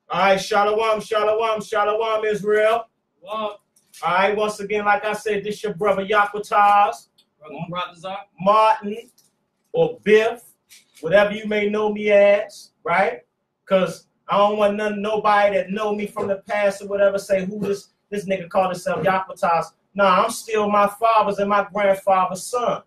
All right, shalom, shalom, shalom, Israel. Well, All right, once again, like I said, this your brother Yaqataz, Martin, or Biff, whatever you may know me as, right? Because I don't want nobody that know me from the past or whatever say who this nigga called himself Yaqataz. Nah, I'm still my father's and my grandfather's son.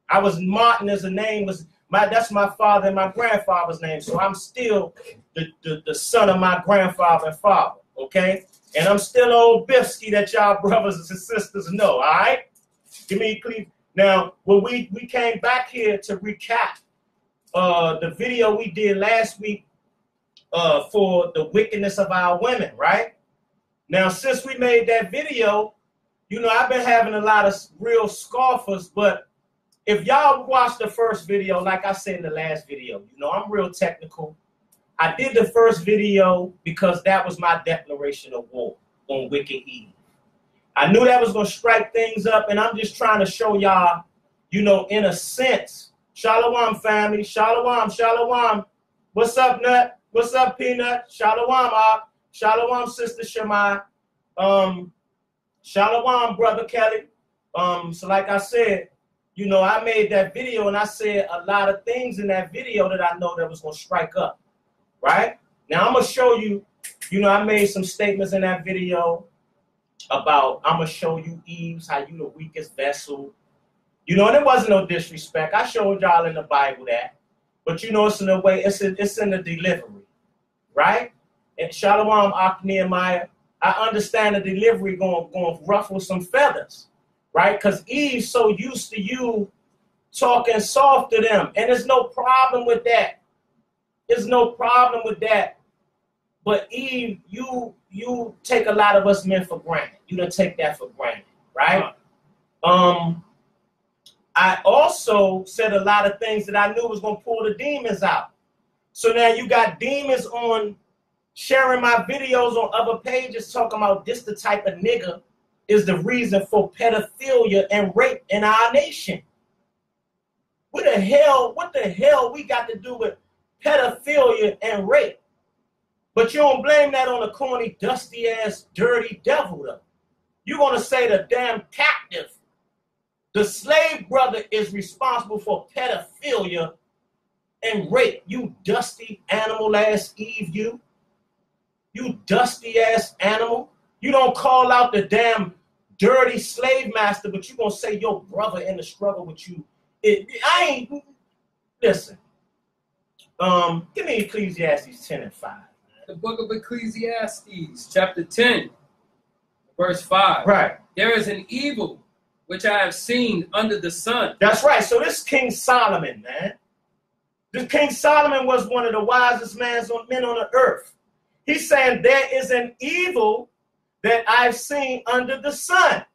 I was Martin as a name was that's my father and my grandfather's name. So I'm still the son of my grandfather and father, okay? And I'm still old Biffsky that y'all brothers and sisters know, all right? Give me a clip. Now, well, we came back here to recap the video we did last week for the wickedness of our women, right? Now, since we made that video, you know, I've been having a lot of real scoffers, but if y'all watch the first video, like I said in the last video, you know, I'm real technical. I did the first video because that was my declaration of war on Wicked Eve. I knew that was going to strike things up, and I'm just trying to show y'all, you know, in a sense, Shalom family, Shalom, Shalom. What's up, Nut? What's up, Peanut? Shalom, Shalom, Sister Shemai. Shalom, Brother Kelly. So like I said, you know, I made that video and I said a lot of things in that video that I know that was going to strike up, right? Now, I'm going to show you, you know, I made some statements in that video about, I'm going to show you Eve's, how you the weakest vessel. You know, and it wasn't no disrespect. I showed y'all in the Bible that. But, you know, it's in a way, it's in the delivery, right? And Shalom, Nehemiah, I understand the delivery going to ruffle some feathers. Right? Because Eve's so used to you talking soft to them. And there's no problem with that. There's no problem with that. But Eve, you take a lot of us men for granted. You don't take that for granted, right? I also said a lot of things that I knew was going to pull the demons out. So now you got demons on sharing my videos on other pages talking about this the type of nigga is the reason for pedophilia and rape in our nation. What the hell we got to do with pedophilia and rape? But you don't blame that on the corny, dusty-ass, dirty devil, though. You're going to say the damn captive, the slave brother, is responsible for pedophilia and rape. You dusty animal-ass Eve, you. You dusty-ass animal. You don't call out the damn dirty slave master, but you're going to say your brother in the struggle with you. Listen. Give me Ecclesiastes 10 and 5. The book of Ecclesiastes, chapter 10, verse 5. Right. There is an evil which I have seen under the sun. That's right. So this King Solomon, man. This King Solomon was one of the wisest men on the earth. He's saying there is an evil that I've seen under the sun.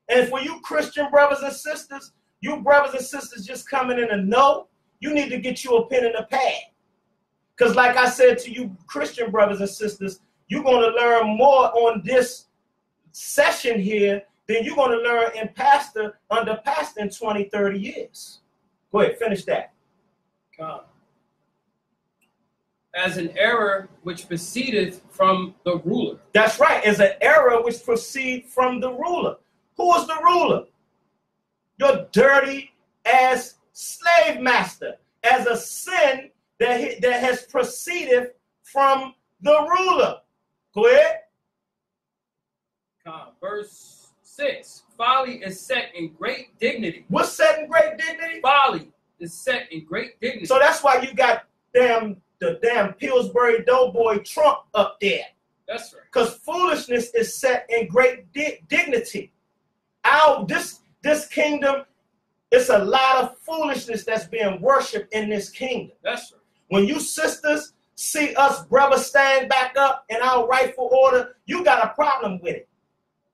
And for you Christian brothers and sisters, you brothers and sisters just coming in to know, you need to get you a pen and a pad. Because like I said to you Christian brothers and sisters, you're going to learn more on this session here than you're going to learn under pastor in 20, 30 years. Go ahead, finish that. God. As an error which proceedeth from the ruler. That's right, as an error which proceeds from the ruler. Who is the ruler? Your dirty ass slave master. As a sin that has proceeded from the ruler. Go ahead. Verse 6. Folly is set in great dignity. What's set in great dignity? Folly is set in great dignity. So that's why you got the damn Pillsbury Doughboy Trump up there. That's right. Because foolishness is set in great dignity. This kingdom, it's a lot of foolishness that's being worshipped in this kingdom. That's right. When you sisters see us brothers stand back up in our rightful order, you got a problem with it.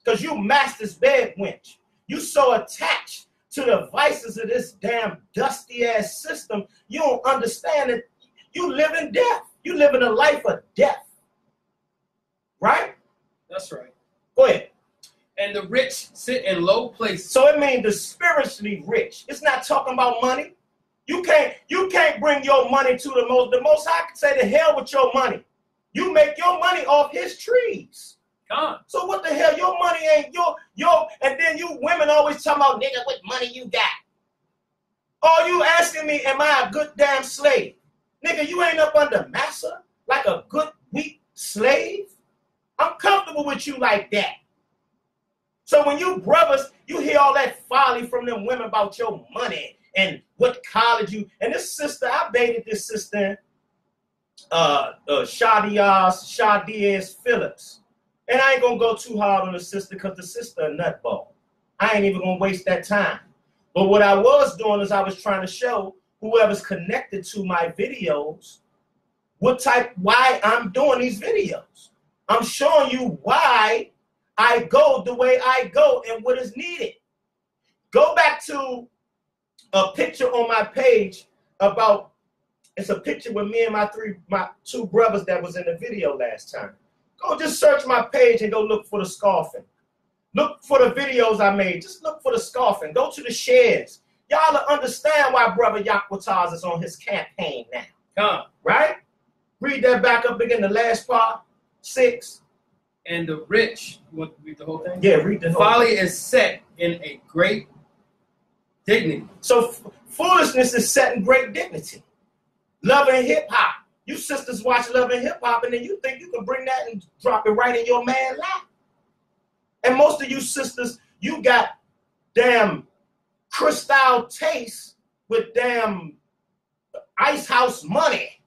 Because you master's bed wench. You so attached to the vices of this damn dusty ass system, you don't understand it. You live in death. You live in a life of death. Right? That's right. Go ahead. And the rich sit in low places. So it means the spiritually rich. It's not talking about money. You can't bring your money to the most high can say to hell with your money. You make your money off his trees. So what the hell? Your money ain't your, and then you women always talking about, nigga, what money you got? Oh, you asking me, am I a good damn slave? Nigga, you ain't up under massa like a good, weak slave. I'm comfortable with you like that. So when you brothers, you hear all that folly from them women about your money and what college you, and this sister, I baited this sister, Shadiaz Phillips. And I ain't gonna go too hard on the sister because the sister a nutball. I ain't even gonna waste that time. But what I was doing is I was trying to show whoever's connected to my videos why I'm doing these videos. I'm showing you why I go the way I go and what is needed. Go back to a picture on my page about, it's a picture with me and my two brothers that was in the video last time. Go just search my page and go look for the scoffing. Look for the videos I made. Just look for the scoffing. Go to the shares. Y'all understand why Brother Yaqataz is on his campaign now. Right? Read that back up again, the last part, 6. And the rich, you want to read the whole thing? Yeah, read the whole thing. Folly is set in a great dignity. So foolishness is set in great dignity. Love and hip hop. You sisters watch Love and Hip Hop, and then you think you can bring that and drop it right in your man lap. And most of you sisters, you got damn crystal taste with damn Ice House money.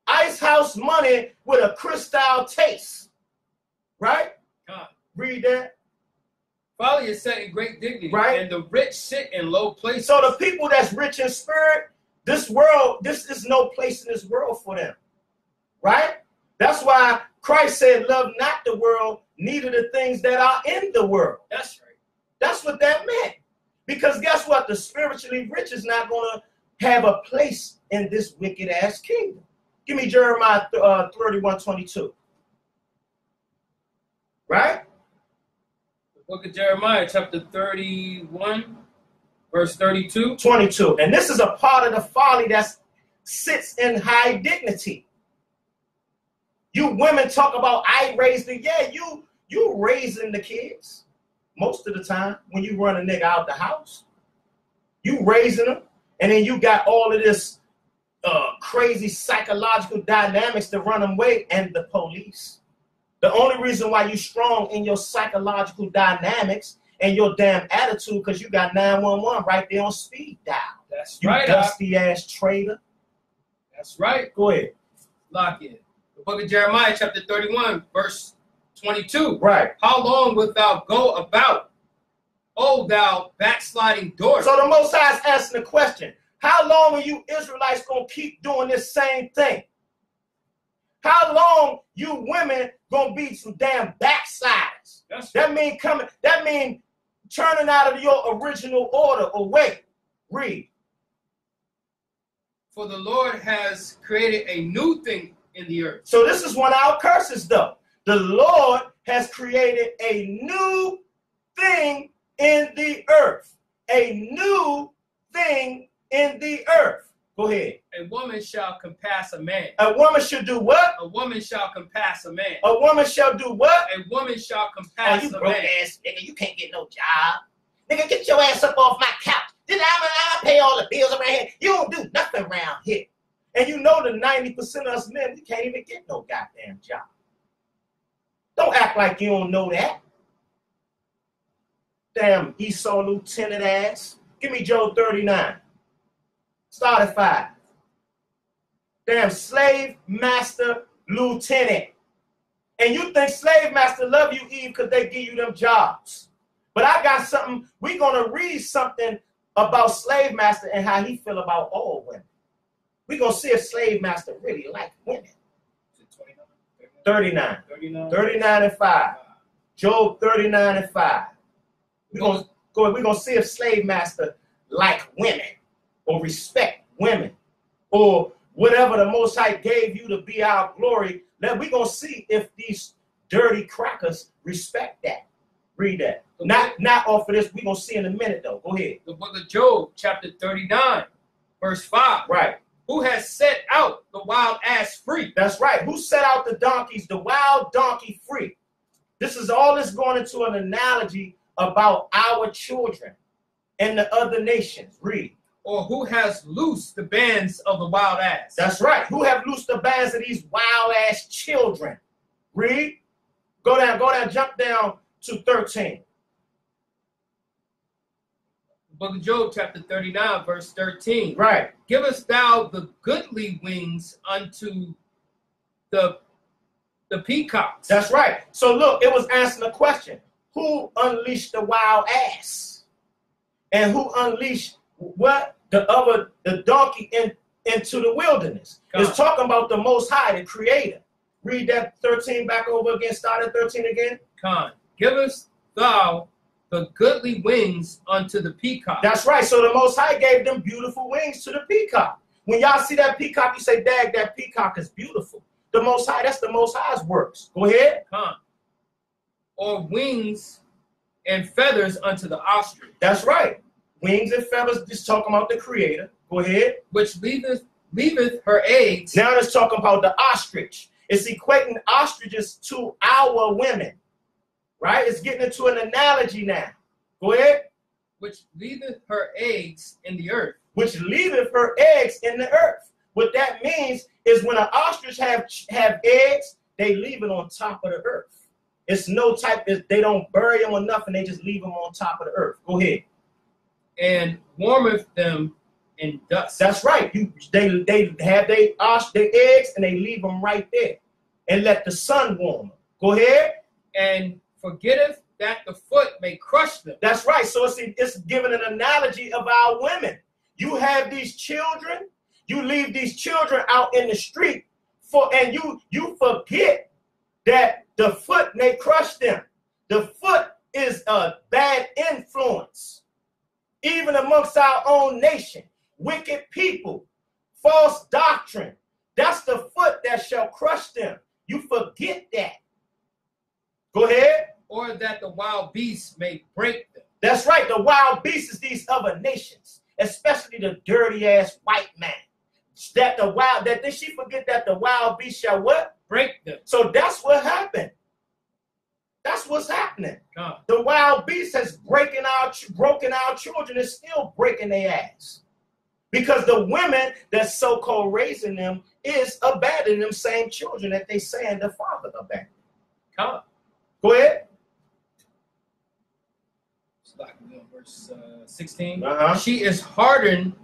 Ice House money with a crystal taste. Right? Read that. Folly is set in great dignity, right? And the rich sit in low places. So the people that's rich in spirit, this world, this is no place in this world for them. Right? That's why Christ said, love not the world, neither the things that are in the world. That's right. That's what that meant. Because guess what? The spiritually rich is not going to have a place in this wicked ass kingdom. Give me Jeremiah 31:22. Right? The book of Jeremiah, chapter 31, verse 32. 22. And this is a part of the folly that sits in high dignity. You women talk about I raised the, yeah, you raising the kids most of the time when you run a nigga out the house. You raising them, and then you got all of this crazy psychological dynamics to run them away, and the police. The only reason why you strong in your psychological dynamics and your damn attitude because you got 911 right there on speed dial. That's you right. You dusty ass traitor. That's right. Go ahead. Lock in. The book of Jeremiah, chapter 31, verse 22. Right. How long wilt thou go about, O thou backsliding daughter? So the Most High is asking the question, how long are you Israelites going to keep doing this same thing? How long you women going to be some damn backsliders? That mean turning out of your original order away. Read. For the Lord has created a new thing in the earth. So this is one of our curses, though. The Lord has created a new thing in the earth. A new thing in the earth. Go ahead. A woman shall compass a man. A woman should do what? A woman shall compass a man. A woman shall do what? A woman shall compass you a broke man. Ass nigga, you can't get no job. Nigga, get your ass up off my couch. Then I pay all the bills around here. You don't do nothing around here. And you know the 90% of us men, we can't even get no goddamn job. Don't act like you don't know that. Damn Esau lieutenant ass. Give me Job 39. Start at 5. Damn slave master lieutenant. And you think slave master love you, Eve, because they give you them jobs. But I got something. We're going to read something about slave master and how he feel about all women. We're going to see if slave master really like women. 39 and 5. Job 39 and 5. We're going to see if slave master like women or respect women or whatever the Most High gave you to be our glory. Then we're going to see if these dirty crackers respect that. Read that. Not off of this. We're going to see in a minute, though. Go ahead. The book of Job, chapter 39, verse 5. Right. Who has set out the wild ass free? That's right. Who set out the donkeys, the wild donkey free? This is all this going into an analogy about our children and the other nations. Read. Or who has loosed the bands of the wild ass? That's right. Who have loosed the bands of these wild ass children? Read. Go down, jump down to 13. Book of Job, chapter 39, verse 13. Right. Givest thou the goodly wings unto the peacocks? That's right. So look, it was answering the question. Who unleashed the wild ass? And who unleashed what? The donkey into the wilderness. It's talking about the Most High, the Creator. Read that 13 back over again. Start at 13 again. Givest thou the goodly wings unto the peacock? That's right. So the Most High gave them beautiful wings to the peacock. When y'all see that peacock, you say, "Dag, that peacock is beautiful." The Most High, that's the Most High's works. Go ahead. Or wings and feathers unto the ostrich. That's right. Wings and feathers, just talking about the Creator. Go ahead. Which leaveth her eggs. Now it's talking about the ostrich. It's equating ostriches to our women. Right? It's getting into an analogy now. Go ahead. Which leaveth her eggs in the earth. Which leaveth her eggs in the earth. What that means is when an ostrich have eggs, they leave it on top of the earth. It's no type, they don't bury them or nothing, they just leave them on top of the earth. Go ahead. And warmeth them in dust. That's right. They have their eggs and they leave them right there and let the sun warm them. Go ahead. And forgetteth that the foot may crush them. That's right. So it's giving an analogy of our women. You have these children, you leave these children out in the street and you forget that the foot may crush them. The foot is a bad influence, even amongst our own nation. Wicked people, false doctrine. That's the foot that shall crush them. You forget that. Go ahead. Or that the wild beasts may break them. That's right. The wild beasts is these other nations, especially the dirty ass white man. Did she forget that the wild beast shall what? Break them. So that's what happened. That's what's happening. The wild beast has broken our children and still breaking their ass. Because the women that's so-called raising them is abandoning them same children that they saying the father abandoned. Go ahead. Verse 16. She is hardened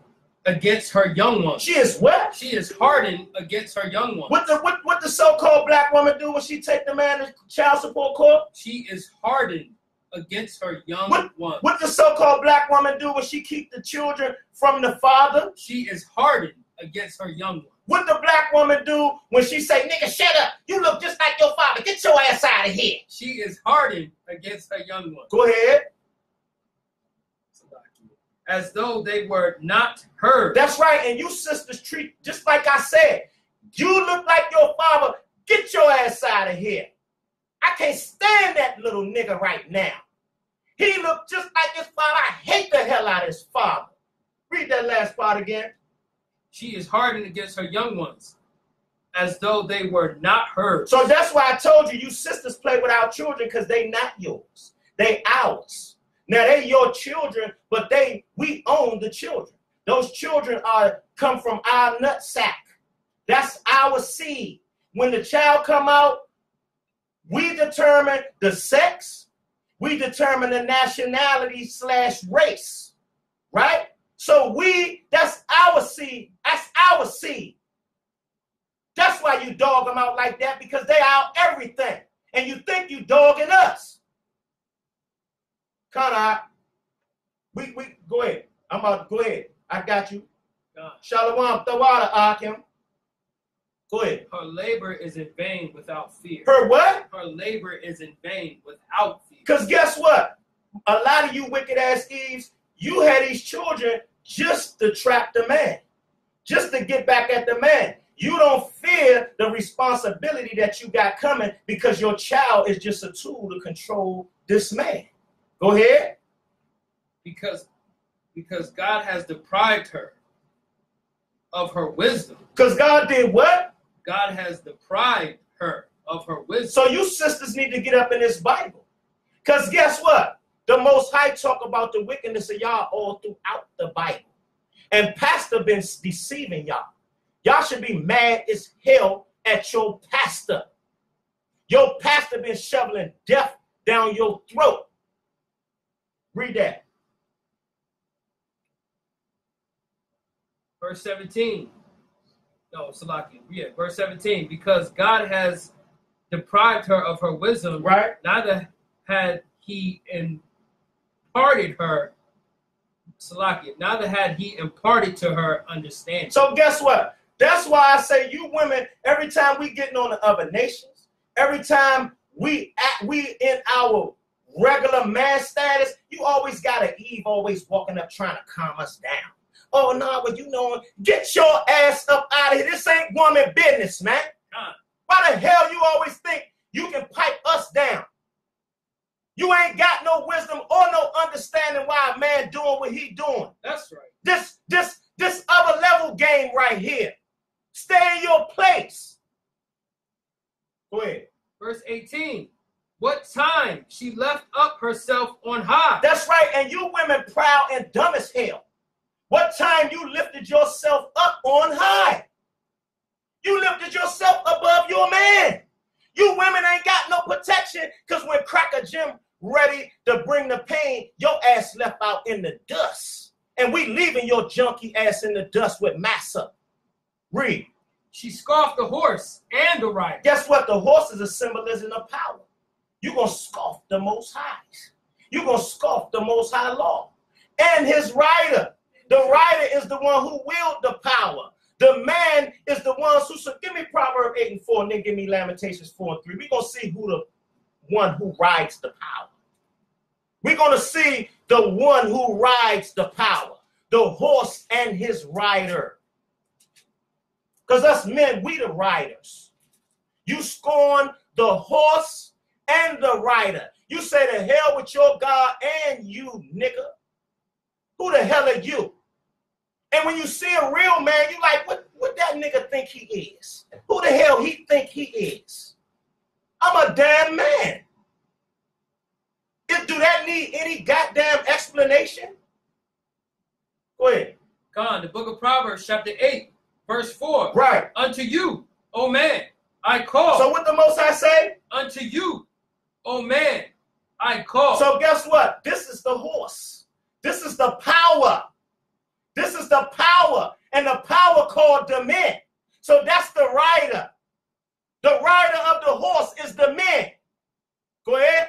against her young ones. She is what? She is hardened against her young ones. What the so-called black woman do when she take the man to child support court? She is hardened against her young ones. What the so-called black woman do when she keep the children from the father? She is hardened against her young ones. What the black woman do when she say, "Nigga, shut up. You look just like your father. Get your ass out of here." She is hardened against her young ones. Go ahead. As though they were not heard. That's right. And you sisters treat, just like I said, you look like your father. Get your ass out of here. I can't stand that little nigga right now. He looked just like his father. I hate the hell out of his father. Read that last part again. She is hardened against her young ones, as though they were not heard. So that's why I told you sisters play with our children, because they not yours. They ours. Now they your children, but we own the children. Those children come from our nut sack. That's our seed. When the child come out, we determine the sex, we determine the nationality / race, right? So that's our seed. That's our seed. That's why you dog them out like that, because they are everything. And you think you dogging us. Connor, we go ahead. Go ahead. I got you. Shalom, Thawada, Akim. Go ahead. Her labor is in vain without fear. Her what? Her labor is in vain without fear. Because guess what? A lot of you wicked ass Eves, you had these children just to trap the man, just to get back at the man. You don't fear the responsibility that you got coming, because your child is just a tool to control this man. Go ahead. Because God has deprived her of her wisdom. Because God did what? God has deprived her of her wisdom. So you sisters need to get up in this Bible. Because guess what? The Most High talk about the wickedness of y'all all throughout the Bible. And pastor been deceiving y'all. Y'all should be mad as hell at your pastor. Your pastor been shoveling death down your throat. Read that. Verse 17. No, Salaki. Yeah, verse 17. Because God has deprived her of her wisdom, right? Neither had he imparted her, Salaki, neither had he imparted to her understanding. So guess what? That's why I say you women, every time we getting on the other nations, every time we in our regular man status, you always got an Eve always walking up trying to calm us down. Oh, no, but you know, get your ass up out of here. This ain't woman business, man. Why the hell you always think you can pipe us down? You ain't got no wisdom or no understanding why a man doing what he doing. That's right. This other level game right here. Stay in your place. Go ahead. Verse 18. What time she left up herself on high. That's right. And you women proud and dumb as hell. What time you lifted yourself up on high? You lifted yourself above your man. You women ain't got no protection because when Cracker Jim ready to bring the pain, your ass left out in the dust. And we leaving your junky ass in the dust with massa. Read. She scoffed the horse and the rider. Guess what? The horse is a symbolism of power. You're going to scoff the Most High. You're going to scoff the Most High law. And his rider. The rider is the one who wield the power. The man is the one who, so give me Proverbs 8 and 4, and then give me Lamentations 4 and 3. We're going to see who the one who rides the power. We're going to see the one who rides the power. The horse and his rider. Because us men, we the riders. You scorn the horse and the rider. You say to hell with your God and you, nigga. Who the hell are you? And when you see a real man, you like, what that nigga think he is? Who the hell he think he is? I'm a damn man. Do that need any goddamn explanation? Go ahead. Con, the book of Proverbs, chapter 8, verse 4. Right. Unto you, O man, I call. So what the Most High say? Unto you, O man, I call. So guess what? This is the horse. This is the power. This is the power. And the power called the men. So that's the rider. The rider of the horse is the men. Go ahead.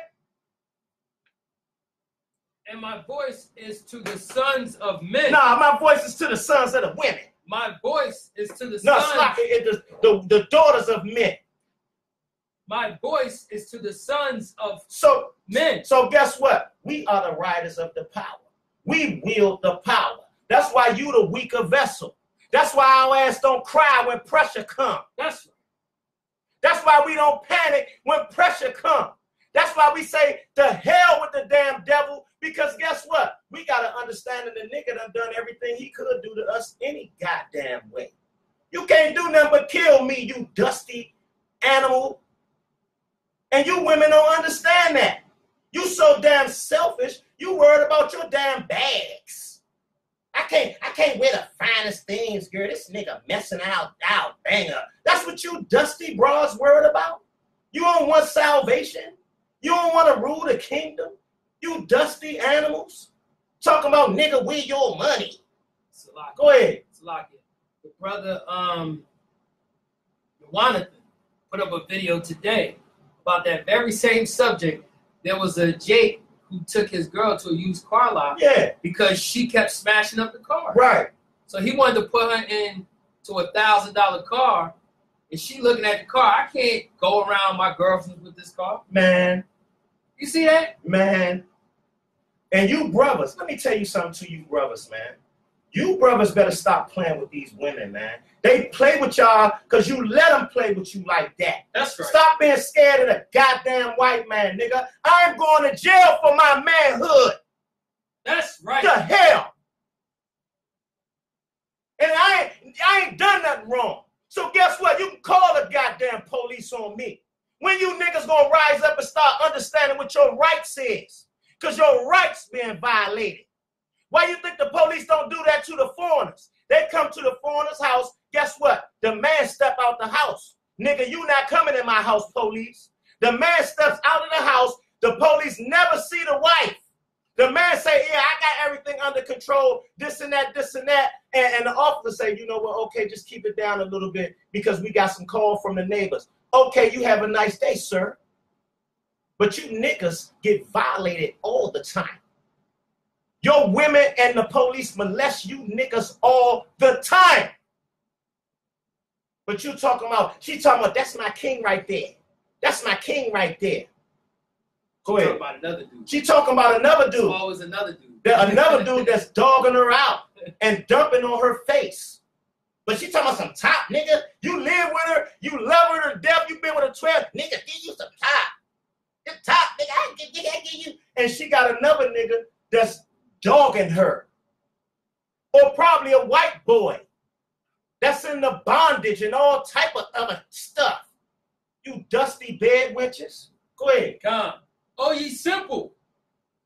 And my voice is to the sons of men. Nah, my voice is to the sons of the women. My voice is to the sons. No, the daughters of men. My voice is to the sons of men. So guess what? We are the riders of the power. We wield the power. That's why you the weaker vessel. That's why our ass don't cry when pressure comes. That's right. That's why we don't panic when pressure comes. That's why we say, the hell with the damn devil, because guess what? We got to understand that the nigga done everything he could do to us any goddamn way. You can't do nothing but kill me, you dusty animal. And you women don't understand that. You so damn selfish, you worried about your damn bags. I can't wear the finest things, girl. This nigga messing out banger. That's what you dusty bras worried about? You don't want salvation? You don't want to rule the kingdom? You dusty animals? Talking about nigga, where your money? Salaki. Go ahead. Salaki. The brother Jonathan put up a video today about that very same subject. There was a Jake who took his girl to a used car lot. Yeah. Because she kept smashing up the car. Right. So he wanted to put her in to $1,000 car. And she looking at the car. I can't go around my girlfriend with this car. Man. You see that? Man. And you brothers, let me tell you something to you brothers, man. You brothers better stop playing with these women, man. They play with y'all because you let them play with you like that. That's right. Stop being scared of the goddamn white man, nigga. I'm going to jail for my manhood. That's right. The hell. And I ain't done nothing wrong. So guess what? You can call the goddamn police on me. When you niggas gonna rise up and start understanding what your rights is? Because your rights being violated. Why you think the police don't do that to the foreigners? They come to the foreigner's house. Guess what? The man step out the house. Nigga, you not coming in my house, police. The man steps out of the house. The police never see the wife. The man say, yeah, I got everything under control, this and that, this and that. And the officer say, you know what, okay, just keep it down a little bit because we got some call from the neighbors. Okay, you have a nice day, sir. But you niggas get violated all the time. Your women and the police molest you niggas all the time. But you talking about, she talking about, that's my king right there. That's my king right there. Go ahead. About another dude. She talking about another dude. It's always another dude. Another dude that's dogging her out and dumping on her face. But she talking about some top, nigga. You live with her. You love her to death. You been with her 12. Nigga, give you some top. The top, nigga, I give you. And she got another nigga that's dogging her. Or probably a white boy that's in the bondage and all type of other stuff. You dusty bed wenches. Go ahead. Come. Oh, ye simple.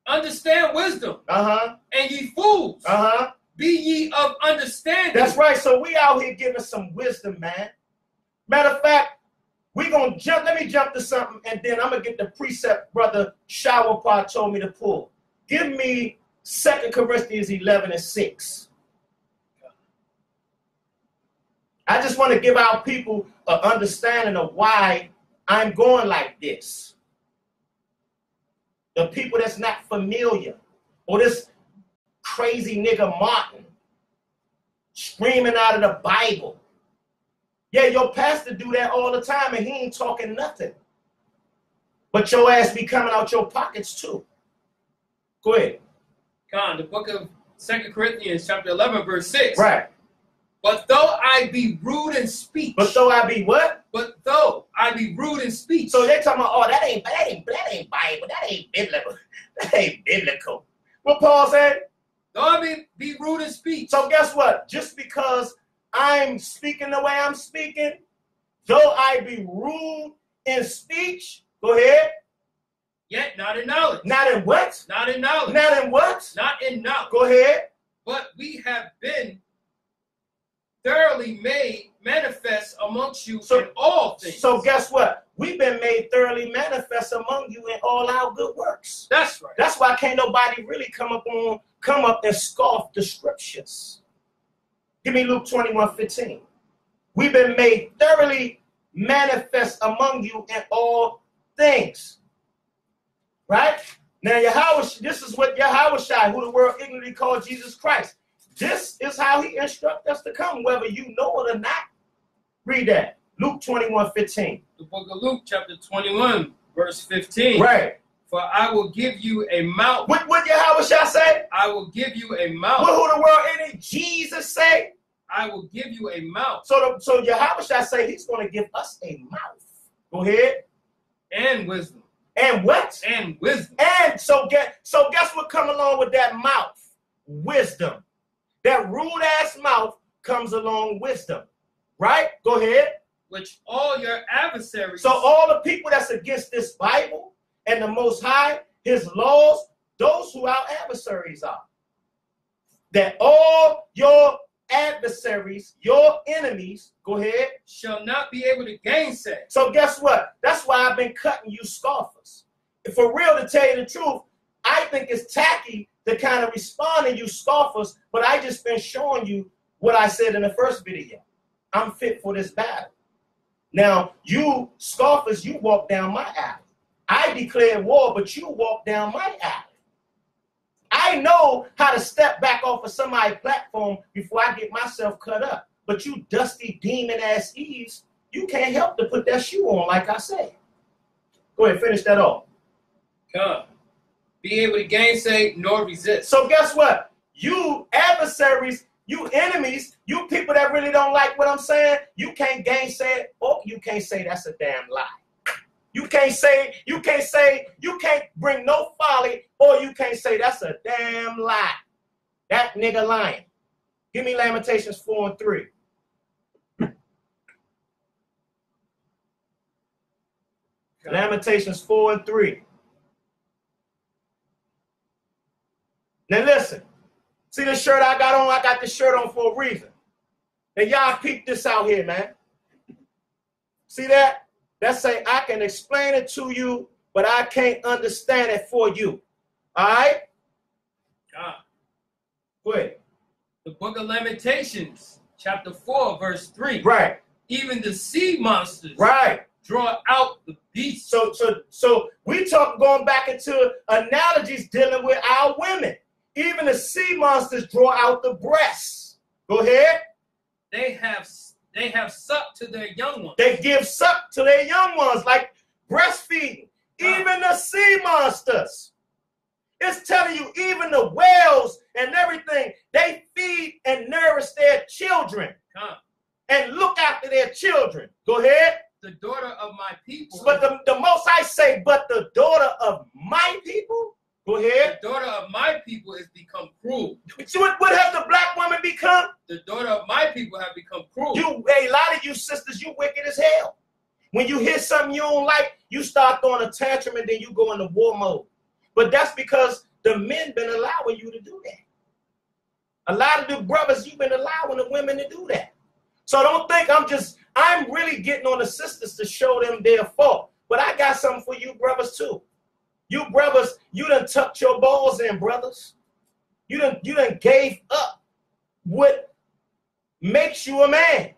Understand wisdom. Uh-huh. And ye fools. Uh-huh. Be ye of understanding. That's right. So we out here giving some wisdom, man. Matter of fact, we gonna jump. Let me jump to something, and then I'm gonna get the precept brother Showerpot told me to pull. Give me 2 Corinthians 11:6. I just want to give our people an understanding of why I'm going like this. The people that's not familiar, or this crazy nigga Martin screaming out of the Bible. Yeah, your pastor do that all the time and he ain't talking nothing. But your ass be coming out your pockets too. Go ahead. Con, the book of 2 Corinthians chapter 11 verse 6. Right. But though I be rude in speech. But though I be what? But though I be rude in speech. So they talking about, oh, that ain't Bible. That ain't biblical. That ain't biblical. What Paul said? Though I be rude in speech. So guess what? Just because I'm speaking the way I'm speaking, though I be rude in speech, go ahead. Yet not in knowledge. Not in what? Not in knowledge. Not in what? Not in knowledge. Go ahead. But we have been thoroughly made manifest amongst you in all things. So guess what? We've been made thoroughly manifest among you in all our good works. That's right. That's why can't nobody really come up and scoff the scriptures. Give me Luke 21:15. We've been made thoroughly manifest among you in all things. Right? Now, this is what Yahushua, who the world ignorantly called Jesus Christ. This is how he instructs us to come, whether you know it or not. Read that. Luke 21:15. The book of Luke, chapter 21, verse 15. Right. For I will give you a mouth. What Yahushua say? I will give you a mouth. What who the world ignorantly Jesus say? I will give you a mouth. So Yahushua say he's going to give us a mouth. Go ahead. And wisdom. And what? And wisdom. And so guess what come along with that mouth? Wisdom. That rude ass mouth comes along wisdom. Right? Go ahead. Which all your adversaries. So all the people that's against this Bible and the Most High, his laws, those who our adversaries are. That all your adversaries, your enemies, go ahead, shall not be able to gainsay. So guess what? That's why I've been cutting you scoffers. For real, to tell you the truth, I think it's tacky to kind of respond to you scoffers, but I just been showing you what I said in the first video. I'm fit for this battle. Now, you scoffers, you walk down my alley. I declared war, but you walk down my alley. I know how to step back off of somebody's platform before I get myself cut up. But you dusty demon-ass Eves, you can't help to put that shoe on, like I said. Go ahead, finish that off. Come. Be able to gainsay nor resist. So guess what? You adversaries, you enemies, you people that really don't like what I'm saying, you can't gainsay it, or you can't say that's a damn lie. You can't bring no folly, or you can't say that's a damn lie. That nigga lying. Give me Lamentations 4 and 3. Lamentations 4 and 3. Now listen. See the shirt I got on? I got this shirt on for a reason. And y'all peep this out here, man. See that? That say, I can explain it to you, but I can't understand it for you. All right? Go ahead. The book of Lamentations, chapter 4, verse 3. Right. Even the sea monsters. Right. Draw out the beast. So we talk going back into analogies dealing with our women. Even the sea monsters draw out the breasts. Go ahead. They have sucked to their young ones. They give suck to their young ones, like breastfeeding. Even the sea monsters. It's telling you, even the whales and everything, they feed and nourish their children. And look after their children. Go ahead. The daughter of my people. But the most I say, but the daughter of my people? Go ahead. The daughter of my people has become cruel. What has the black woman become? The daughter of my people have become cruel. A lot of you sisters, you wicked as hell. When you hear something you don't like, you start throwing a tantrum and then you go into war mode. But that's because the men been allowing you to do that. A lot of the brothers, you've been allowing the women to do that. So don't think I'm really getting on the sisters to show them their fault. But I got something for you brothers too. You brothers, you done tucked your balls in, brothers. You done gave up what makes you a man.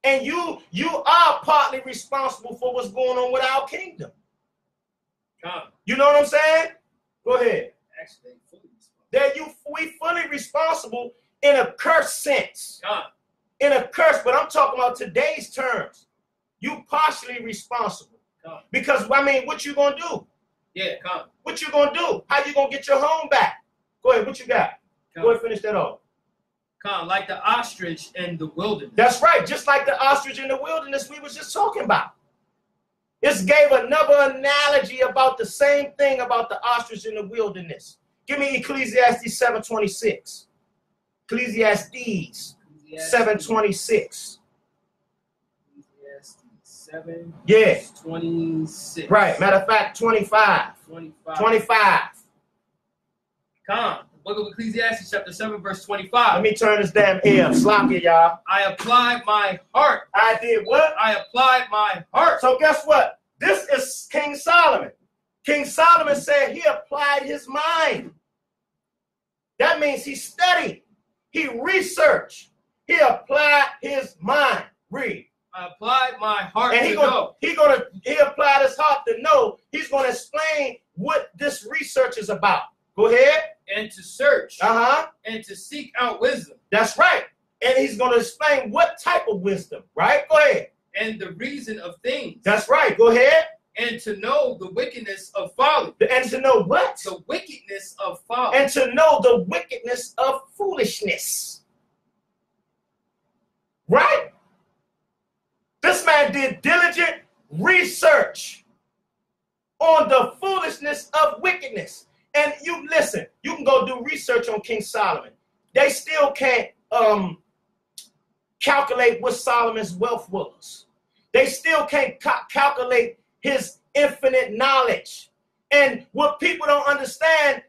And you are partly responsible for what's going on with our kingdom. You know what I'm saying? Go ahead. Actually, fully we fully responsible in a curse sense. In a curse, but I'm talking about today's terms. You partially responsible. Because, I mean, what you going to do? Yeah, What you going to do? How you going to get your home back? Go ahead, what you got? Go ahead, finish that off. Like the ostrich in the wilderness. That's right, just like the ostrich in the wilderness we was just talking about. This gave another analogy about the same thing about the ostrich in the wilderness. Give me Ecclesiastes 7:26. Ecclesiastes 7:26. 7. Yeah. 26. Right. Matter of fact, 25. 25. Come. The book of Ecclesiastes, chapter 7, verse 25. Let me turn this damn air up. Slop it, y'all. I applied my heart. I did what? I applied my heart. So guess what? This is King Solomon. King Solomon said he applied his mind. That means he studied. He researched. He applied his mind. Read. I applied my heart and he applied his heart to know. He's going to explain what this research is about. Go ahead. And to search. And to seek out wisdom. That's right. And he's going to explain what type of wisdom, right? Go ahead. And the reason of things. That's right. Go ahead. And to know the wickedness of folly. And to know what? The wickedness of folly. And to know the wickedness of foolishness. Right? This man did diligent research on the foolishness of wickedness. And you listen, you can go do research on King Solomon. They still can't calculate what Solomon's wealth was. They still can't calculate his infinite knowledge. And what people don't understand,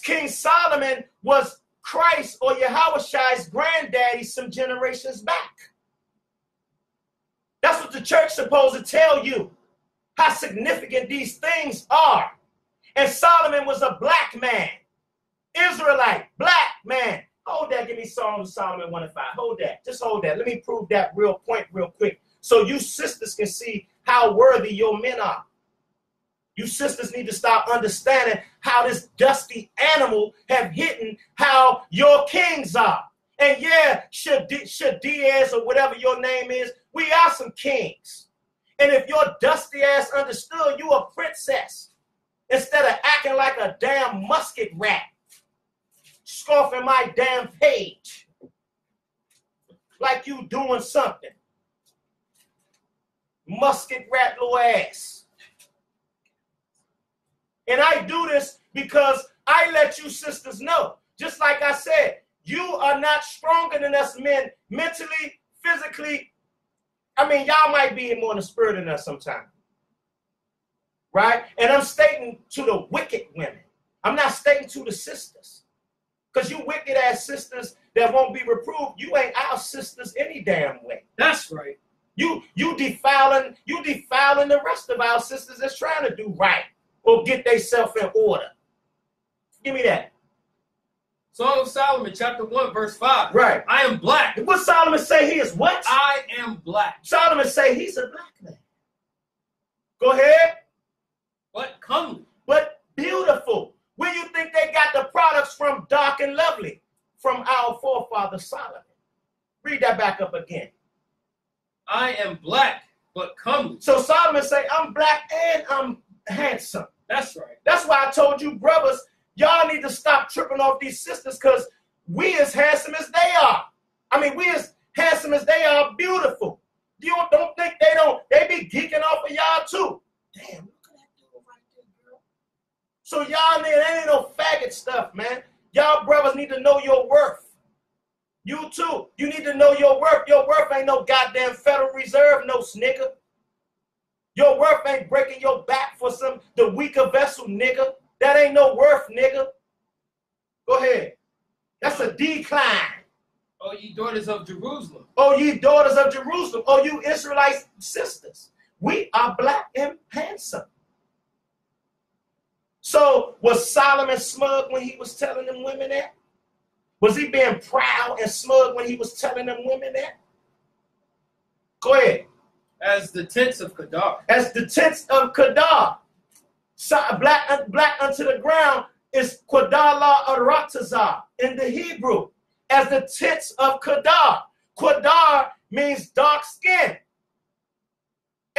King Solomon was Christ or Yahushai's granddaddy some generations back. That's what the church is supposed to tell you, how significant these things are. And Solomon was a black man, Israelite, black man. Hold that. Give me Songs of Solomon 1 and 5. Hold that. Just hold that. Let me prove that real point real quick so you sisters can see how worthy your men are. You sisters need to start understanding how this dusty animal have hidden how your kings are. And yeah, Diaz or whatever your name is, we are some kings. And if your dusty ass understood, you a princess. Instead of acting like a damn musket rat, scoffing my damn page, like you doing something. Musket rat little ass. And I do this because I let you sisters know, just like I said, You are not stronger than us men, mentally, physically. I mean, y'all might be more in the spirit than us sometimes. Right? And I'm stating to the wicked women. I'm not stating to the sisters. Because you wicked ass sisters that won't be reproved, you ain't our sisters any damn way. That's right. You defiling the rest of our sisters that's trying to do right or get themselves in order. Give me that. Song of Solomon, chapter 1, verse 5. Right. I am black. What Solomon say he is what? I am black. Solomon say he's a black man. Go ahead. But comely. But beautiful. Where you think they got the products from dark and lovely? From our forefather Solomon. Read that back up again. I am black, but comely. So Solomon say, I'm black and I'm handsome. That's right. That's why I told you, brothers, y'all need to stop tripping off these sisters because we as handsome as they are. I mean, we as handsome as they are beautiful. You don't think they be geeking off of y'all too. Damn, look at that dude right there, girl. So y'all ain't no faggot stuff, man. Y'all brothers need to know your worth. You too. You need to know your worth. Your worth ain't no goddamn Federal Reserve, no snigger. Your worth ain't breaking your back for the weaker vessel, nigga. That ain't no worth, nigga. Go ahead. That's a decline. Oh, ye daughters of Jerusalem. Oh, ye daughters of Jerusalem. Oh, you Israelite sisters. We are black and handsome. So was Solomon smug when he was telling them women that? Was he being proud and smug when he was telling them women that? Go ahead. As the tents of Kedar. As the tents of Kedar. So black unto the ground is Quadala Aratazah in the Hebrew. As the tents of Kedar. Kedar means dark skin.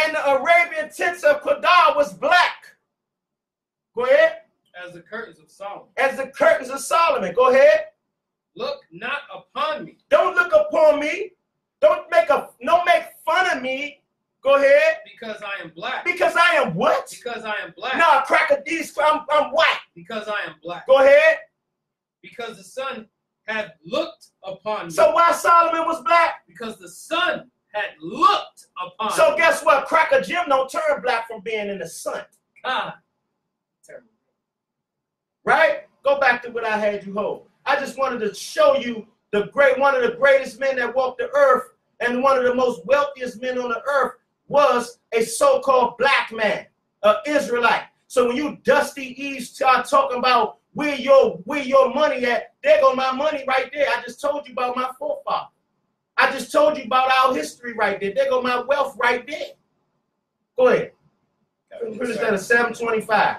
And the Arabian tents of Kedar was black. Go ahead. As the curtains of Solomon. As the curtains of Solomon. Go ahead. Look not upon me. Don't look upon me. Don't make fun of me. Go ahead. Because I am black. Because I am what? Because I am black. Nah, cracker these. I'm white. Because I am black. Go ahead. Because the sun had looked upon me. So why Solomon was black? Because the sun had looked upon me. So guess what? Cracker Jim don't turn black from being in the sun. God. Right? Go back to what I had you hold. I just wanted to show you one of the greatest men that walked the earth and one of the most wealthiest men on the earth was a so-called black man, an Israelite. So when you dusty Eve start talking about where your money at, there go my money right there. I just told you about my forefather. I just told you about our history right there. There go my wealth right there. Go ahead. Finish that at 725.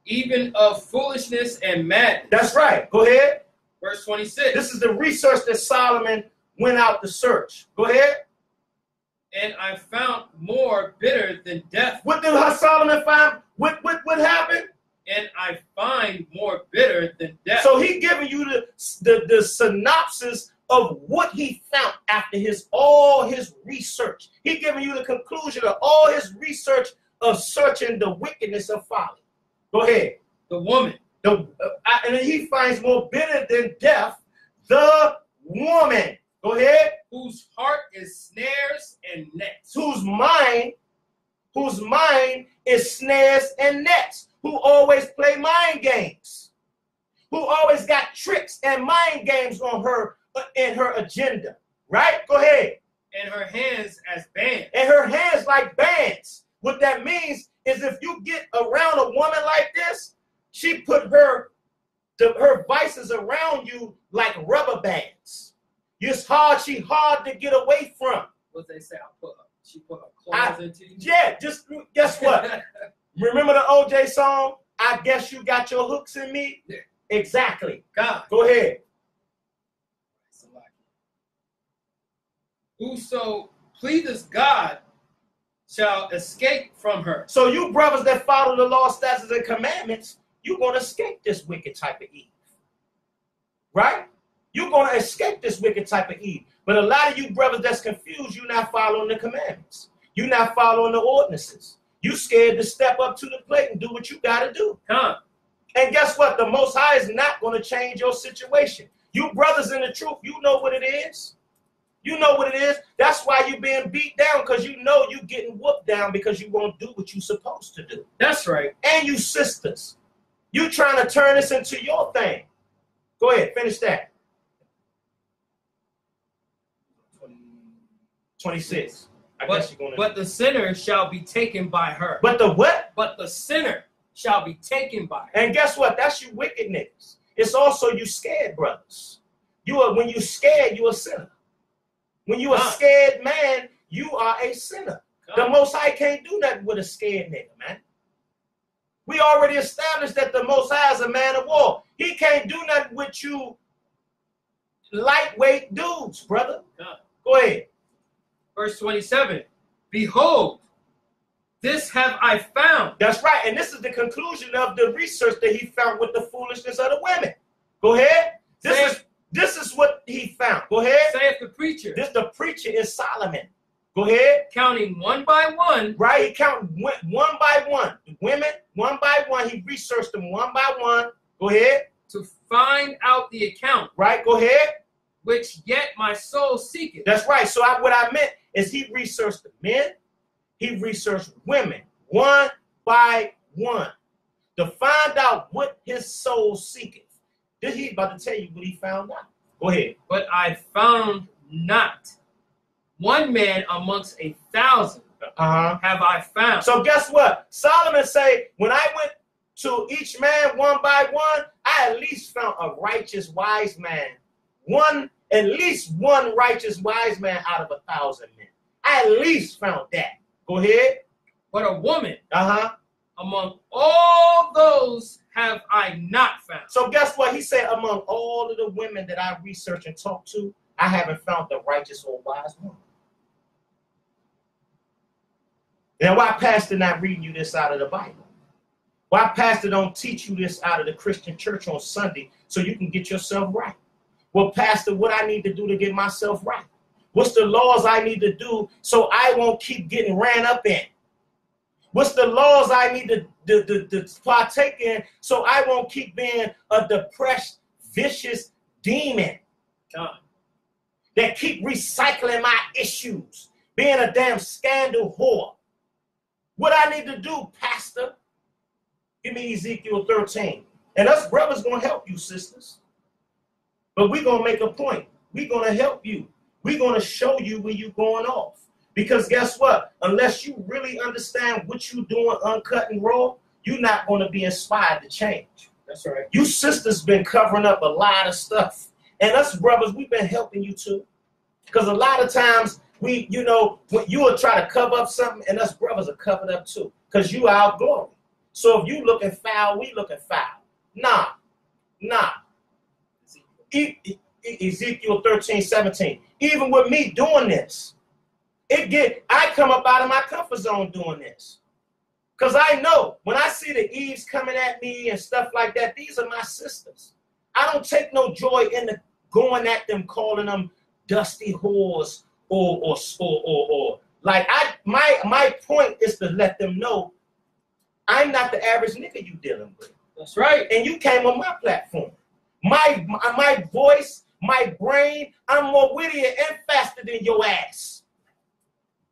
Even of foolishness and madness. That's right. Go ahead. Verse 26. This is the research that Solomon went out to search. Go ahead. And I found more bitter than death. What did Solomon find? What happened? And I find more bitter than death. So he giving you the synopsis of what he found after all his research. He giving you the conclusion of all his research of searching the wickedness of folly. Go ahead. The woman. And he finds more bitter than death, the woman. Go ahead. Whose heart is snares and nets. Whose mind is snares and nets. Who always play mind games. Who always got tricks and mind games on her in her agenda. Right? Go ahead. And her hands as bands. And her hands like bands. What that means is if you get around a woman like this, she put her vices around you like rubber bands. She hard to get away from. What they say, she put her claws into you? Yeah, just guess what? Remember the OJ song, I Guess You Got Your Hooks in Me? Yeah. Exactly. God. Go ahead. Whoso pleaseth God shall escape from her. So you brothers that follow the law, statutes, and commandments, you're going to escape this wicked type of Eve. Right? You're going to escape this wicked type of Eve. But a lot of you brothers that's confused, you're not following the commandments. You're not following the ordinances. You scared to step up to the plate and do what you got to do. Huh. And guess what? The Most High is not going to change your situation. You brothers in the truth, you know what it is. You know what it is. That's why you being beat down, because you know you getting whooped down because you won't do what you supposed to do. That's right. And you sisters, you trying to turn this into your thing. Go ahead, finish that. 26. But the sinner shall be taken by her. But the what? But the sinner shall be taken by her. And guess what? That's you wicked niggas. It's also you scared brothers. When you scared, you a sinner. When you a scared man, you are a sinner. The Most High can't do nothing with a scared nigga, man. We already established that the Most High is a man of war. He can't do nothing with you lightweight dudes, brother. Go ahead. Verse 27. Behold, this have I found. That's right. And this is the conclusion of the research that he found with the foolishness of the women. Go ahead. This is what he found. Go ahead. Saith the preacher. The preacher is Solomon. Go ahead. Counting one by one. Right. He counted one by one. The women, one by one. He researched them one by one. Go ahead. To find out the account. Right. Go ahead. Which yet my soul seeketh. That's right. So what I meant is he researched the men. He researched women one by one to find out what his soul seeketh. He's about to tell you what he found out. Go ahead. But I found not one man amongst 1,000 have I found. So guess what? Solomon say, when I went to each man one by one, I at least found a righteous wise man. At least one righteous wise man out of 1,000 men. I at least found that. Go ahead. But a woman among all those have I not found. So guess what? He said, among all of the women that I research and talk to, I haven't found the righteous or wise woman. Now, why Pastor not reading you this out of the Bible? Why Pastor don't teach you this out of the Christian church on Sunday so you can get yourself right? Well, Pastor, what I need to do to get myself right? What's the laws I need to do so I won't keep getting ran up in? What's the laws I need to partake in so I won't keep being a depressed, vicious demon that keep recycling my issues, being a damn scandal whore? What I need to do, Pastor? Give me Ezekiel 13. And us brothers going to help you, sisters. But we're going to make a point. We're going to help you. We're going to show you when you're going off. Because guess what? Unless you really understand what you're doing uncut and raw, you're not going to be inspired to change. That's right. You sisters been covering up a lot of stuff. And us brothers, we've been helping you too. Because a lot of times, when you will try to cover up something, and us brothers are covered up too. Because you our glory. So if you looking foul, we looking foul. Nah. Ezekiel 13:17. Even with me doing this, I come up out of my comfort zone doing this. Because I know when I see the Eves coming at me and stuff like that, these are my sisters. I don't take no joy in going at them, calling them dusty whores or like my point is to let them know I'm not the average nigga you dealing with. That's right. And you came on my platform. My voice, my brain, I'm more wittier and faster than your ass.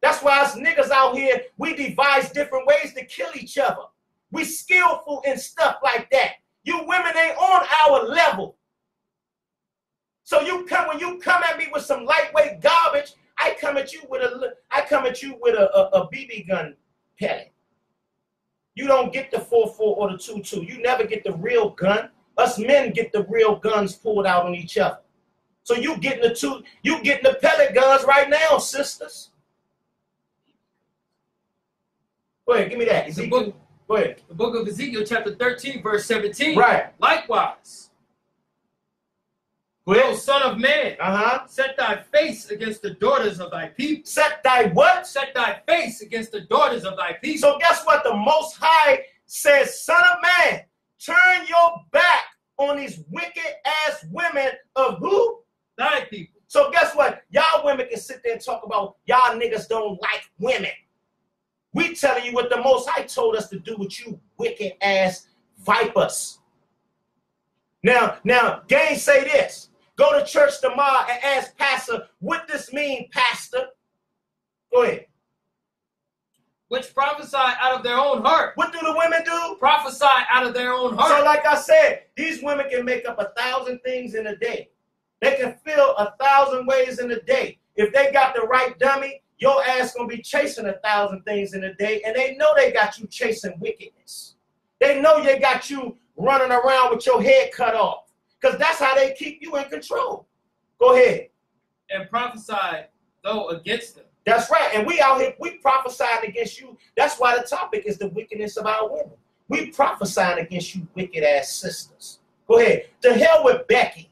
That's why us niggas out here, we devise different ways to kill each other. We skillful in stuff like that. You women ain't on our level. So when you come at me with some lightweight garbage, I come at you with a BB gun pellet. You don't get the 4.4 or the 2.2. You never get the real gun. Us men get the real guns pulled out on each other. So you getting the pellet guns right now, sisters. Go ahead, give me that. Ezekiel. Go ahead. The book of Ezekiel, chapter 13, verse 17. Right. Likewise. O son of man, set thy face against the daughters of thy people. Set thy what? Set thy face against the daughters of thy people. So guess what? The Most High says, son of man, turn your back on these wicked ass women of who? Thy people. So guess what? Y'all women can sit there and talk about y'all niggas don't like women. We telling you what the Most High told us to do with you wicked ass vipers. Now, gang say this. Go to church tomorrow and ask pastor, what this mean, pastor? Go ahead. Which prophesy out of their own heart. What do the women do? Prophesy out of their own heart. So like I said, these women can make up 1,000 things in a day. They can feel 1,000 ways in a day. If they got the right dummy, your ass gonna be chasing 1,000 things in a day, and they know they got you chasing wickedness. They know they got you running around with your head cut off, because that's how they keep you in control. Go ahead. And prophesy, though, against them. That's right. And we out here, we prophesying against you. That's why the topic is the wickedness of our women. We prophesying against you wicked ass sisters. Go ahead. To hell with Becky.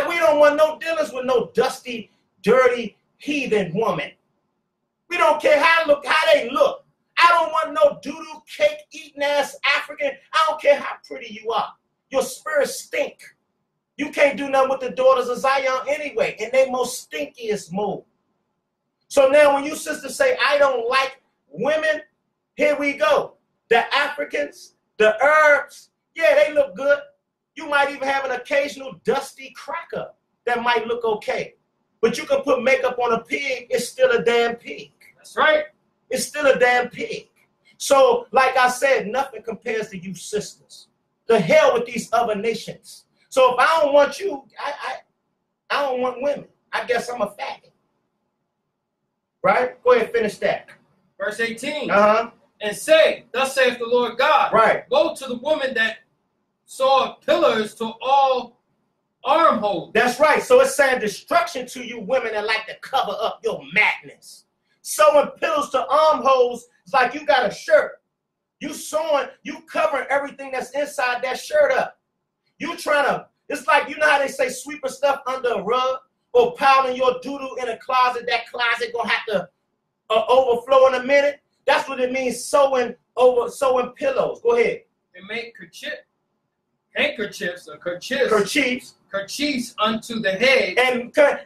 We don't want no dealings with no dusty, dirty, heathen woman. We don't care how they look. I don't want no doo-doo cake eating ass African. I don't care how pretty you are. Your spirit stink. You can't do nothing with the daughters of Zion anyway, in their most stinkiest mode. So now when you sisters say, I don't like women, here we go. The Africans, the Arabs, yeah, they look good. You might even have an occasional dusty cracker that might look okay. But you can put makeup on a pig, it's still a damn pig. That's right. It's still a damn pig. So, like I said, nothing compares to you sisters. The hell with these other nations. So if I don't want you, I don't want women. I guess I'm a faggot. Right? Go ahead, finish that. Verse 18. And say, thus saith the Lord God. Right. Go to the woman that saw pillars to all armholes. That's right. So it's saying destruction to you women that like to cover up your madness. Sewing pillars to armholes is like you got a shirt. You sewing, you covering everything that's inside that shirt up. You trying to, it's like, you know how they say sweeping stuff under a rug or piling your doo-doo in a closet. That closet gonna have to overflow in a minute. That's what it means, sewing pillows. Go ahead. And make handkerchiefs or kerchiefs unto the head.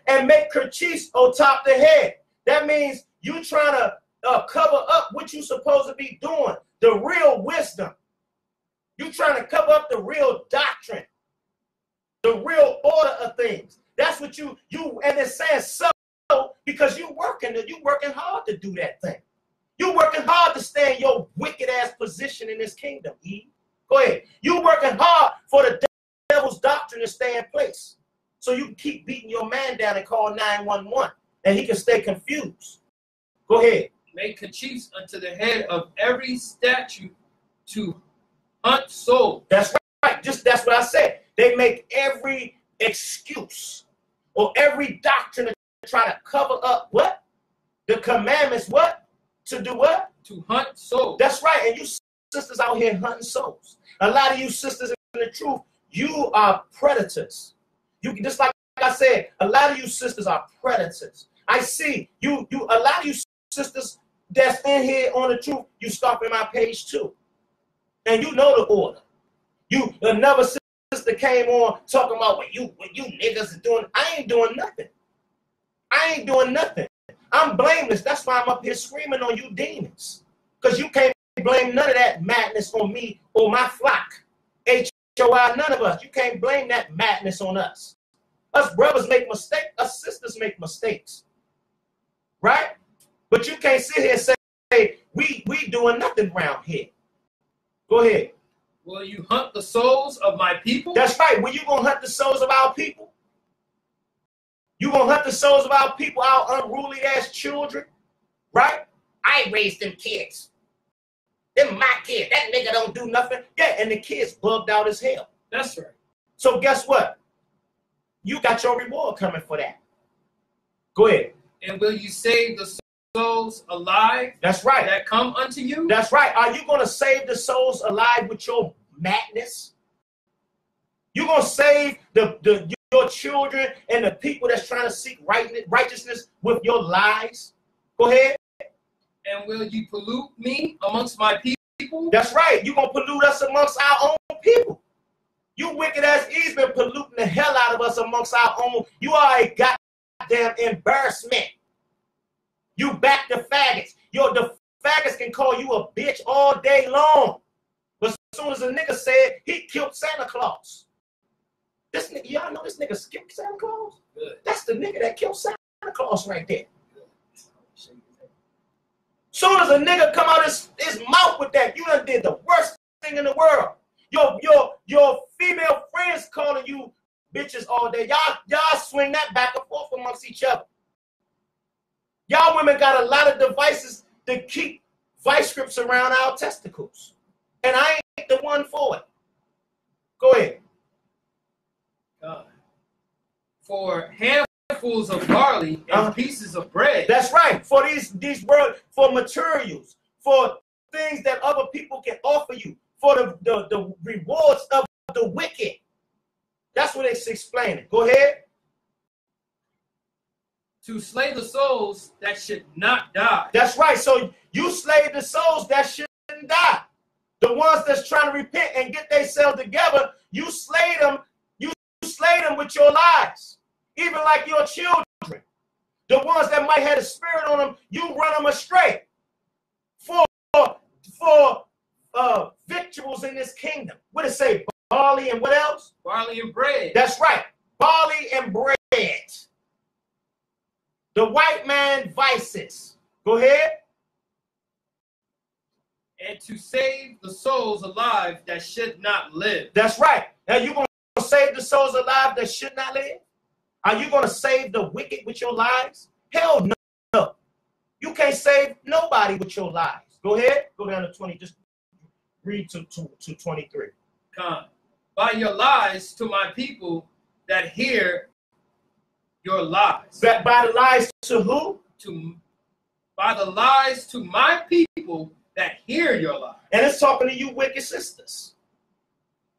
And make kerchiefs on top of the head. That means you trying to cover up what you supposed to be doing, the real wisdom. You trying to cover up the real doctrine, the real order of things. That's what you and it says so because you working hard to do that thing. You working hard to stay in your wicked ass position in this kingdom, Eve. Go ahead. You working hard for the devil's doctrine to stay in place. So you can keep beating your man down and call 911 and he can stay confused. Go ahead. Make kerchiefs unto the head of every statue to hunt souls. That's right. That's what I said. They make every excuse or every doctrine to try to cover up what? The commandments, what? To do what? To hunt souls. That's right. And you sisters out here hunting souls. A lot of you sisters in the truth, you are predators. You just like I said, a lot of you sisters are predators. I see you a lot of you sisters that's in here on the truth, you stalking my page too. And you know the order. Another sister came on talking about what you niggas are doing. I ain't doing nothing. I ain't doing nothing. I'm blameless. That's why I'm up here screaming on you demons. Because you can't blame none of that madness on me or my flock. HOI, none of us. You can't blame that madness on us. Us brothers make mistakes. Us sisters make mistakes. Right? But you can't sit here and say, we doing nothing around here. Go ahead. Will you hunt the souls of my people? That's right. When you going to hunt the souls of our people? You going to hunt the souls of our people, our unruly ass children? Right? I raised them kids. Them my kids. That nigga don't do nothing. Yeah, and the kids bugged out as hell. That's right. So guess what? You got your reward coming for that. Go ahead. And will you save the souls alive? That's right. That come unto you? That's right. Are you going to save the souls alive with your madness? You going to save your children and the people that's trying to seek righteousness with your lies? Go ahead. And will you pollute me amongst my people? That's right. You're going to pollute us amongst our own people. You wicked ass Eve's been polluting the hell out of us amongst our own. You are a goddamn embarrassment. You back the faggots. The faggots can call you a bitch all day long. But as soon as a nigga said he killed Santa Claus. This nigga, y'all know this nigga skipped Santa Claus? Good. That's the nigga that killed Santa Claus right there. Soon as a nigga come out his mouth with that, you done did the worst thing in the world. Your female friends calling you bitches all day. Y'all swing that back and forth amongst each other. Y'all women got a lot of devices to keep vice grips around our testicles. And I ain't the one for it. Go ahead. For handfuls of barley and pieces of bread. That's right. For these world, for materials, for things that other people can offer you, for the rewards of the wicked. That's what it's explaining. Go ahead. To slay the souls that should not die. That's right. So you slay the souls that shouldn't die. The ones that's trying to repent and get themselves together, you slay them. You slay them with your lies. Even like your children. The ones that might have a spirit on them, you run them astray. For victuals in this kingdom. What does it say? Barley and what else? Barley and bread. That's right. Barley and bread. The white man vices. Go ahead. And to save the souls alive that should not live. That's right. Now you going to save the souls alive that should not live? Are you going to save the wicked with your lies? Hell no. You can't save nobody with your lies. Go ahead. Go down to 20. Just read to 23. Come. By your lies to my people that hear your lies. By the lies to who? By the lies to my people that hear your lies. And it's talking to you wicked sisters.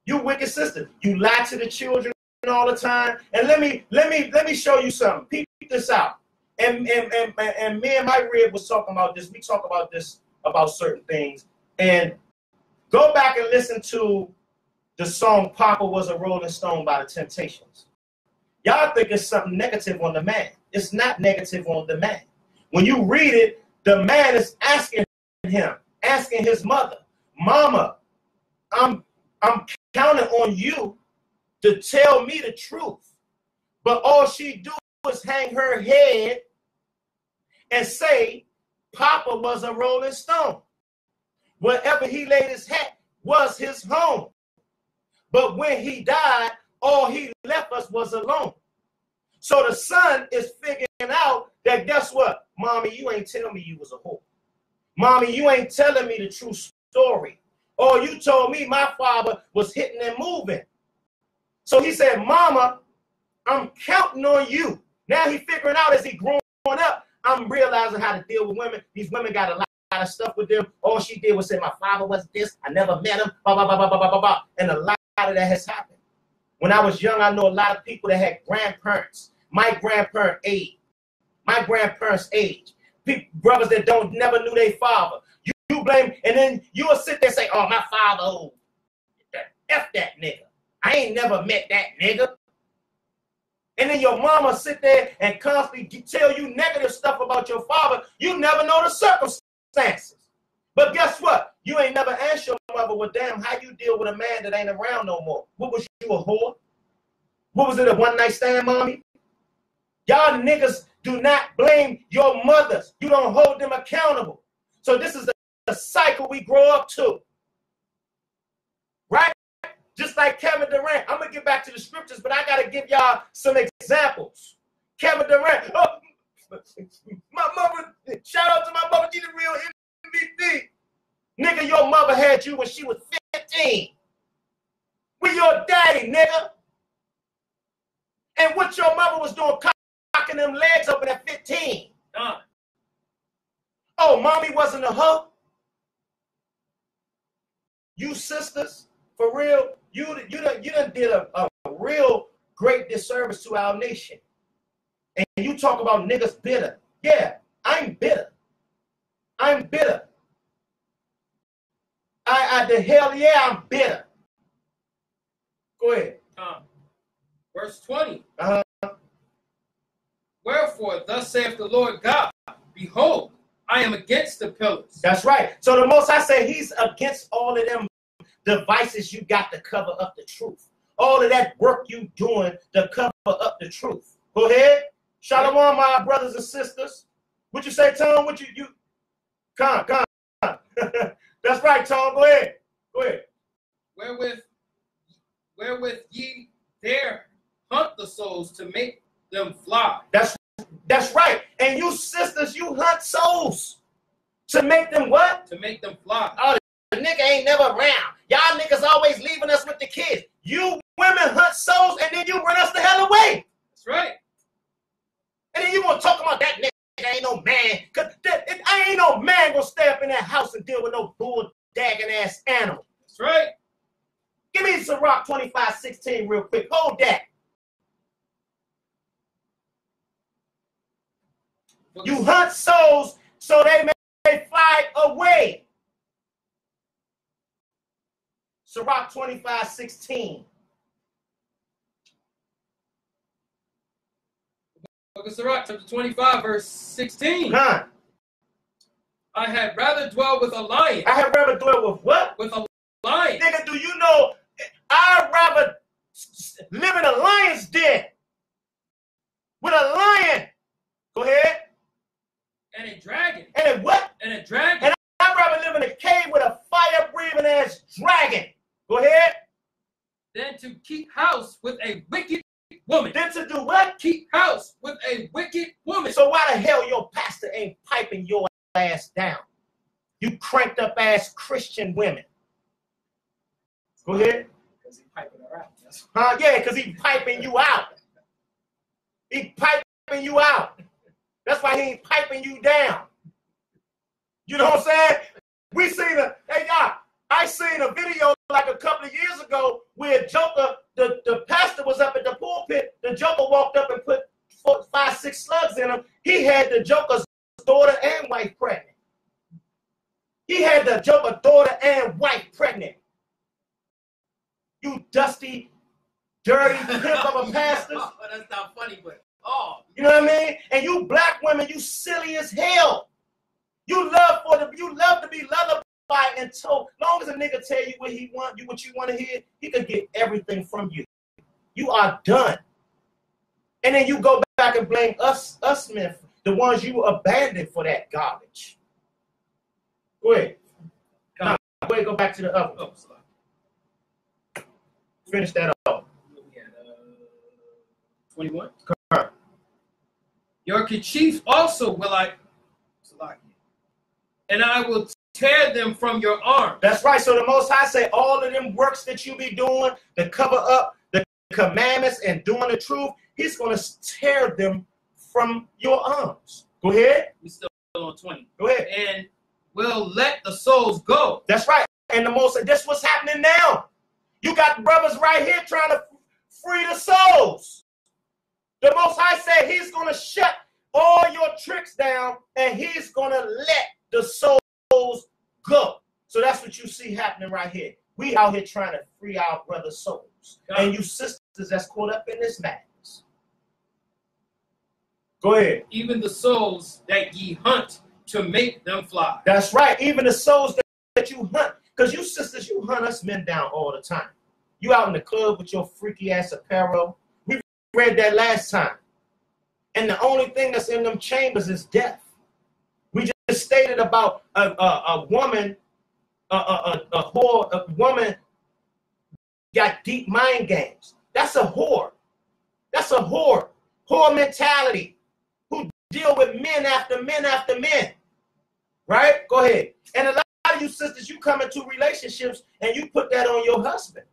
You wicked sisters. You lie to the children all the time. And let me show you something. Peep this out. And me and my rib was talking about this. We talk about this about certain things. And go back and listen to the song Papa Was a Rolling Stone by the Temptations. Y'all think it's something negative on the man. It's not negative on the man. When you read it, the man is asking his mother, Mama, I'm counting on you to tell me the truth. But all she do is hang her head and say, Papa was a rolling stone. Wherever he laid his hat was his home. But when he died, all he left us was alone. So the son is figuring out that, guess what? Mommy, you ain't telling me you was a whore. Mommy, you ain't telling me the true story. Or you told me my father was hitting and moving. So he said, Mama, I'm counting on you. Now he figuring out as he growing up, I'm realizing how to deal with women. These women got a lot of stuff with them. All she did was say, my father was this. I never met him. Blah, blah, blah, blah, blah, blah, blah. And a lot of that has happened. When I was young, I know a lot of people that had grandparents. My grandparents' age. Brothers that never knew their father. You blame, and then you'll sit there and say, oh, my father, oh, F that nigga. I ain't never met that nigga. And then your mama sit there and constantly tell you negative stuff about your father. You never know the circumstances. But guess what? You ain't never asked your mother, well, damn, how you deal with a man that ain't around no more? What was you, a whore? What was it, a one-night stand, mommy? Y'all niggas do not blame your mothers. You don't hold them accountable. So this is the cycle we grow up to. Right? Just like Kevin Durant. I'm going to get back to the scriptures, but I got to give y'all some examples. Kevin Durant. Oh, my mother, shout out to my mother. She's the real MVP. Nigga, your mother had you when she was 15. With your daddy, nigga. And what your mother was doing, cocking them legs open at 15. Oh, mommy wasn't a hoe? You sisters, for real, you done did a real great disservice to our nation. And you talk about niggas bitter. Yeah, I'm bitter. I'm bitter. The hell yeah, I'm bitter. Go ahead. Verse 20. Wherefore, thus saith the Lord God, behold, I am against the pillars. That's right. So the Most High say he's against all of them devices you got to cover up the truth. all of that work you doing to cover up the truth. Go ahead. Shalom, my brothers and sisters. What you say, Tom? What you come. That's right, Tom. Go ahead. Wherewith ye dare hunt the souls to make them fly. That's right. And you sisters, you hunt souls to make them what? To make them fly. Oh, the nigga ain't never around. Y'all niggas always leaving us with the kids. You women hunt souls and then you run us the hell away. That's right. And then you gonna talk about that nigga ain't no man. Cause I ain't no man gonna stay up in that house and deal with no bull dagging ass animal. That's right. Give me Sirach 25:16 real quick. Hold that. You hunt souls so they may fly away. Sirach 25:16. Book of Sirach, chapter 25, verse 16. Huh? I had rather dwell with a lion. I had rather dwell with what? With a lion. Nigga, do you know I'd rather live in a lion's den with a lion. Go ahead. And a dragon. And a what? And a dragon. And I'd rather live in a cave with a fire-breathing ass dragon. Go ahead. Than to keep house with a wicked woman. Then to do what? Keep house with a wicked woman. So why the hell your pastor ain't piping your ass down? You cranked up ass Christian women. Go ahead. Because he piping her out. Yeah, because he piping you out. He piping you out. That's why he ain't piping you down. You know what I'm saying? We seen I seen a video like a couple of years ago where Joker, the pastor was up at the pulpit. The Joker walked up and put 4, 5, 6 slugs in him. He had the Joker's daughter and wife pregnant. He had the Joker's daughter and wife pregnant. You dusty, dirty pimp of a pastor. Oh, that's not funny, but you know what I mean? And you black women, you silly as hell. You love to be lullabied and told. Long as a nigga tell you what he want, what you want to hear, he can get everything from you. You are done. And then you go back and blame us men, the ones you abandoned for that garbage. Go ahead. Go ahead, go back to the other. Oh, sorry. Finish that up. 21. Your kerchiefs also will I select, and I will tear them from your arms. That's right. So the Most High say all of them works that you be doing to cover up the commandments and doing the truth, he's going to tear them from your arms. Go ahead. We still on 20. Go ahead. And will let the souls go. That's right. And that's what's happening now. You got brothers right here trying to free the souls. The Most High said he's going to shut all your tricks down and he's going to let the souls go. So that's what you see happening right here. We out here trying to free our brothers' souls. And you sisters that's caught up in this madness. Go ahead. Even the souls that ye hunt to make them fly. That's right. Even the souls that you hunt. Because you sisters, you hunt us men down all the time. You out in the club with your freaky ass apparel. We read that last time. And the only thing that's in them chambers is death. We just stated about a woman, a woman got deep mind games. That's a whore. That's a whore. Whore mentality. Who deal with men after men after men. Right? Go ahead. And a lot of you sisters, you come into relationships and you put that on your husband.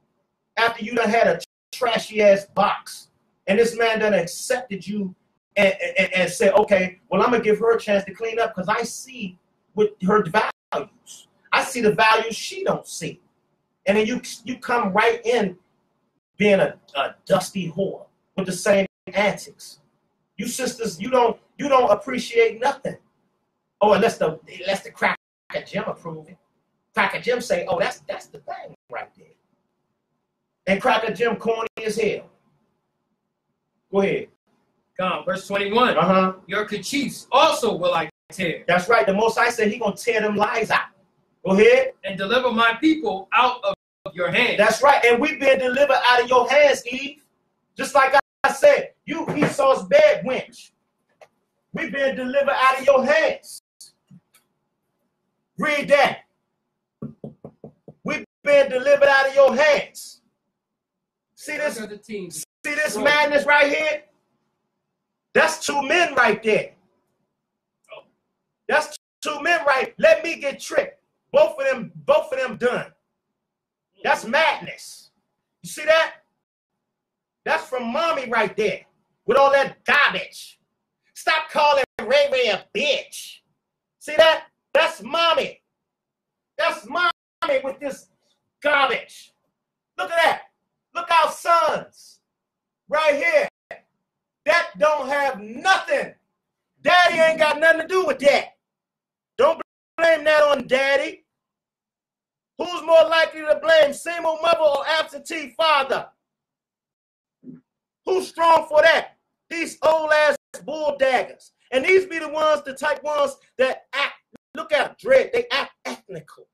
After you done had a trashy ass box. And this man done accepted you and said, okay, well, I'm going to give her a chance to clean up because I see with her values. I see the values she don't see. And then you come right in being a dusty whore with the same antics. You sisters, you don't appreciate nothing. Oh, unless the Cracker Jim approve it. Cracker Jim say, oh, that's the thing right there. And Cracker Jim corny as hell. Go ahead. Come, verse 21. Your kerchiefs also will I tear. That's right. The Most High said he gonna tear them lies out. Go ahead. And deliver my people out of your hand. That's right. And we've been delivered out of your hands, Eve. Just like I said, you Esau's bed wench. We've been delivered out of your hands. Read that. We've been delivered out of your hands. See this madness right here? That's two men right there. That's two men right. Let me get tricked. Both of them done. That's madness. You see that? That's from mommy right there with all that garbage. Stop calling Ray Ray a bitch. See that? That's mommy. That's mommy with this garbage. Look at that. Look our sons right here. That don't have nothing. Daddy ain't got nothing to do with that. Don't blame that on daddy. Who's more likely to blame, single mother or absentee father? Who's strong for that? These old ass bull daggers. And these be the ones, the type ones that act, look at dread, they act ethnical.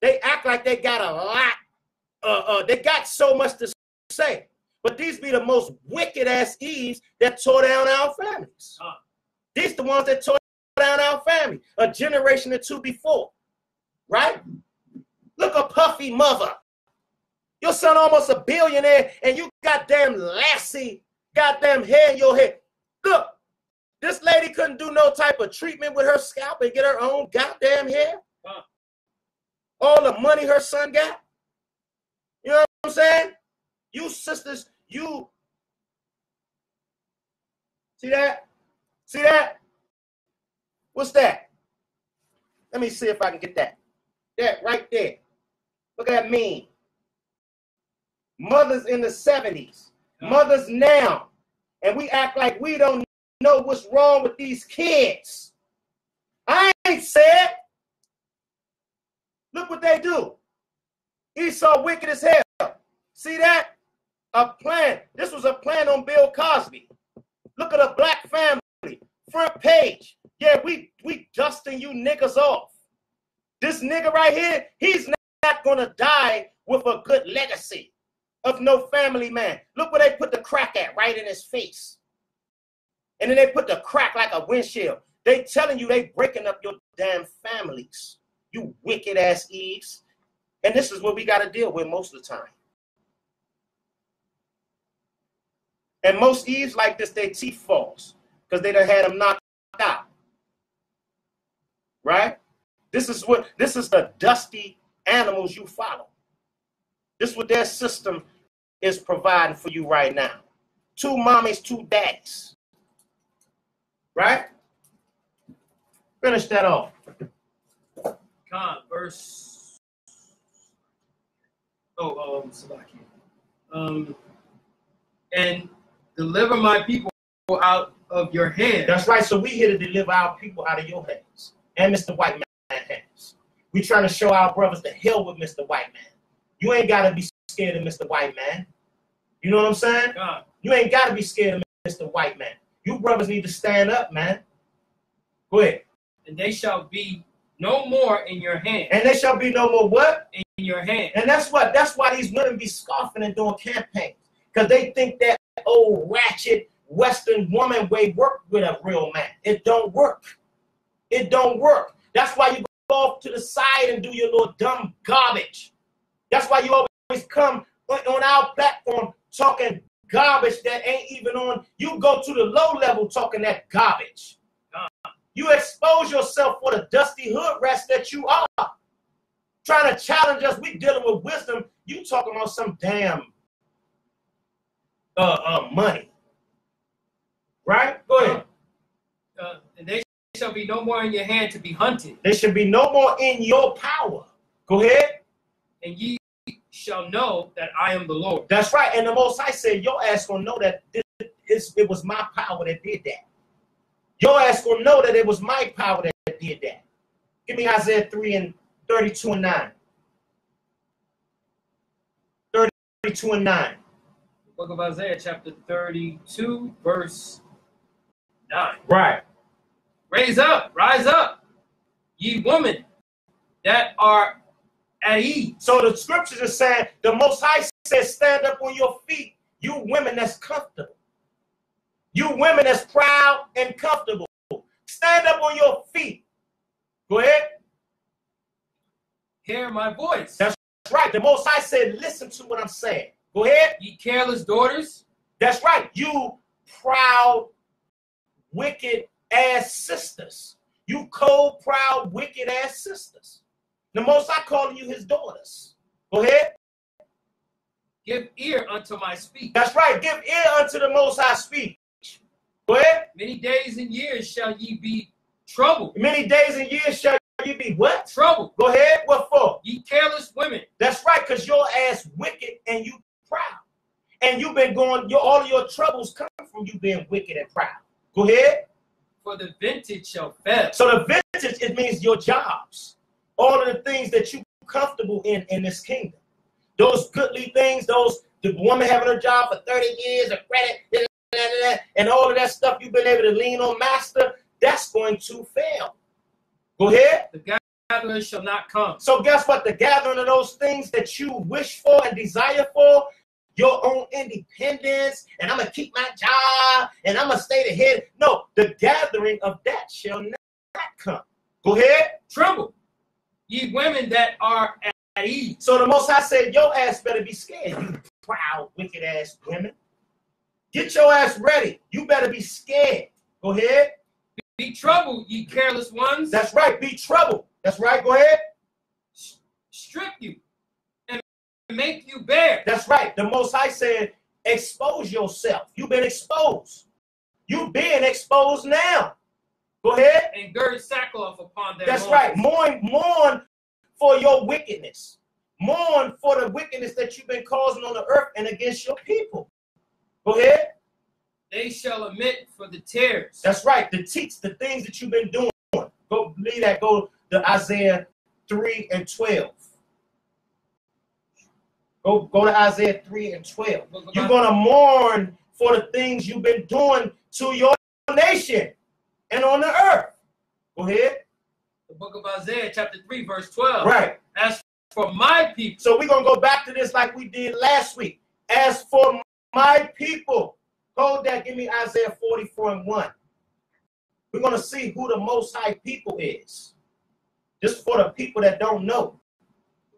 They act like they got a lot, they got so much to say. But these be the most wicked ass Eves that tore down our families. These the ones that tore down our family a generation or two before. Right? Look a puffy mother. Your son almost a billionaire and you goddamn lassie, goddamn hair in your head. Look, this lady couldn't do no type of treatment with her scalp and get her own goddamn hair. All the money her son got. You know what I'm saying? You sisters, you see that? See that? What's that? Let me see if I can get that. That right there. Look at that meme. Mothers in the 70s. Mothers now. And we act like we don't know what's wrong with these kids. I ain't said. Look what they do. Esau wicked as hell. See that? A plan. This was a plan on Bill Cosby. Look at a black family. Front page. Yeah, we dusting you niggas off. This nigga right here, he's not going to die with a good legacy of no family man. Look where they put the crack at, right in his face. And then they put the crack like a windshield. They telling you they breaking up your damn families. You wicked ass Eves. And this is what we got to deal with most of the time. And most Eves like this, their teeth falls because they done had them knocked out. Right? This is the dusty animals you follow. This is what their system is providing for you right now. 2 mommies, 2 daddies. Right? Finish that off. Verse. And deliver my people out of your hand. That's right. So we here to deliver our people out of your hands and Mr. White Man hands. We trying to show our brothers the hell with Mr. White Man. You ain't got to be scared of Mr. White Man. You know what I'm saying? You ain't got to be scared of Mr. White Man. You brothers need to stand up, man. Go ahead. And they shall be no more in your hand. And they shall be no more what? In your hand. And that's why these women be scoffing and doing campaigns. Because they think that old ratchet Western woman way work with a real man. It don't work. It don't work. That's why you go off to the side and do your little dumb garbage. That's why you always come on our platform talking garbage that ain't even on. You go to the low level talking that garbage. You expose yourself for the dusty hood rats that you are. Trying to challenge us. We dealing with wisdom. You talking about some damn money. Right? Go ahead. And they shall be no more in your hand to be hunted. They should be no more in your power. Go ahead. And ye shall know that I am the Lord. That's right. And the Most High said, your ass gonna know that it was my power that did that. Your ass gonna know that it was my power that did that. Give me Isaiah 3 and 32 and 9. 32 and 9. Book of Isaiah, chapter 32, verse 9. Right. Rise up, ye women that are at ease. So the scriptures are saying the Most High says, stand up on your feet, you women that's comfortable. You women that's proud and comfortable. Stand up on your feet. Go ahead. Hear my voice. That's right. The Most High said, listen to what I'm saying. Go ahead. Ye careless daughters. That's right. You proud, wicked ass sisters. You cold, proud, wicked ass sisters. The Most High calling you his daughters. Go ahead. Give ear unto my speech. That's right. Give ear unto the Most High speech. Go ahead. Many days and years shall ye be troubled. Many days and years shall you be what? Troubled. Go ahead. What for? Ye careless women. That's right, because your ass wicked and you proud. And you've been going, all of your troubles come from you being wicked and proud. Go ahead. For the vintage shall fail. So the vintage, it means your jobs. All of the things that you comfortable in this kingdom. Those goodly things, the woman having her job for 30 years, a credit, and all of that stuff you've been able to lean on, master, that's going to fail. Go ahead. The gathering shall not come. So guess what? The gathering of those things that you wish for and desire for, your own independence, and I'm going to keep my job, and I'm going to stay the head. No, the gathering of that shall not come. Go ahead. Tremble, ye women that are at ease. So the Most High said, your ass better be scared, you proud, wicked ass women. Get your ass ready. You better be scared. Go ahead. Be troubled, ye careless ones. That's right. Be troubled. That's right. Go ahead. Strip you and make you bare. That's right. The Most High said, expose yourself. You've been exposed. You being exposed now. Go ahead. And gird sackcloth upon their That's loins. right. Mourn for your wickedness. Mourn for the wickedness that you've been causing on the earth and against your people. Go ahead. They shall admit for the tears. That's right. The things that you've been doing. Go leave that. Go to Isaiah 3 and 12. Go to Isaiah 3 and 12. You're going to mourn for the things you've been doing to your nation and on the earth. Go ahead. The book of Isaiah, chapter 3, verse 12. Right. As for my people. So we're going to go back to this like we did last week. As for my people. Hold that. Give me Isaiah 44 and 1. We're going to see who the Most High people is. Just for the people that don't know.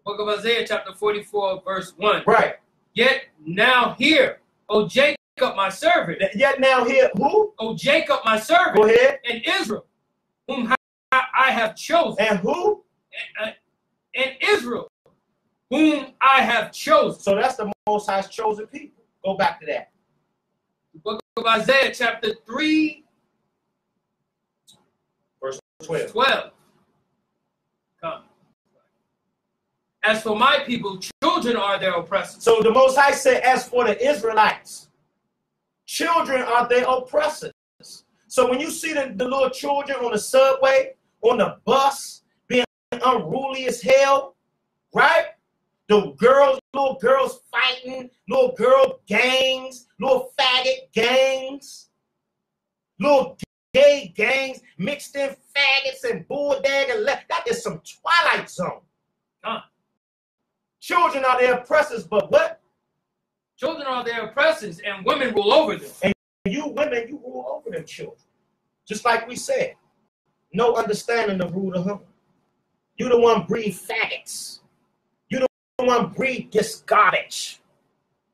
Book of Isaiah, chapter 44, verse 1. Right. Yet now hear, O Jacob, my servant. Yet now hear who? O Jacob, my servant. Go ahead. And Israel, whom I have chosen. And who? And Israel, whom I have chosen. So that's the Most High's chosen people. Go back to that. The book of Isaiah, chapter 3, verse 12. Come. As for my people, children are their oppressors. So the Most High said, as for the Israelites, children are their oppressors. So when you see the little children on the subway, on the bus, being unruly as hell, right? The little girls fighting, little girl gangs, little faggot gangs, little gay gangs, mixed in faggots and bulldog and that is some Twilight Zone. Children are their oppressors, but what? Children are their oppressors, and women rule over them. And you women, you rule over them children. Just like we said, no understanding the rule of home. You the one breed faggots. You the one breed this garbage.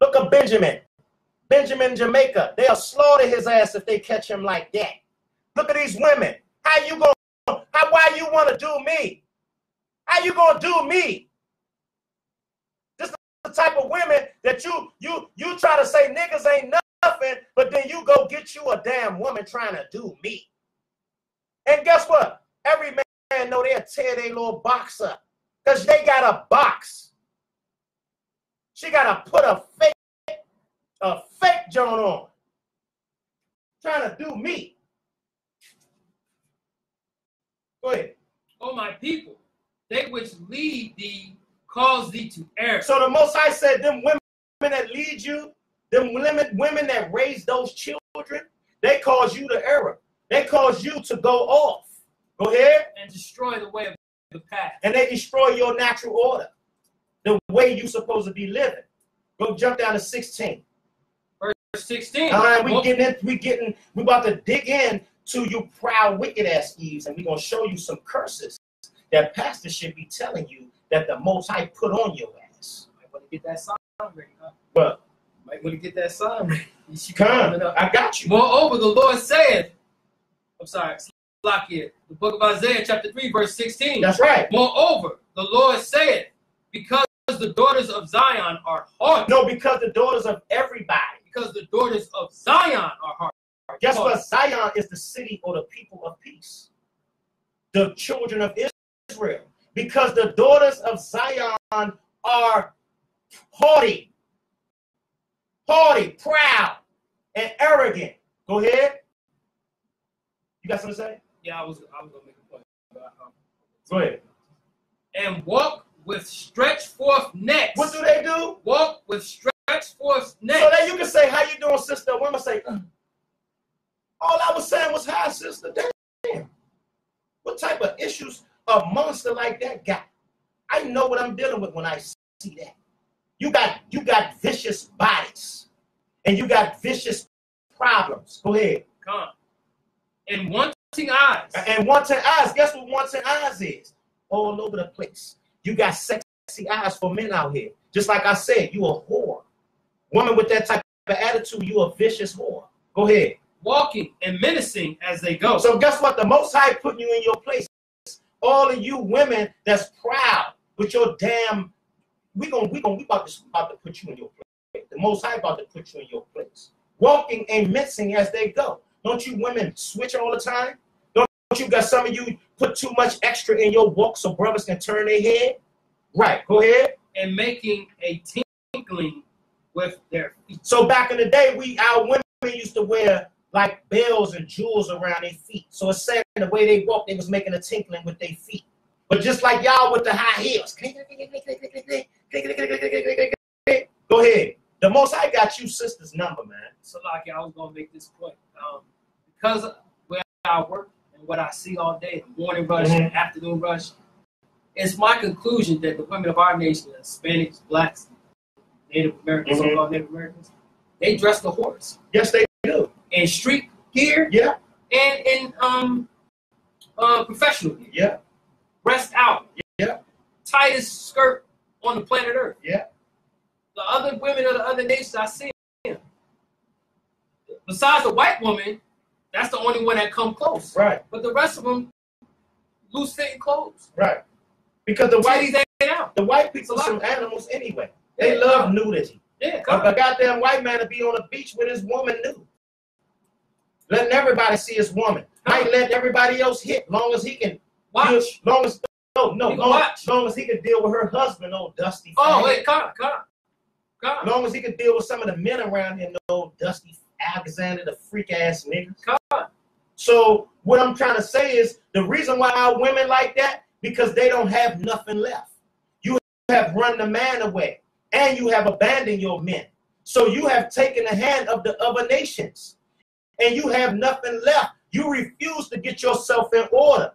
Look at Benjamin, Jamaica. They'll slaughter his ass if they catch him like that. Look at these women. Why you want to do me? How you gonna do me? The type of women that you try to say niggas ain't nothing, but then you go get you a damn woman trying to do me. And guess what? Every man know they'll tear their little box up because they got a box. She got to put a fake joint on, trying to do me. Go ahead. Oh, my people, they which lead thee cause thee to err. So the Most High said, them women that lead you, them women that raise those children, they cause you to error. They cause you to go off. Go ahead. And destroy the way of the path. And they destroy your natural order. the way you supposed to be living. Go jump down to 16. Verse 16. We about to dig in to you proud, wicked ass Eves, and we're gonna show you some curses that pastors should be telling you that the Most High put on your ass. Might want to get that sign ready, huh? But might want to get that sign ready. Come, I got you. Moreover, the Lord saith, I'm sorry, block here. The book of Isaiah, chapter 3, verse 16. That's right. Moreover, the Lord saith, because the daughters of Zion are hard. No, because the daughters of everybody. Because the daughters of Zion are hard. Guess what? Zion is the city or the people of peace. The children of Israel. Because the daughters of Zion are haughty, proud, and arrogant. Go ahead. You got something to say? Yeah, I was gonna make a point. Go ahead. And walk with stretched forth necks. What do they do? Walk with stretched forth necks. So that you can say, how you doing, sister? Women say, all I was saying was, hi, sister. Damn. What type of issues a monster like that got? I know what I'm dealing with when I see that. You got vicious bodies. And you got vicious problems. Go ahead. Come. And wanting eyes. And wanting eyes. Guess what wanting eyes is? All over the place. You got sexy eyes for men out here. Just like I said, you a whore. Woman with that type of attitude, you a vicious whore. Go ahead. Walking and menacing as they go. So guess what? The Most High putting you in your place. All of you women that's proud with your damn, we about to put you in your place. The Most High about to put you in your place. Walking and menacing as they go. Don't you women switch all the time? Don't you got some of you put too much extra in your walk so brothers can turn their head? Right, go ahead. And making a tinkling with their feet. So back in the day, our women used to wear like bells and jewels around their feet. So it's saying the way they walk, they was making a tinkling with their feet. But just like y'all with the high heels. Go ahead. The Most High got you sister's number, man. So like I was gonna make this point. Because where I work and what I see all day, the morning rush, the afternoon rush, it's my conclusion that the women of our nation, Hispanics, blacks, Native Americans, so-called Native Americans, they dress the horse. Yes, they do. In street gear, yeah, and in professional gear. Yeah. Breast out. Yeah. Tightest skirt on the planet Earth. Yeah. The other women of the other nations I see them. Besides the white woman, that's the only one that come close. Right. But the rest of them loose fitting clothes. Right. Because the white people are some animals anyway. They love nudity. Yeah. A goddamn white man to be on the beach with his woman nude. Letting everybody see his woman. Might let everybody else hit, long as he can watch. Long as he can deal with her husband, old Dusty. Oh, wait, come. Long as he can deal with some of the men around him, old Dusty Alexander, the freak ass niggas. Come. So what I'm trying to say is the reason why our women like that, because they don't have nothing left. You have run the man away, and you have abandoned your men. So you have taken the hand of the other nations. And you have nothing left. You refuse to get yourself in order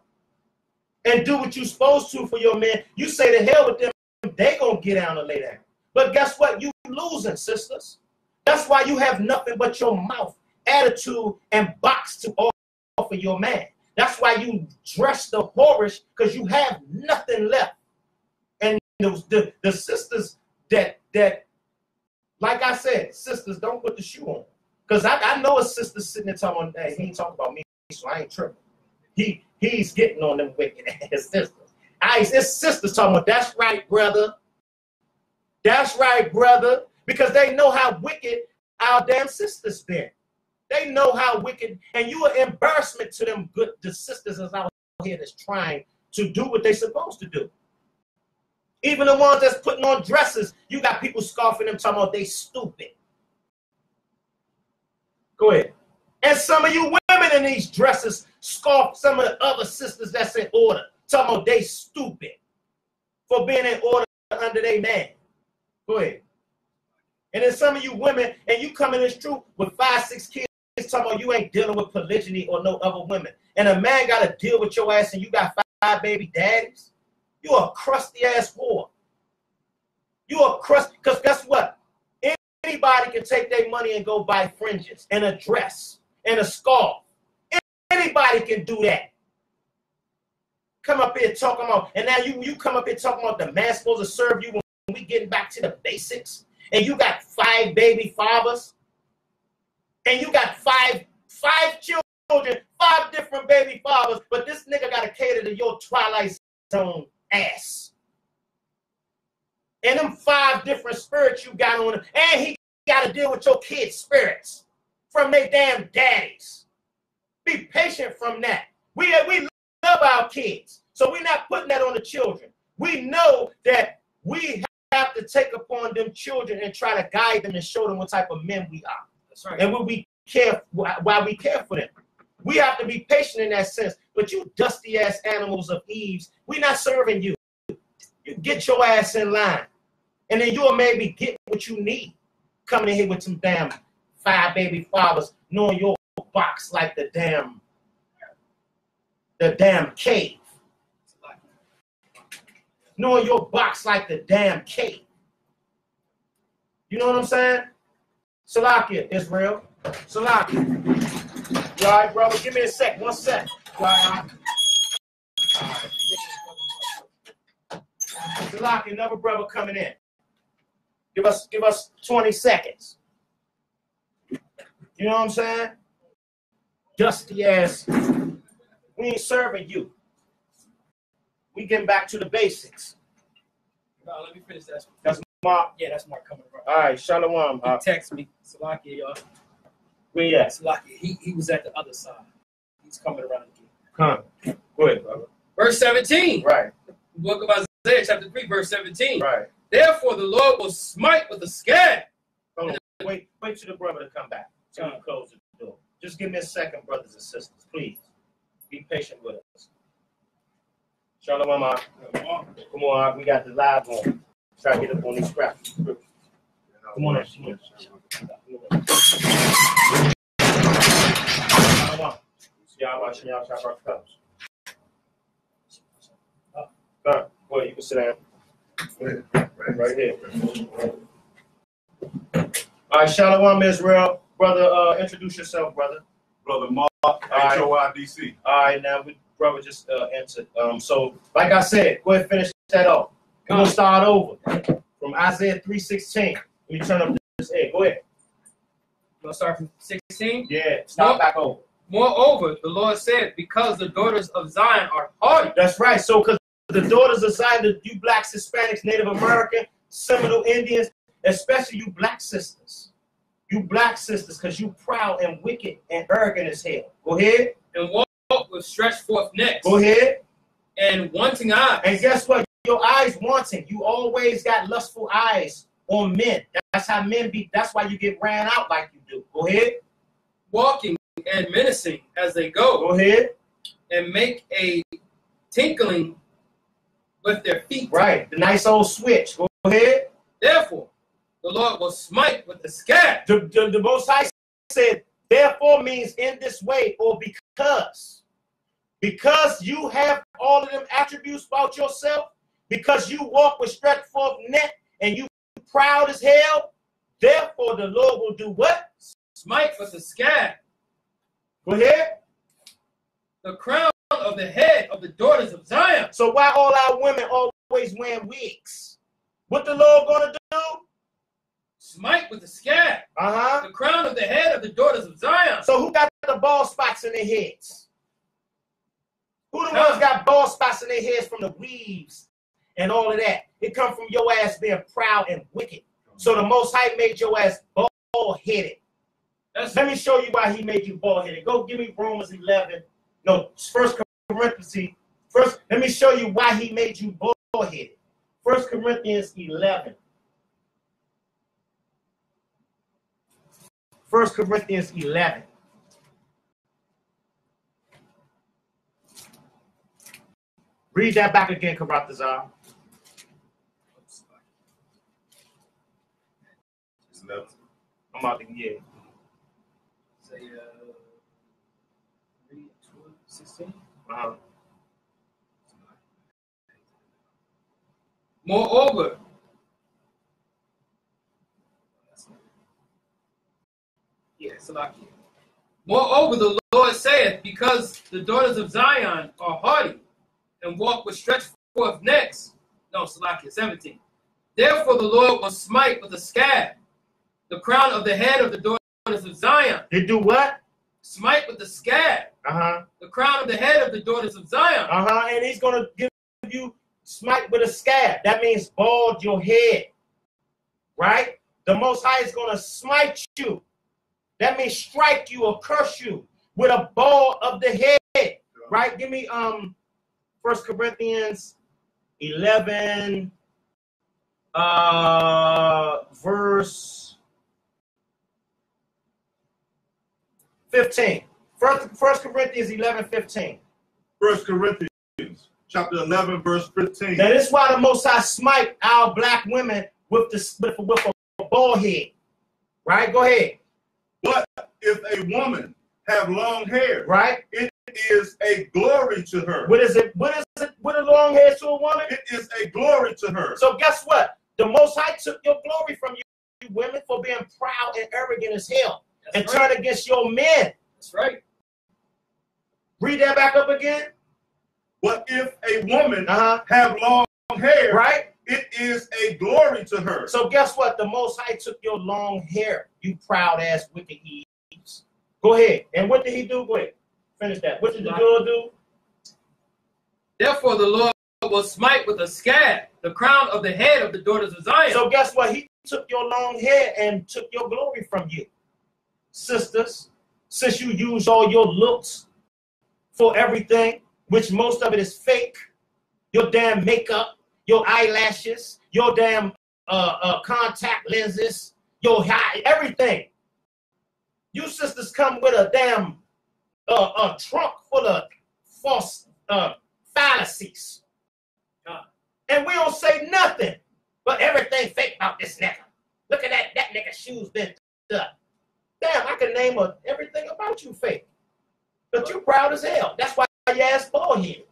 and do what you're supposed to for your men. You say to hell with them, they gonna get down and lay down. But guess what? You losing, sisters. That's why you have nothing but your mouth, attitude, and box to offer your man. That's why you dress the whorish, because you have nothing left. And the sisters that, like I said, sisters, don't put the shoe on. Because I know a sister sitting there talking, hey, he ain't talking about me, so I ain't tripping. He's getting on them wicked ass sisters. His sisters talking about, that's right, brother. That's right, brother. Because they know how wicked our damn sisters been. They know how wicked, and you are embarrassment to them the sisters that's out here that's trying to do what they're supposed to do. Even the ones that's putting on dresses, you got people scoffing them, talking about they stupid. Go ahead. And some of you women in these dresses scoff some of the other sisters that's in order. Talking about they stupid for being in order under their man. Go ahead. And then some of you women, and you come in this truth with 5, 6 kids, talking about you ain't dealing with polygyny or no other women. And a man got to deal with your ass and you got 5 baby daddies. You a crusty ass whore. You a crust, because guess what? Anybody can take their money and go buy fringes and a dress and a scarf. Anybody can do that. Come up here talking about, and now you come up here talking about the man's supposed to serve you when we getting back to the basics. And you got 5 baby fathers. And you got five children, 5 different baby fathers, but this nigga got to cater to your Twilight Zone ass. And them 5 different spirits you got on him, and he got to deal with your kids' spirits from their damn daddies. Be patient from that. We love our kids, so we're not putting that on the children. We know that we have to take upon them children and try to guide them and show them what type of men we are. That's right. And why we care for them. We have to be patient in that sense. But you dusty ass animals of Eves, we're not serving you. You get your ass in line. And then you'll maybe get what you need. Coming in here with some damn 5 baby fathers, knowing your box like the damn cave. Knowing your box like the damn cave. You know what I'm saying? Salakia, Israel. Salakia. You all right, brother? Give me a sec. 1 sec. You all right? Salakia, another brother coming in. Give us 20 seconds. You know what I'm saying? Dusty ass. We ain't serving you. We getting back to the basics. No, let me finish that. That's Mark. Yeah, that's Mark coming around. All right, Shalom. He text me. Salakia, y'all. Where you at? Salakia. He was at the other side. He's coming around again. Come. Go ahead, brother. Verse 17. Right. Book of Isaiah, chapter 3, verse 17. Right. Therefore, the Lord will smite with a scab. Hold on. Wait till the brother to come back. So we close the door. Just give me a second, brothers and sisters. Please. Be patient with us. Shalom, Mark. Come on, we got the live on. Try to get up on these scraps. Come on. Go ahead, you can sit down. Right here. All right, Shalom, Israel. Brother, introduce yourself, brother. Brother Mark, HOIDC. All right, now brother just entered. So, like I said, go ahead and finish that off. We're going to start over from Isaiah 3:16. We turn up this head. Go ahead. We'll start from 16? Yeah, start back over. Moreover, the Lord said, because the daughters of Zion are haughty. That's right. So, because the daughters of Zion, you blacks, Hispanics, Native American, Seminole Indians, especially you black sisters. You black sisters, because you proud and wicked and arrogant as hell. Go ahead. And walk with stretched forth necks. Go ahead. And wanting eyes. And guess what? Your eyes wanting. You always got lustful eyes on men. That's how men be. That's why you get ran out like you do. Go ahead. Walking and menacing as they go. Go ahead. And make a tinkling with their feet. Right. The nice old switch. Go ahead. Therefore, the Lord will smite with the scab. The Most High said, therefore means in this way or because. Because you have all of them attributes about yourself, because you walk with stretched forth neck and you proud as hell, therefore the Lord will do what? Smite with the scab. Go ahead. The crown of the head of the daughters of Zion. So why all our women always wearing wigs? What the Lord gonna do? Smite with the scab. Uh-huh. The crown of the head of the daughters of Zion. So who got the bald spots in their heads? Who the ones got bald spots in their heads from the weaves and all of that? It come from your ass being proud and wicked. So the Most High made your ass bald-headed. Let me show you why he made you bald-headed. Go give me Romans 11. No, 1 Corinthians. First, let me show you why he made you bald-headed. 1 Corinthians 11. 1 Corinthians 11. Read that back again, Yaqataz. I'm out to get. Say, 16. Moreover, Yes, Salakia. Moreover, the Lord saith, because the daughters of Zion are haughty and walk with stretched forth necks. No, Salakia, 17. Therefore the Lord will smite with a scab the crown of the head of the daughters of Zion. They do what? Smite with the scab. The crown of the head of the daughters of Zion. And he's going to give you smite with a scab. That means bald your head. Right? The Most High is going to smite you. That means strike you or curse you with a ball of the head. Right? Give me 1 Corinthians 11 verse 15. 1 Corinthians 11:15. 1 Corinthians chapter 11 verse 15. Now this is why the Most High smite our black women with a bald head. Right? Go ahead. But if a woman have long hair, right, it is a glory to her. What is it? What a long hair to a woman? It is a glory to her. So guess what? The Most High took your glory from you women for being proud and arrogant as hell. That's and right. Turn against your men. That's right. Read that back up again. But if a woman have long hair, right, it is a glory to her. So guess what? The Most High took your long hair, you proud ass wicked Eves. Go ahead. And what did he do? Go ahead. Finish that. What did the Lord do? Therefore the Lord will smite with a scab the crown of the head of the daughters of Zion. So guess what? He took your long hair and took your glory from you. Sisters, since you use all your looks for everything, which most of it is fake, your damn makeup, your eyelashes, your damn contact lenses, your hair, everything. You sisters come with a damn trunk full of false fallacies. And we don't say nothing, but everything fake about this nigga. Look at that nigga's shoes been done. Damn, I can name everything about you fake. But you proud as hell. That's why your ass bald headed.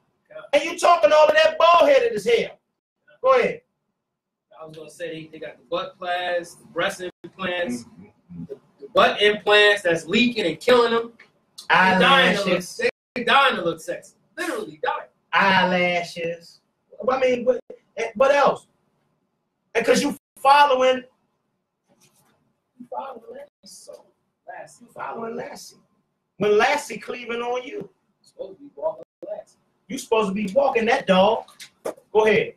And you talking all of that bald headed as hell. Go ahead. I was gonna say they got the butt implants, the breast implants, the butt implants that's leaking and killing them. Eyelashes. They dying to look sexy. Literally dying. Eyelashes. I mean, what else? And because you following Lassie. When Lassie cleaving on you. Supposed to be walking Lassie. You supposed to be walking that dog. Go ahead.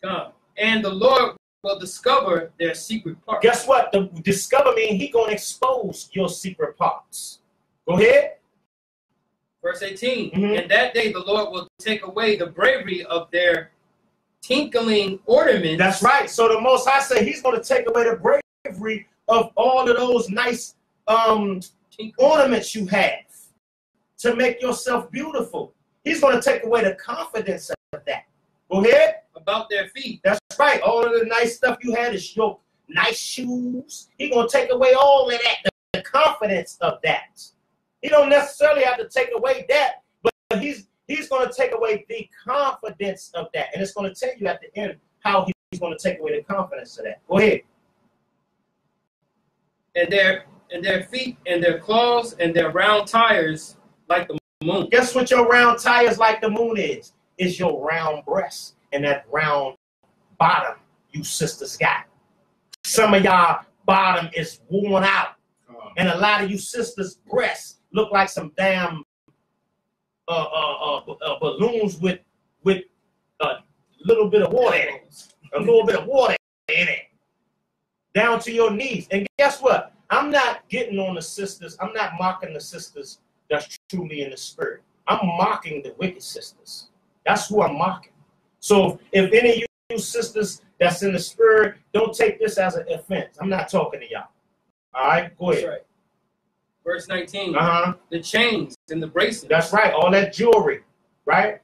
Come. And the Lord will discover their secret parts. Guess what? The discover means he gonna expose your secret parts. Go ahead. Verse 18. And that day the Lord will take away the bravery of their tinkling ornaments. That's right. So the Most High said he's going to take away the bravery of all of those nice ornaments you have to make yourself beautiful. He's going to take away the confidence of that. Go ahead. About their feet. That's right. All of the nice stuff you had is your nice shoes. He's going to take away all of that, the confidence of that. He don't necessarily have to take away that, but he's going to take away the confidence of that. And it's going to tell you at the end how he's going to take away the confidence of that. Go ahead. And their feet and their claws and their round tires like the moon. Guess what your round tires like the moon is? It's your round breast and that round bottom you sisters got. Some of y'all bottom is worn out. And a lot of you sisters' breasts look like some damn balloons with a little bit of water in it. A little bit of water in it. Down to your knees. And guess what? I'm not getting on the sisters. I'm not mocking the sisters that's truly in the spirit. I'm mocking the wicked sisters. That's who I'm mocking. So if any of you sisters that's in the spirit, don't take this as an offense. I'm not talking to y'all. All right? Go ahead. That's right. Verse 19. The chains and the bracelets. That's right. All that jewelry. Right?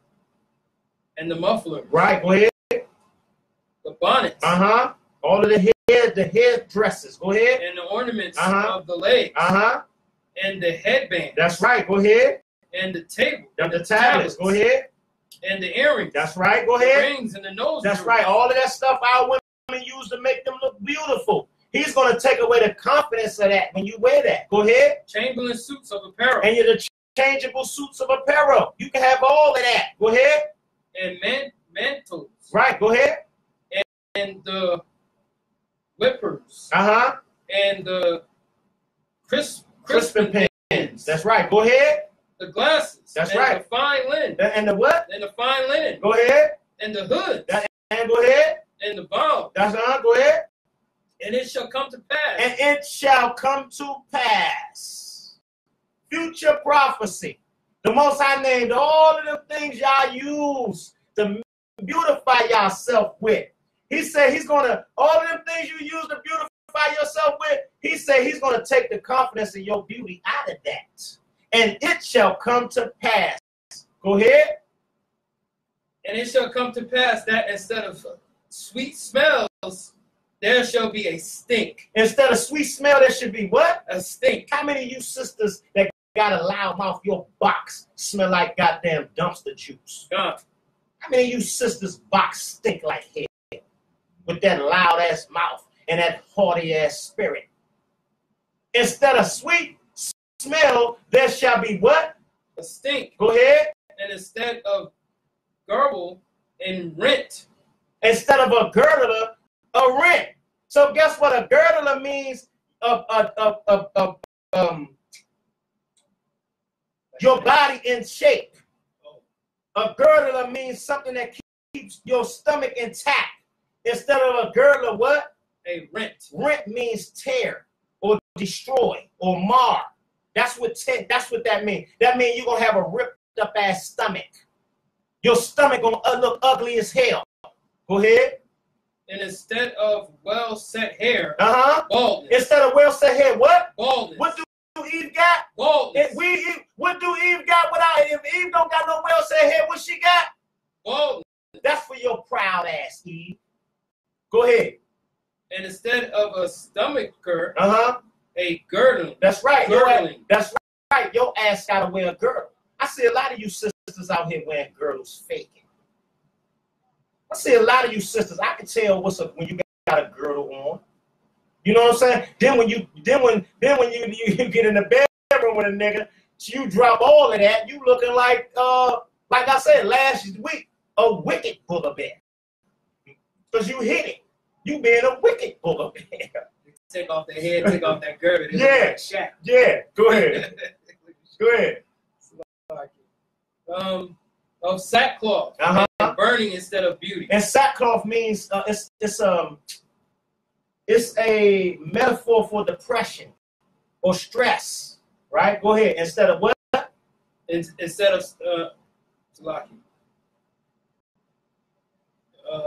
And the muffler. Right. Go ahead. The bonnets. All of the head dresses. Go ahead. And the ornaments of the legs. And the headband. That's right. Go ahead. And the table. And the tablets. Go ahead. And the earrings. That's right. Go ahead. The rings and the nose. That's right. All of that stuff our women use to make them look beautiful. He's going to take away the confidence of that when you wear that. Go ahead. Chamberlain suits of apparel. And you're the changeable suits of apparel. You can have all of that. Go ahead. And mantles. Right. Go ahead. And the whippers. Uh-huh. And the crispin pins. That's right. Go ahead. The glasses. That's and right. The fine linen. And the what? And the fine linen. Go ahead. And the hoods. And go ahead. And the bows. That's go ahead. And it shall come to pass. And it shall come to pass. Future prophecy. The Most High named all of the things y'all use to beautify yourself with. He said he's going to, all of them things you use to beautify yourself with, he said he's going to take the confidence of your beauty out of that. And it shall come to pass. Go ahead. And it shall come to pass that instead of sweet smells, there shall be a stink. Instead of sweet smell, there should be what? A stink. How many of you sisters that got a loud mouth, your box smell like goddamn dumpster juice? How many of you sisters' box stink like hell with that loud ass mouth and that haughty ass spirit? Instead of sweet smell, there shall be what? A stink. Go ahead. And instead of garble and rent. Instead of a girdler, a rent. So guess what? A girdler means your body in shape. A girdler means something that keeps your stomach intact. Instead of a girdler, what? A rent. Rent means tear or destroy or mar. That's what that means. That means you're gonna have a ripped up ass stomach. Your stomach gonna look ugly as hell. Go ahead. And instead of well set hair, baldness. Instead of well set hair, what? Baldness. What do Eve got? Baldness. What do Eve got without? If Eve don't got no well set hair, what she got? Baldness. That's for your proud ass, Eve. Go ahead. And instead of a stomacher, a girdle. That's right. Girdling. That's right. Your ass gotta wear a girdle. I see a lot of you sisters out here wearing girdles faking. I see a lot of you sisters. I can tell what's up when you got a girdle on. You know what I'm saying? Then when you get in the bedroom with a nigga, you drop all of that. You looking like I said last week, a wicked booger bear. Because you hit it. You being a wicked booger bear. Take off the head, take off that girdle. Yeah. Like yeah. Go ahead. Go ahead. Of sackcloth and burning instead of beauty. And sackcloth means it's a metaphor for depression or stress, right? Go ahead. Instead of what? Instead of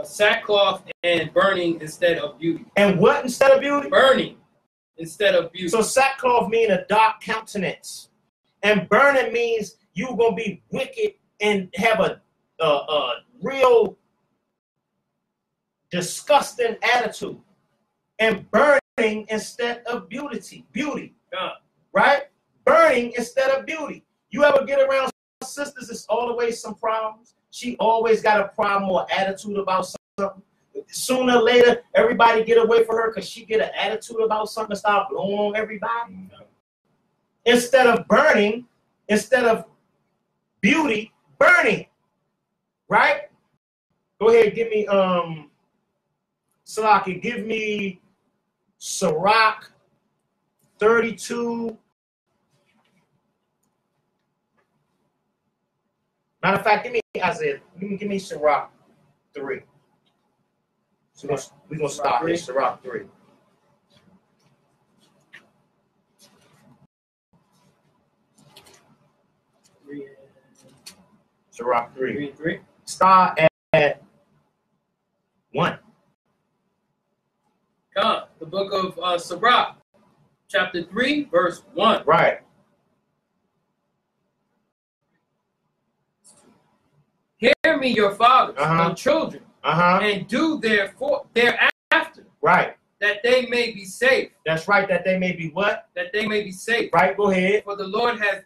sackcloth and burning instead of beauty. And what instead of beauty? Burning instead of beauty. So sackcloth means a dark countenance, and burning means you're gonna be wicked and have a real disgusting attitude. And burning instead of beauty, right? Burning instead of beauty. You ever get around sisters? It's always some problems. She always got a problem or attitude about something. Sooner or later, everybody get away from her because she get an attitude about something and start blowing on everybody. Instead of burning, instead of beauty, burning. Right? Go ahead, give me Salaki, give me Sirach 32. Matter of fact, give me Isaiah. Give me Sirach 3. So we're gonna start here. Sirach 3. Sirach 3. Start at 1. Come, the book of Sirach, chapter 3, verse 1. Right. Hear me, your fathers, and children, and do thereafter. Right. That they may be safe. That's right, that they may be what? That they may be safe. Right, go ahead. For the Lord has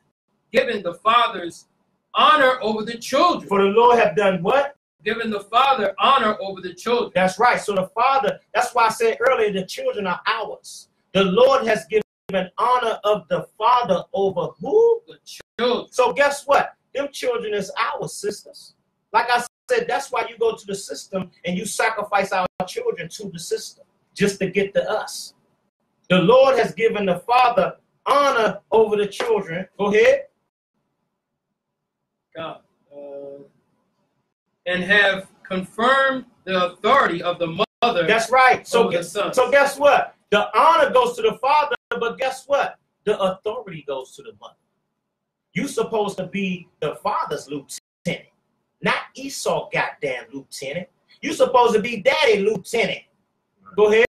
given the fathers honor over the children. For the Lord have done what? given the father honor over the children. That's right. So the father, that's why I said earlier, the children are ours. The Lord has given honor of the father over who? The children. So guess what? Them children is our sisters. Like I said, that's why you go to the system and you sacrifice our children to the system just to get to us. The Lord has given the father honor over the children. Go ahead. God. And have confirmed the authority of the mother. That's right. So guess what? The honor goes to the father, but guess what? The authority goes to the mother. You're supposed to be the father's lieutenant, not Esau goddamn lieutenant. You're supposed to be daddy lieutenant. Go ahead.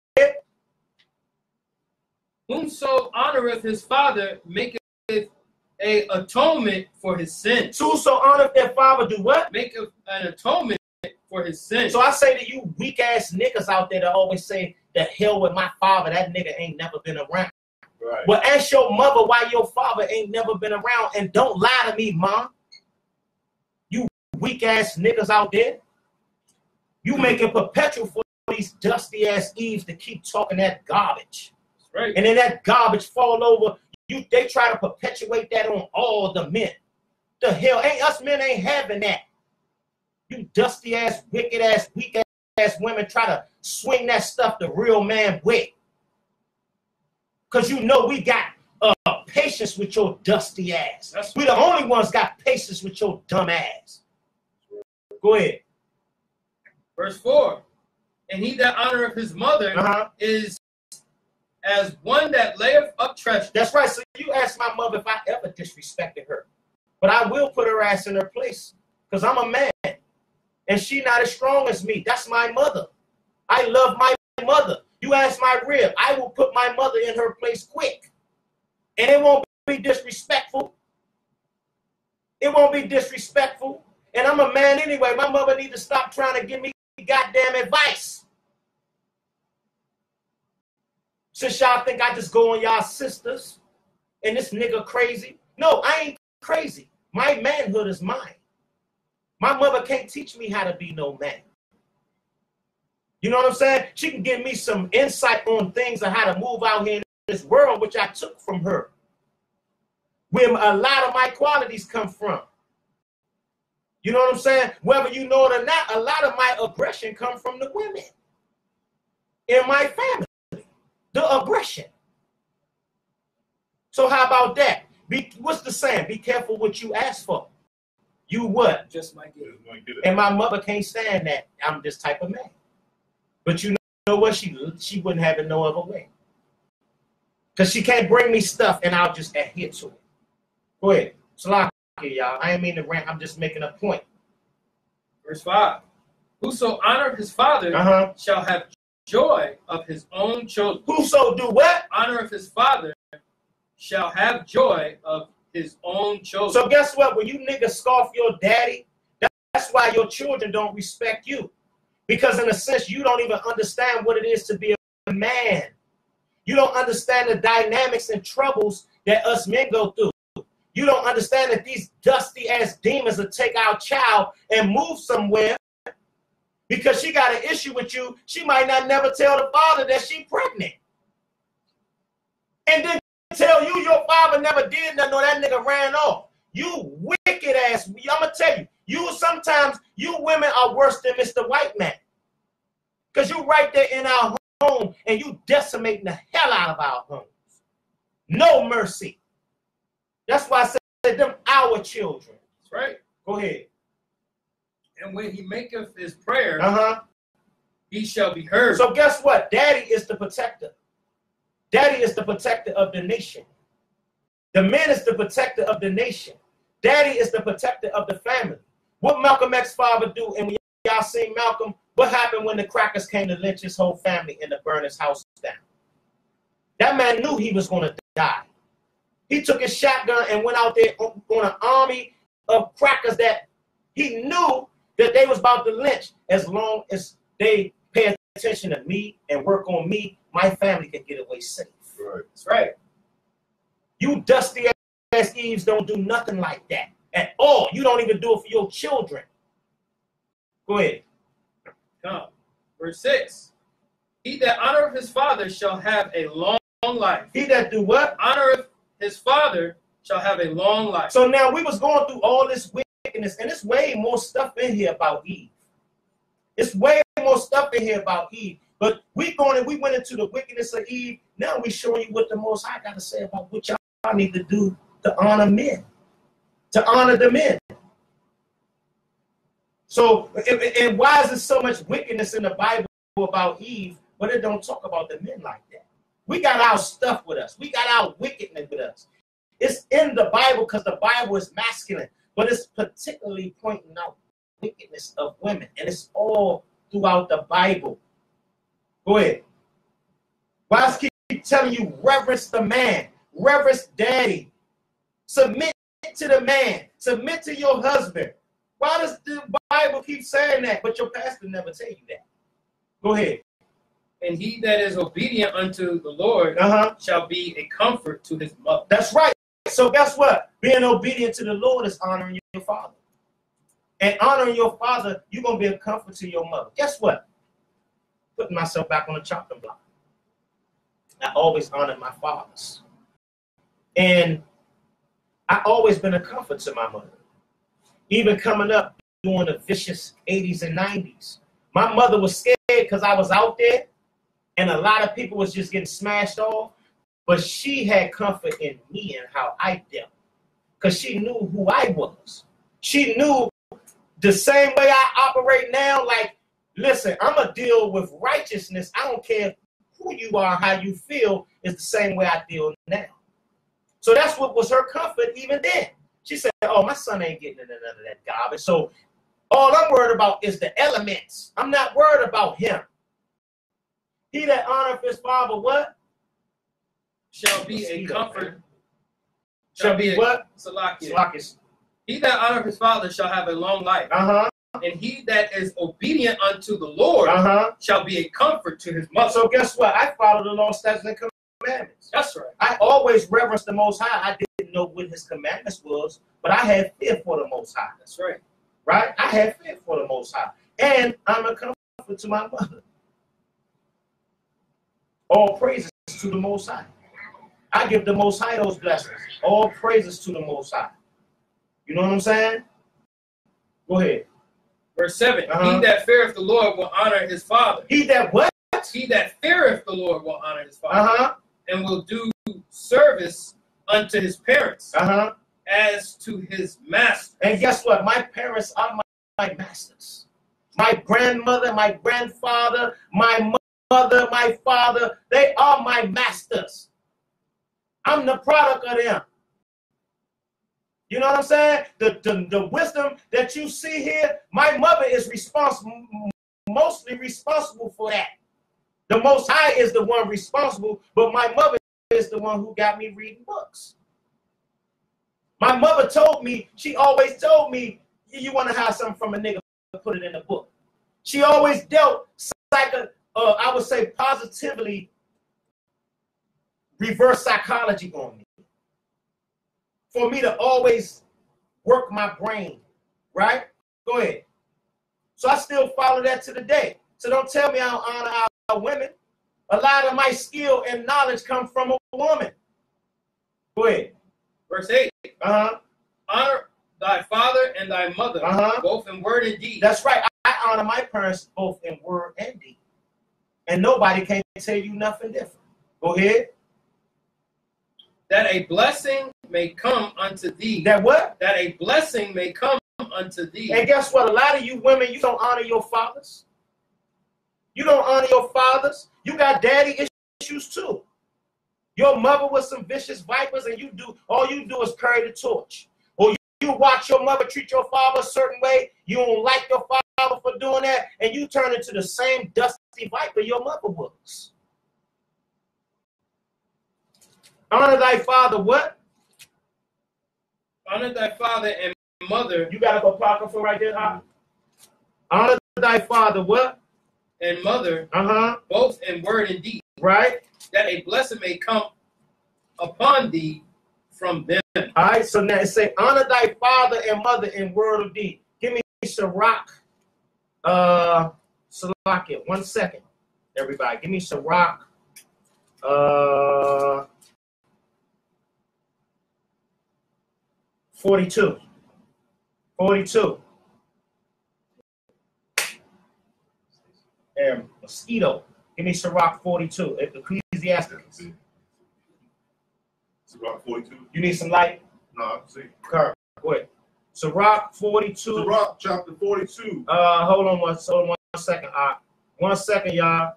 Whomso honoreth his father maketh a atonement for his sins. Whoso honoreth their father do what? Make an atonement for his sins. So I say to you weak ass niggas out there that always say, the hell with my father, that nigga ain't never been around. Right. Well, ask your mother why your father ain't never been around, and don't lie to me, mom. You weak ass niggas out there. You make it perpetual for these dusty ass Eves to keep talking that garbage. Right. And then that garbage fall over. They try to perpetuate that on all the men. The hell, us men ain't having that. You dusty ass, wicked ass, weak ass women try to swing that stuff the real man with. Because you know we got patience with your dusty ass. We the only ones got patience with your dumb ass. Go ahead. Verse 4. And he that honoreth his mother is as one that layeth up treasure. That's right. So you ask my mother if I ever disrespected her. But I will put her ass in her place. Because I'm a man. And she not as strong as me. That's my mother. I love my mother. You ask my rib, I will put my mother in her place quick. And it won't be disrespectful. It won't be disrespectful. And I'm a man anyway. My mother need to stop trying to give me goddamn advice. Since y'all think I just go on y'all sisters and this nigga crazy. No, I ain't crazy. My manhood is mine. My mother can't teach me how to be no man. You know what I'm saying? She can give me some insight on things and how to move out here in this world, which I took from her. Where a lot of my qualities come from. You know what I'm saying? Whether you know it or not, a lot of my aggression come from the women in my family. The aggression. So how about that? What's the saying? Be careful what you ask for. You what? Just might get it. And my mother can't stand that. I'm this type of man. But you know what? She wouldn't have it no other way. Because she can't bring me stuff and I'll just adhere to it. Go ahead. Slack here, y'all. I ain't mean to rant. I'm just making a point. Verse 5. Whoso honoreth his father shall have joy of his own children. Whoso do what? Honoreth his father shall have joy of his own children. So guess what? When you niggas scoff your daddy, that's why your children don't respect you. Because in a sense, you don't even understand what it is to be a man. You don't understand the dynamics and troubles that us men go through. You don't understand that these dusty ass demons will take our child and move somewhere because she got an issue with you. She might not never tell the father that she's pregnant. And then tell you your father never did nothing or that nigga ran off. You wicked ass. I'm going to tell you, sometimes you women are worse than Mr. White Man. Because you right there in our home and you decimating the hell out of our homes. No mercy. That's why I said them our children. That's right. Go ahead. And when he maketh his prayer, he shall be heard. So guess what? Daddy is the protector. Daddy is the protector of the nation. The man is the protector of the nation. Daddy is the protector of the family. What Malcolm X's father do, and when y'all seen Malcolm, what happened when the crackers came to lynch his whole family and to burn his house down? That man knew he was going to die. He took his shotgun and went out there on an army of crackers that he knew that they was about to lynch. As long as they pay attention to me and work on me, my family can get away safe. Right. That's right. You dusty ass Eves don't do nothing like that at all. You don't even do it for your children. Go Go ahead. Come. Verse 6. He that honoreth his father shall have a long life. He that do what? Honoreth his father shall have a long life. So now we was going through all this wickedness, and it's way more stuff in here about Eve. It's way more stuff in here about Eve. But we went into the wickedness of Eve. Now we showing you what the Most High got to say about what y'all need to do to honor men, to honor the men. So, and why is there so much wickedness in the Bible about Eve, but it don't talk about the men like that? We got our stuff with us. We got our wickedness with us. It's in the Bible because the Bible is masculine, but it's particularly pointing out wickedness of women, and it's all throughout the Bible. Go ahead. Why does it keep telling you reverence the man, reverence daddy, submit to the man, submit to your husband? Why does the Bible keep saying that, but your pastor never tell you that? Go ahead. And he that is obedient unto the Lord shall be a comfort to his mother. That's right. So guess what? Being obedient to the Lord is honoring your father. And honoring your father, you're going to be a comfort to your mother. Guess what? Putting myself back on the chopping block. I always honored my fathers. And I always been a comfort to my mother. Even coming up during the vicious 80s and 90s. My mother was scared because I was out there and a lot of people was just getting smashed off. But she had comfort in me and how I dealt. Because she knew who I was. She knew the same way I operate now. Like, listen, I'm going to deal with righteousness. I don't care who you are, how you feel, is the same way I deal now. So that's what was her comfort even then. She said, oh, my son ain't getting into none of that garbage. So all I'm worried about is the elements. I'm not worried about him. He that honoreth his father, what? Shall be a comfort. Shall be what? Salakias. He that honoreth his father shall have a long life. And he that is obedient unto the Lord shall be a comfort to his mother. So guess what? I follow the law, statutes, and commandments. That's right. I always reverence the Most High. I didn't know what his commandments was, but I had fear for the Most High. That's right. Right? I had fear for the Most High. And I'm a comfort to my mother. All praises to the Most High. I give the Most High those blessings. All praises to the Most High. You know what I'm saying? Go ahead. Verse 7. He that feareth the Lord will honor his father. He that what? He that feareth the Lord will honor his father. And will do service unto his parents. As to his master. And guess what? My parents are my masters. My grandmother, my grandfather, my mother, my father, they are my masters. I'm the product of them. You know what I'm saying? The wisdom that you see here, my mother is mostly responsible for that. The Most High is the one responsible, but my mother is the one who got me reading books. My mother told me, she always told me, you want to have something from a nigga, put it in a book. She always dealt I would say positively reverse psychology on me. For me to always work my brain, right? Go ahead. So I still follow that to the day. So don't tell me I don't honor our women. A lot of my skill and knowledge come from a woman. Go ahead. Verse 8. Honor thy father and thy mother, both in word and deed. That's right. I honor my parents both in word and deed. And nobody can tell you nothing different. Go ahead. That a blessing may come unto thee. That what? That a blessing may come unto thee. And guess what? A lot of you women, you don't honor your fathers. You don't honor your fathers. You got daddy issues too. Your mother was some vicious vipers, and all you do is carry the torch. Or you watch your mother treat your father a certain way. You don't like your father for doing that, and you turn into the same dusty viper your mother was. Honor thy father what? Honor thy father and mother. You got to go park for right there, huh? Honor thy father what? And mother. Both in word and deed. Right. That a blessing may come upon thee from them. All right, so now it say, honor thy father and mother in word of deed. Give me Sirach Salakia, 1 second. Everybody, give me some rock. 42. 42. And mosquito. Give me Sirach 42. Ecclesiastes. Sirach 42. You need some light? No, I can see. Go ahead. Sirach 42. Sirach chapter 42. Hold on one second. 1 second, y'all.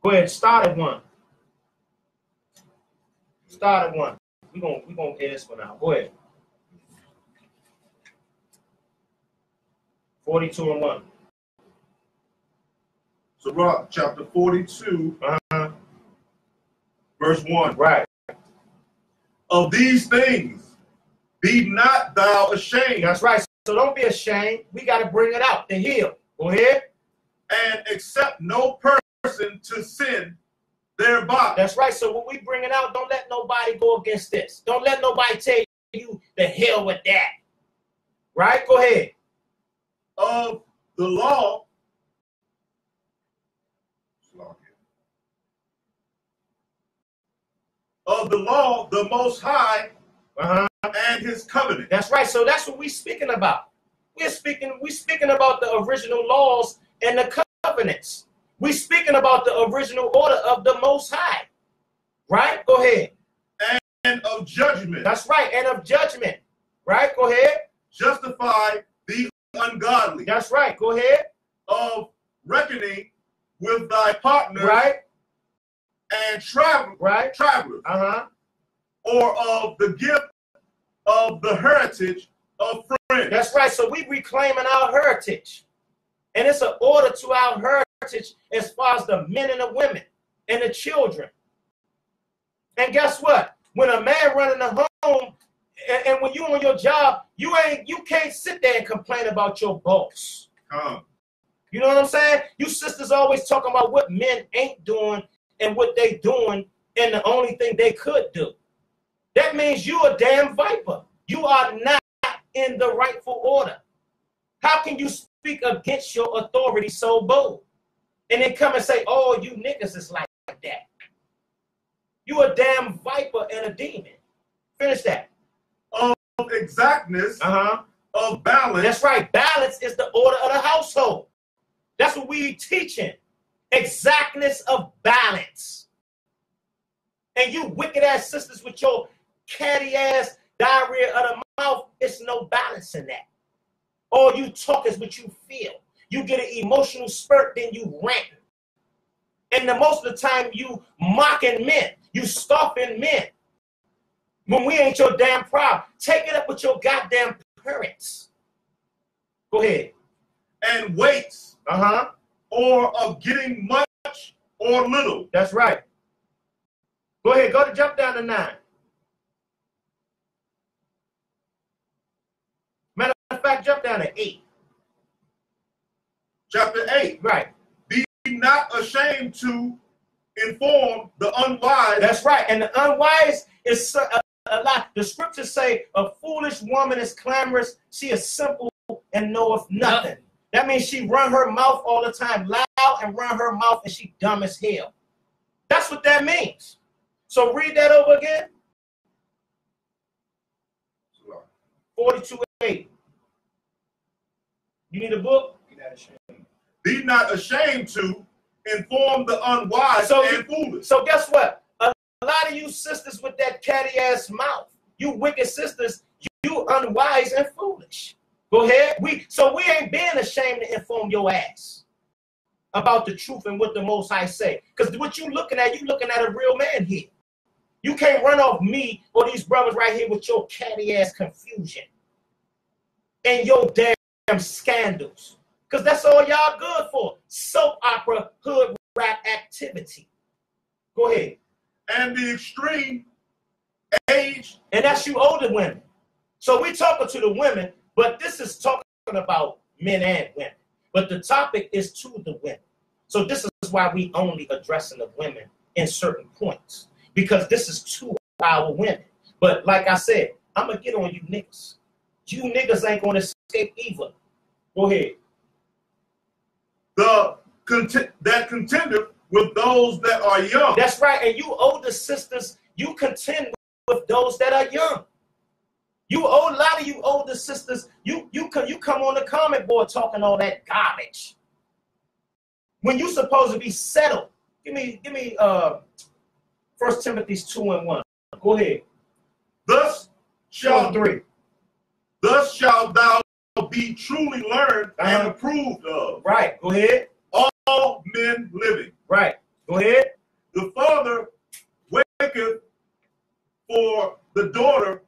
Go ahead. Start at 1. Start at 1. We gonna get this one out. Go ahead. 42 and 1. Sirach chapter 42, verse 1. Right. Of these things, be not thou ashamed. That's right. So don't be ashamed. We got to bring it out to heal. Go ahead. And accept no person to sin thereby. That's right. So when we bring it out, don't let nobody go against this. Don't let nobody tell you the hell with that. Right? Go ahead. Of the law. Of the law, the Most High, and His covenant. That's right. So that's what we're speaking about. We're speaking about the original laws and the covenants. We're speaking about the original order of the Most High. Right? Go ahead. And of judgment. That's right. And of judgment. Right? Go ahead. Justify the ungodly. That's right. Go ahead. Of reckoning with thy partners. Right. And travelers. Or of the gift of the heritage of friends. That's right. So we reclaiming our heritage. And it's an order to our heritage as far as the men and the women and the children. And guess what? When a man running the home and when you on your job, you can't sit there and complain about your boss. You know what I'm saying? You sisters always talking about what men ain't doing and what they doing and the only thing they could do. That means you a damn viper. You are not in the rightful order. How can you speak against your authority so bold? And then come and say, oh, you niggas is like that. You a damn viper and a demon. Finish that. Of exactness, of balance. That's right. Balance is the order of the household. That's what we teaching. Exactness of balance. And you wicked ass sisters with your catty ass diarrhea of the mouth, it's no balance in that. All you talk is what you feel. You get an emotional spurt, then you rant. And the most of the time you mocking men, you scoffing men. When we ain't your damn problem, take it up with your goddamn parents. Go ahead. And waits. Or of getting much or little. That's right. Go ahead. Jump down to 9. Matter of fact, jump down to 8. Chapter 8. Right. Be not ashamed to inform the unwise. That's right. And the unwise is a lot. The scriptures say a foolish woman is clamorous. She is simple and knoweth nothing. That means she run her mouth all the time, loud, and run her mouth, and she dumb as hell. That's what that means. So read that over again. 42:8. You need a book? Be not ashamed to inform the unwise and foolish. So guess what? A lot of you sisters with that catty ass mouth, you wicked sisters, you unwise and foolish. Go ahead. We ain't being ashamed to inform your ass about the truth and what the Most High say. Because what you looking at a real man here. You can't run off me or these brothers right here with your catty ass confusion and your damn scandals. Because that's all y'all good for. Soap opera, hood rap activity. Go ahead. And the extreme age. And that's you older women. So we talking to the women. But this is talking about men and women. But the topic is to the women. So this is why we only addressing the women in certain points. Because this is to our women. But like I said, I'm going to get on you niggas. you niggas ain't gonna escape either. Go ahead. That contendeth with those that are young. That's right. And you older sisters, you contend with those that are young. A lot of you older sisters, you come on the comment board talking all that garbage. When you supposed to be settled. Give me 1 Timothy 2:1. Go ahead. Thus shalt 3. Thus shalt thou be truly learned and approved of. Right. Go ahead. All men living. Right. Go ahead. The father waketh for the daughter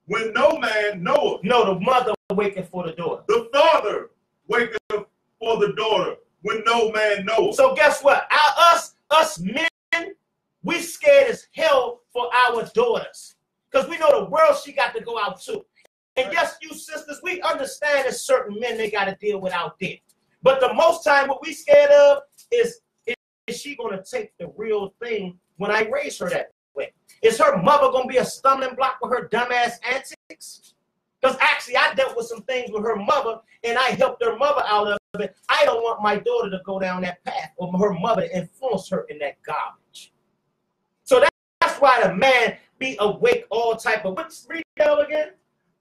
when no man knoweth. No, the mother waketh for the daughter. The father waketh for the daughter when no man knoweth. So guess what? Us men, we scared as hell for our daughters. Because we know the world she got to go out to. And yes, you sisters, we understand that certain men they got to deal with out there. But the most time what we scared of is she going to take the real thing when I raise her that way? Is her mother going to be a stumbling block with her dumbass antics? Because actually I dealt with some things with her mother and I helped her mother out of it. I don't want my daughter to go down that path or her mother to influence her in that garbage. So that's why the man be awake all type of, what's read that again?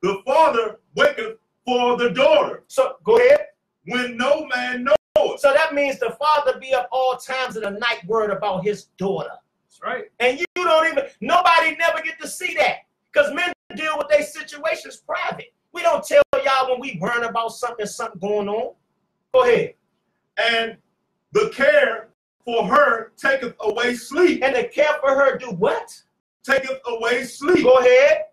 The father waketh for the daughter. So go ahead. When no man knoweth. So that means the father be up all times of the night worried about his daughter. That's right. And you don't even, nobody never get to see that. Because men deal with their situations private. We don't tell y'all when we worrying about something going on. Go ahead. And the care for her taketh away sleep. And the care for her do what? Taketh away sleep. Go ahead.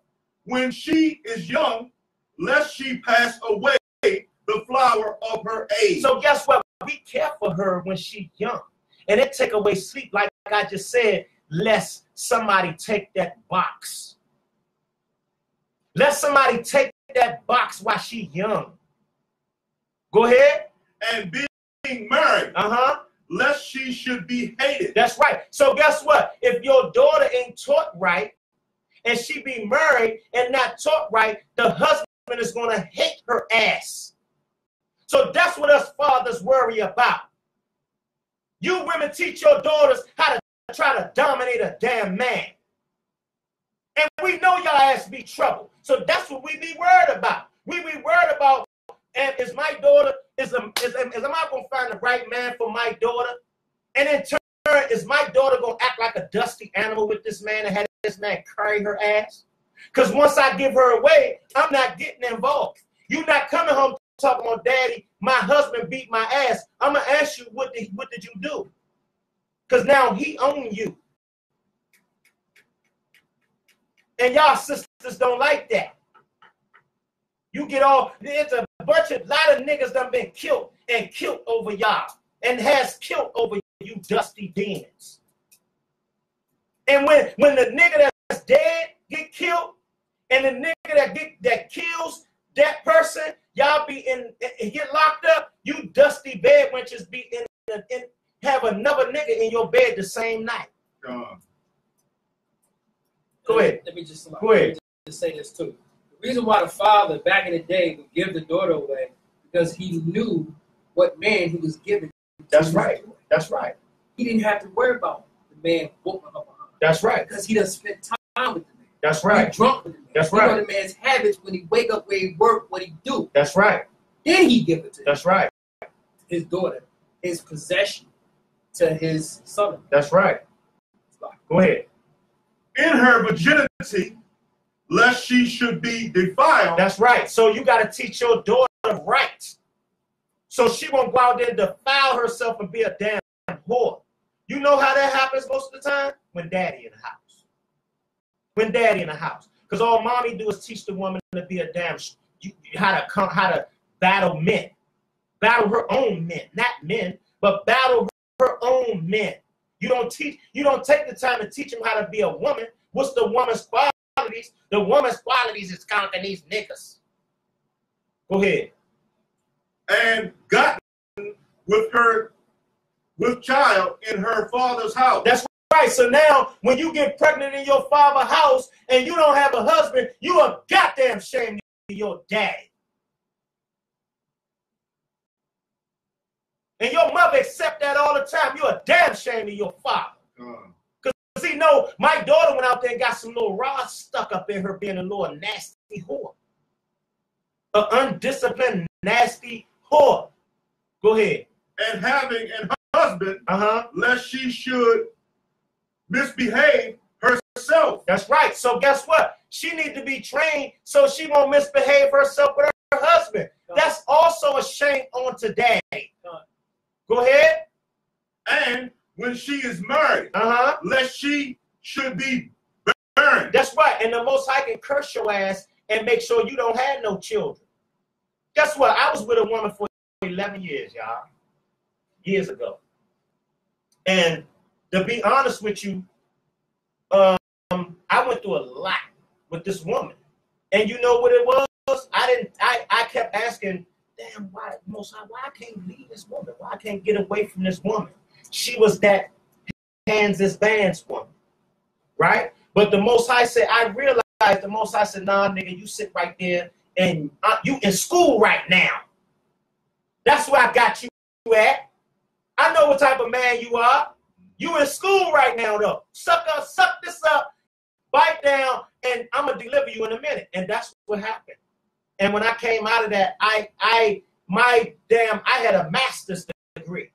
When she is young, lest she pass away the flower of her age. So guess what? We care for her when she's young. And it take away sleep, like I just said, lest somebody take that box. Let somebody take that box while she's young. Go ahead. And being married, lest she should be hated. That's right. So guess what? If your daughter ain't taught right, and she be married and not taught right, the husband is going to hate her ass. So that's what us fathers worry about. You women teach your daughters how to try to dominate a damn man. And we know y'all ass be trouble. So that's what we be worried about. We be worried about, and is my daughter, am I going to find the right man for my daughter? And in turn, is my daughter going to act like a dusty animal with this man and have this man carry her ass? Because once I give her away, I'm not getting involved. You're not coming home talking about, daddy, my husband beat my ass. I'm going to ask you, what did you do? Because now he owns you. And y'all sisters don't like that. You get all, it's a lot of niggas done been killed over y'all and has killed over you dusty demons. And when the nigga that's dead get killed and the nigga that kills that person, y'all be in get locked up, you dusty bed wenches be in have another nigga in your bed the same night. Go ahead. Let me just say this too. The reason why the father back in the day would give the daughter away because he knew what man he was giving. That's right. That's right. He didn't have to worry about the man whooping her behind. That's right. Because he done spent time with the man. That's right. He drunk with the man. That's he right. know the man's habits when he wake up, where he work, what he do. That's right. Then he give it to That's right. his daughter, his possession to his son. That's right. Go ahead. In her virginity, lest she should be defiled. That's right. So you got to teach your daughter right. So she won't go out there and defile herself and be a damn whore. You know how that happens most of the time? When daddy in the house. When daddy in the house. Because all mommy do is teach the woman to be a damn, how to battle men. Battle her own men. Not men, but battle her own men. You don't take the time to teach them how to be a woman. What's the woman's qualities? The woman's qualities is conquering these niggas. Go ahead. And gotten with child in her father's house. That's right. So now when you get pregnant in your father's house and you don't have a husband, you a goddamn shame your daddy. And your mother accept that all the time. You're a damn shame to your father. Because he know my daughter went out there and got some little rods stuck up in her being a little nasty whore. An undisciplined, nasty whore. Go ahead. And having an husband, lest she should misbehave herself. That's right. So guess what? She needs to be trained so she won't misbehave herself with her husband. That's also a shame on today. Go ahead. And when she is married, lest she should be burned. That's right. And the Most High can curse your ass and make sure you don't have no children. Guess what? I was with a woman for 11 years, y'all. Years ago. And to be honest with you, I went through a lot with this woman. And you know what it was? I kept asking, damn, why I can't leave this woman? Why I can't get away from this woman? She was that hands as bands woman, right? But the Most High said, I realized the Most High said, nah, nigga, you sit right there and you in school right now. That's where I got you at. I know what type of man you are. You in school right now, though. Suck this up, bite down, and I'm going to deliver you in a minute. And that's what happened. And when I came out of that, I had a master's degree.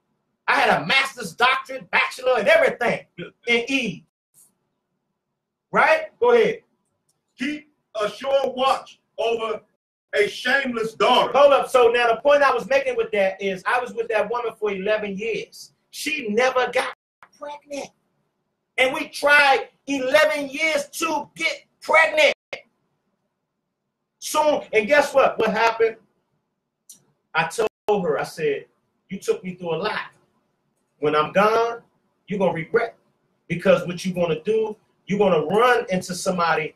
I had a master's doctorate, bachelor, and everything in Eve. Right? Go ahead. Keep a sure watch over a shameless daughter. Hold up. So now the point I was making with that is I was with that woman for 11 years. She never got pregnant. And we tried 11 years to get pregnant. Soon, and guess what? What happened? I told her, I said, you took me through a lot. When I'm gone, you're going to regret. Because what you're going to do, you're going to run into somebody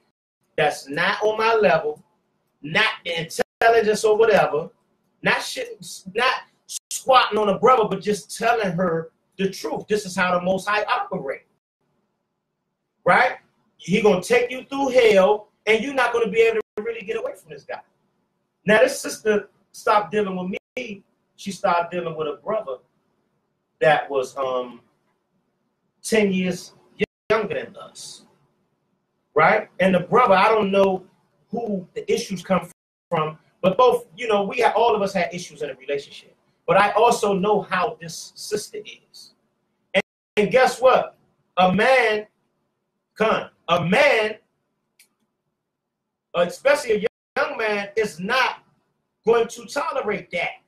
that's not on my level, not intelligence or whatever, not squatting on a brother, but just telling her the truth. This is how the Most High operate. Right? He going to take you through hell, and you're not going to be able to really get away from this guy. Now, this sister stopped dealing with me. She started dealing with a brother that was 10 years younger than us. Right? And the brother, I don't know who the issues come from, but both, all of us had issues in a relationship. But I also know how this sister is. And guess what? A man, especially a young man, is not going to tolerate that.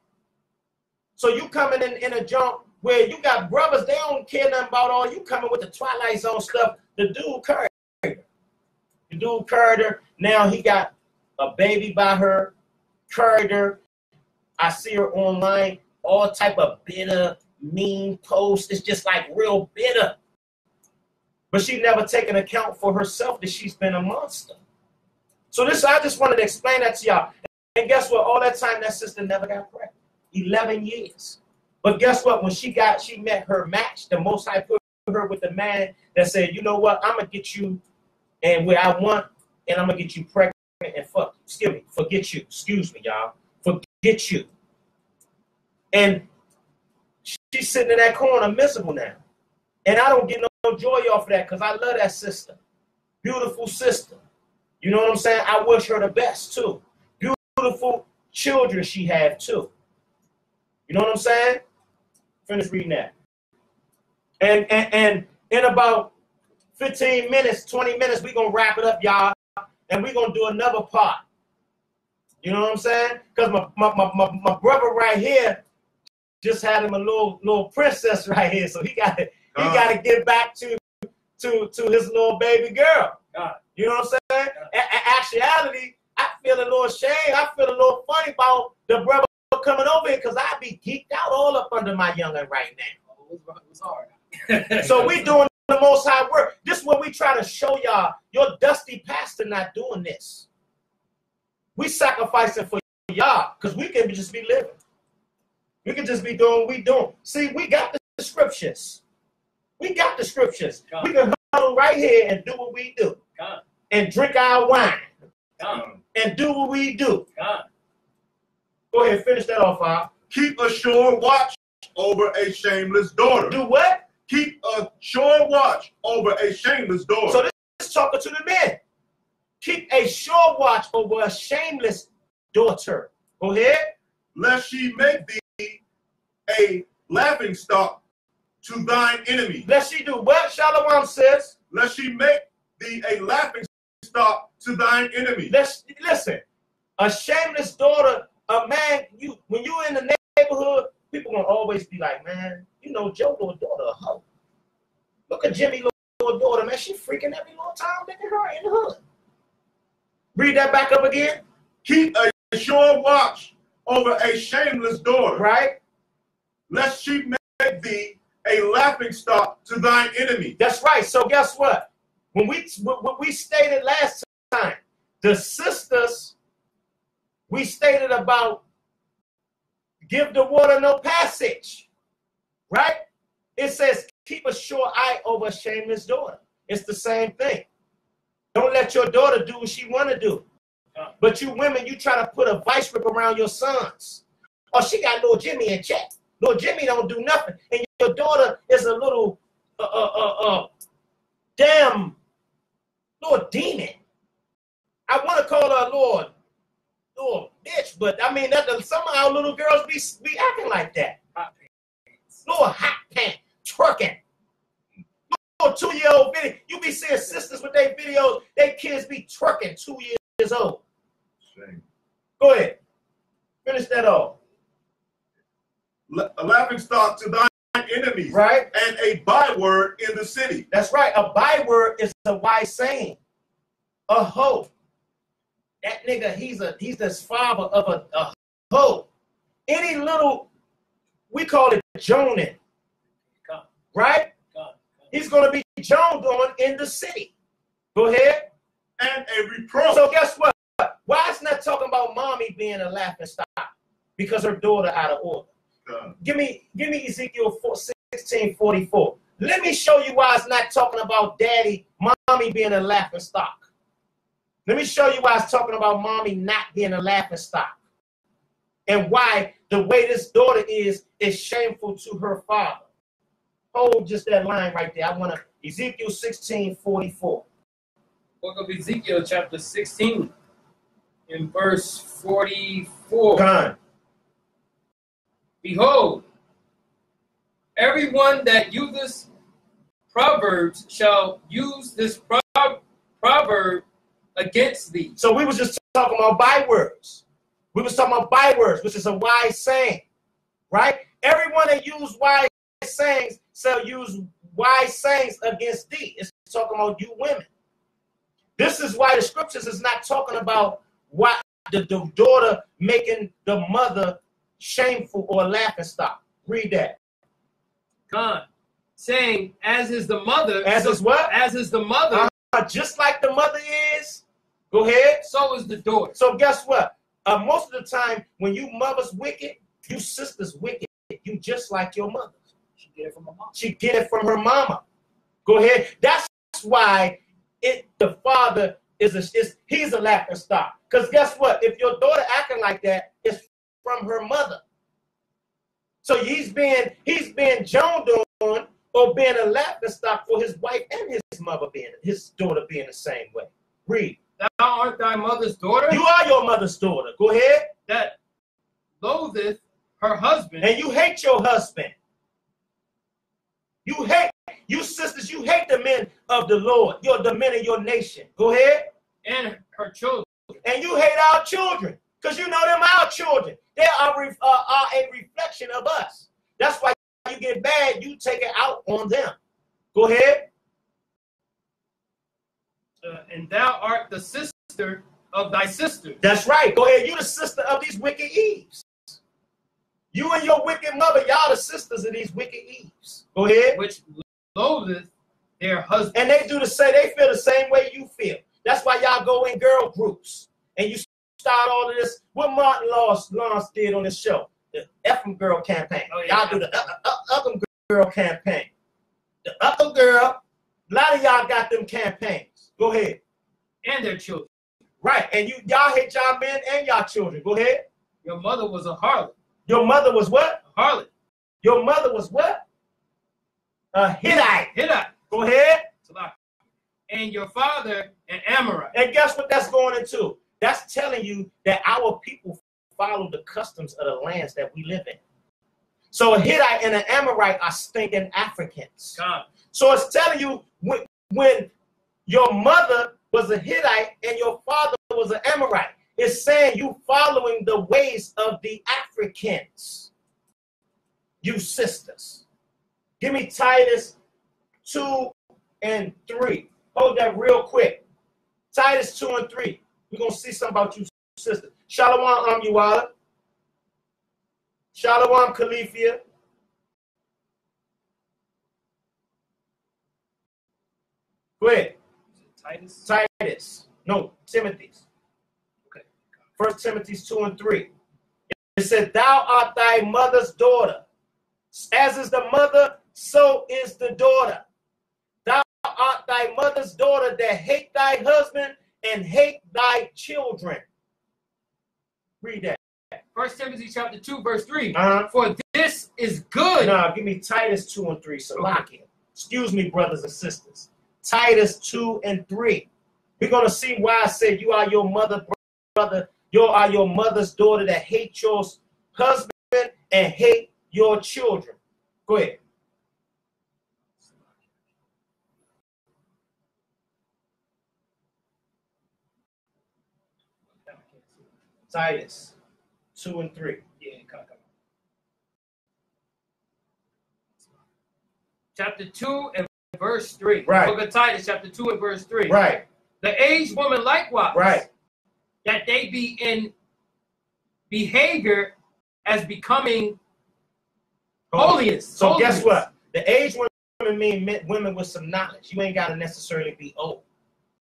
So you coming in a jump where you got brothers, they don't care nothing about all you coming with the Twilight Zone stuff. The dude carried her. Now he got a baby by her, carried her. I see her online, all type of bitter, mean posts. It's just like real bitter. But she never taken account for herself that she's been a monster. So I just wanted to explain that to y'all. And guess what? All that time, that sister never got pregnant. 11 years. But guess what? When she met her match, the Most High put her with the man that said, you know what? I'm going to get you and where I want, and I'm going to get you pregnant and forget you. Excuse me, y'all. Forget you. And she's sitting in that corner miserable now. And I don't get no joy off of that because I love that sister. Beautiful sister. You know what I'm saying? I wish her the best, too. Beautiful children she had, too. You know what I'm saying? Finish reading that. And in about 15 minutes, 20 minutes, we're going to wrap it up, y'all. And we're going to do another part. You know what I'm saying? Because my brother right here just had him a little princess right here. So he got to get back to his little baby girl. You know what I'm saying? Actuality, I feel a little shame. I feel a little funny about the brother coming over here because I be geeked out all up under my youngin' right now. It was hard. So we doing the Most High work. This is what we try to show y'all. Your dusty pastor not doing this. We sacrificing for y'all because we can just be living. We can just be doing what we doing. See, we got the scriptures. We got the scriptures. We can huddle right here and do what we do. And drink our wine. and do what we do. God. Go ahead, finish that off, Al. Keep a sure watch over a shameless daughter. Do what? Keep a sure watch over a shameless daughter. So this is talking to the men. Keep a sure watch over a shameless daughter. Go ahead. Lest she make thee a laughing stock to thine enemy. Lest she do what? Shalom says. Lest she make thee a laughing stock to thine enemy. Listen, a shameless daughter, a man, when you in the neighborhood, people gonna always be like, man, you know, Joe little daughter a hoe. Look at Jimmy little daughter, man, she freaking every little time. Look at her in the hood. Read that back up again. Keep a sure watch over a shameless daughter. Right. Lest she make thee a laughing stock to thine enemy. That's right. So guess what? When we stated last time, the sisters, we stated about give the water no passage, right? It says keep a sure eye over a shameless daughter. It's the same thing. Don't let your daughter do what she want to do. But you women, you try to put a vice grip around your sons. Oh, she got little Jimmy in check. Little Jimmy don't do nothing. And your daughter is a little damn little demon. I want to call her a little bitch, but I mean that somehow little girls be acting like that. Hot pants. Little hot pants, twerking. Little 2-year-old video. You be seeing sisters with their videos, they kids be twerking 2 years old. Shame. Go ahead. Finish that off. A laughing stock to thine enemies. Right. And a byword in the city. That's right. A byword is a wise saying. A hoe. That nigga, he's the father of a hoe. Any little, we call it joning. Right? He's going to be joned on in the city. Go ahead. And a reproach. So guess what? Why is not talking about mommy being a laughing stock? Because her daughter out of order. Give me Ezekiel 16:44. Let me show you why it's not talking about daddy, mommy being a laughing stock. Let me show you why it's talking about mommy not being a laughing stock. And why the way this daughter is shameful to her father. Hold just that line right there. I want to, Ezekiel 16:44. Book of Ezekiel chapter 16 in verse 44. Come. Behold, everyone that uses proverbs shall use this proverb against thee. So we was just talking about bywords. We was talking about bywords, which is a wise saying, right? Everyone that use wise sayings shall use wise sayings against thee. It's talking about you women. This is why the scriptures is not talking about what the daughter making the mother shameful or laughing stock. Read that. God, saying, as is the mother. As is what? As is the mother. Just like the mother is. Go ahead. So is the daughter. So guess what? Most of the time, when you mother's wicked, you sister's wicked. You just like your mother. She get it from her mama. She get it from her mama. Go ahead. That's why the father he's a laughing stock. Because guess what? If your daughter acting like that, it's from her mother. So he's being joned on or being a laughing stock for his wife and his daughter being the same way. Read. Thou art thy mother's daughter. You are your mother's daughter. Go ahead. That loatheth her husband. And you hate your husband. You sisters, you hate the men of the Lord. You're the men of your nation. Go ahead. And her children. And you hate our children. Because you know them our children. They are a reflection of us. That's why you get bad, you take it out on them. Go ahead. And thou art the sister of thy sister. That's right. Go ahead. You the sister of these wicked Eves. You and your wicked mother, y'all the sisters of these wicked Eves. Go ahead. Which loatheth their husband. And they do they feel the same way you feel. That's why y'all go in girl groups. And you start all of this. What Martin Lawrence did on this show. The Effing Girl campaign. Oh, yeah. Y'all do the Uckum Girl campaign. The Uckum Girl. A lot of y'all got them campaigns. Go ahead. And their children. Right. And y'all hate y'all men and y'all children. Go ahead. Your mother was a harlot. Your mother was what? A harlot. Your mother was what? A Hittite. Hittite. Go ahead. And your father an Amorite. And guess what that's going into? That's telling you that our people follow the customs of the lands that we live in. So a Hittite and an Amorite are stinking Africans. God. So it's telling you when your mother was a Hittite and your father was an Amorite, it's saying you following the ways of the Africans. You sisters. Give me Titus 2 and 3. Hold that real quick. Titus 2 and 3. We're going to see something about you sisters. Shalom, Uwala. Shalom, Califia. Go ahead. Titus? Titus. No, Timothy's. Okay. 1 Timothy 2 and 3. It said, thou art thy mother's daughter. As is the mother, so is the daughter. Thou art thy mother's daughter that hate thy husband and hate thy children. Read that. 1 Timothy chapter 2, verse 3. Uh-huh. For this is good. No, give me Titus 2 and 3. So lock it. Excuse me, brothers and sisters. Titus 2 and 3. We're going to see why I said you are your mother, brother. You are your mother's daughter that hate your husband and hate your children. Go ahead. Titus 2 and 3. Yeah, come. Chapter 2 and verse 3. Right. Book of Titus, chapter 2 and verse 3. Right. The aged woman likewise. Right. That they be in behavior as becoming holiness. So holiness. Guess what? The aged women mean women with some knowledge. You ain't got to necessarily be old.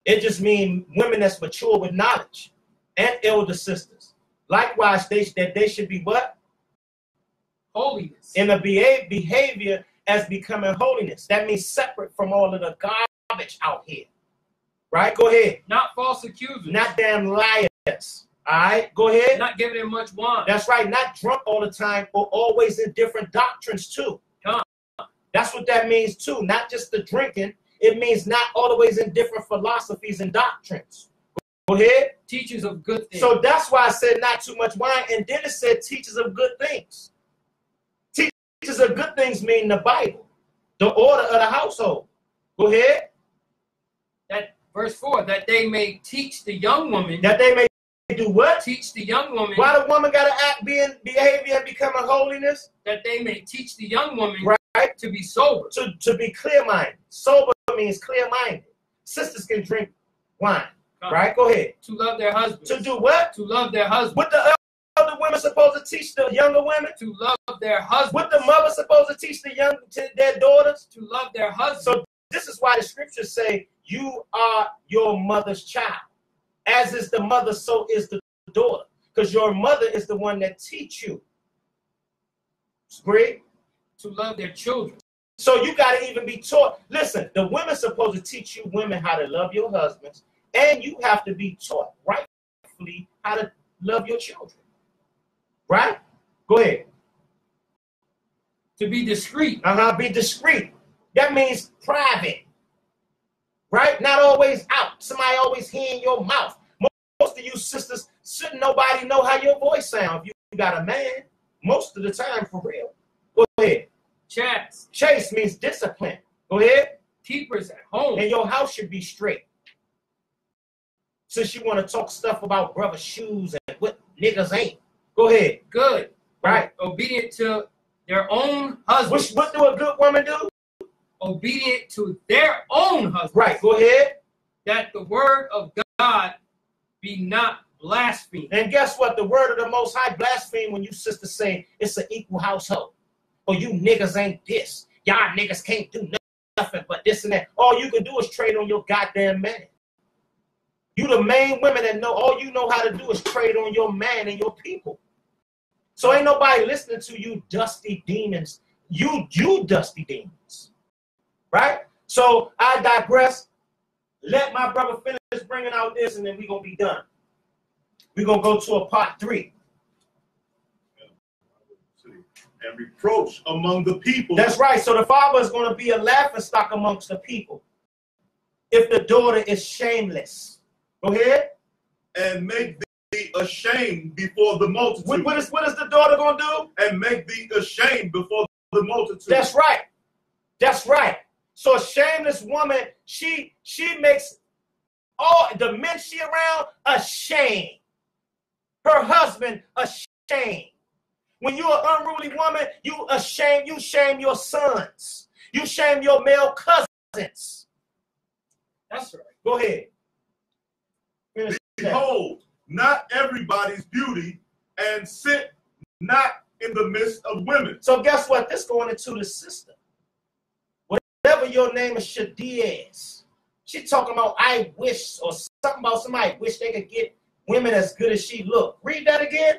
It just means women that's mature with knowledge and elder sisters. Likewise, they should be what? Holiness. In the behavior as becoming holiness. That means separate from all of the garbage out here. Right? Go ahead. Not false accusers. Not damn liars. All right? Go ahead. Not giving them much wine. That's right. Not drunk all the time or always in different doctrines too. That's what that means too. Not just the drinking. It means not always in different philosophies and doctrines. Go ahead. Teachers of good things. So that's why I said not too much wine. And then it said teachers of good things. Teachers of good things mean the Bible. The order of the household. Go ahead. That verse 4, that they may teach the young woman. That they may do what? Teach the young woman. Why the woman got to act, be in behavior, and become a holiness? That they may teach the young woman right to be sober. To be clear-minded. Sober means clear-minded. Sisters can drink wine. Right? Go ahead. To love their husbands. To do what? To love their husbands. What the other women supposed to teach the younger women? To love their husbands. What the mother supposed to teach their daughters? To love their husbands. So this is why the scriptures say you are your mother's child. As is the mother, so is the daughter. Because your mother is the one that teach you. Great. To love their children. So you got to even be taught. Listen, the women's supposed to teach you women how to love your husbands. And you have to be taught rightfully how to love your children. Right? Go ahead. To be discreet. Be discreet. That means private. Right? Not always out. Somebody always hearing your mouth. Most of you sisters, shouldn't nobody know how your voice sounds if you got a man. Most of the time, for real. Go ahead. Chaste. Chaste means discipline. Go ahead. Keepers at home. And your house should be straight. Since you want to talk stuff about brother shoes and what niggas ain't. Go ahead. Good. Right. Obedient to their own husbands. What do a good woman do? Obedient to their own husbands. Right. Go ahead. That the word of God be not blasphemed. And guess what? The word of the Most High blaspheme when you sisters say it's an equal household. Or you niggas ain't this. Y'all niggas can't do nothing but this and that. All you can do is trade on your goddamn man. You the main women that know all you know how to do is trade on your man and your people. So ain't nobody listening to you dusty demons. You dusty demons. Right? So I digress. let my brother finish bringing out this, and then we're going to be done. We're going to go to a part 3. And reproach among the people. That's right. So the father is going to be a laughingstock amongst the people if the daughter is shameless. Go ahead. And make thee ashamed before the multitude. What is the daughter going to do? And make thee ashamed before the multitude. That's right. That's right. So a shameless woman, she makes all the men she around ashamed. Her husband ashamed. When you're an unruly woman, you shame your sons. You shame your male cousins. That's right. Go ahead. Behold, not everybody's beauty, and sit not in the midst of women. So guess what? This going into the system. Whatever your name is, Yaqataz. She talking about I wish, or something about somebody wish they could get women as good as she look. Read that again.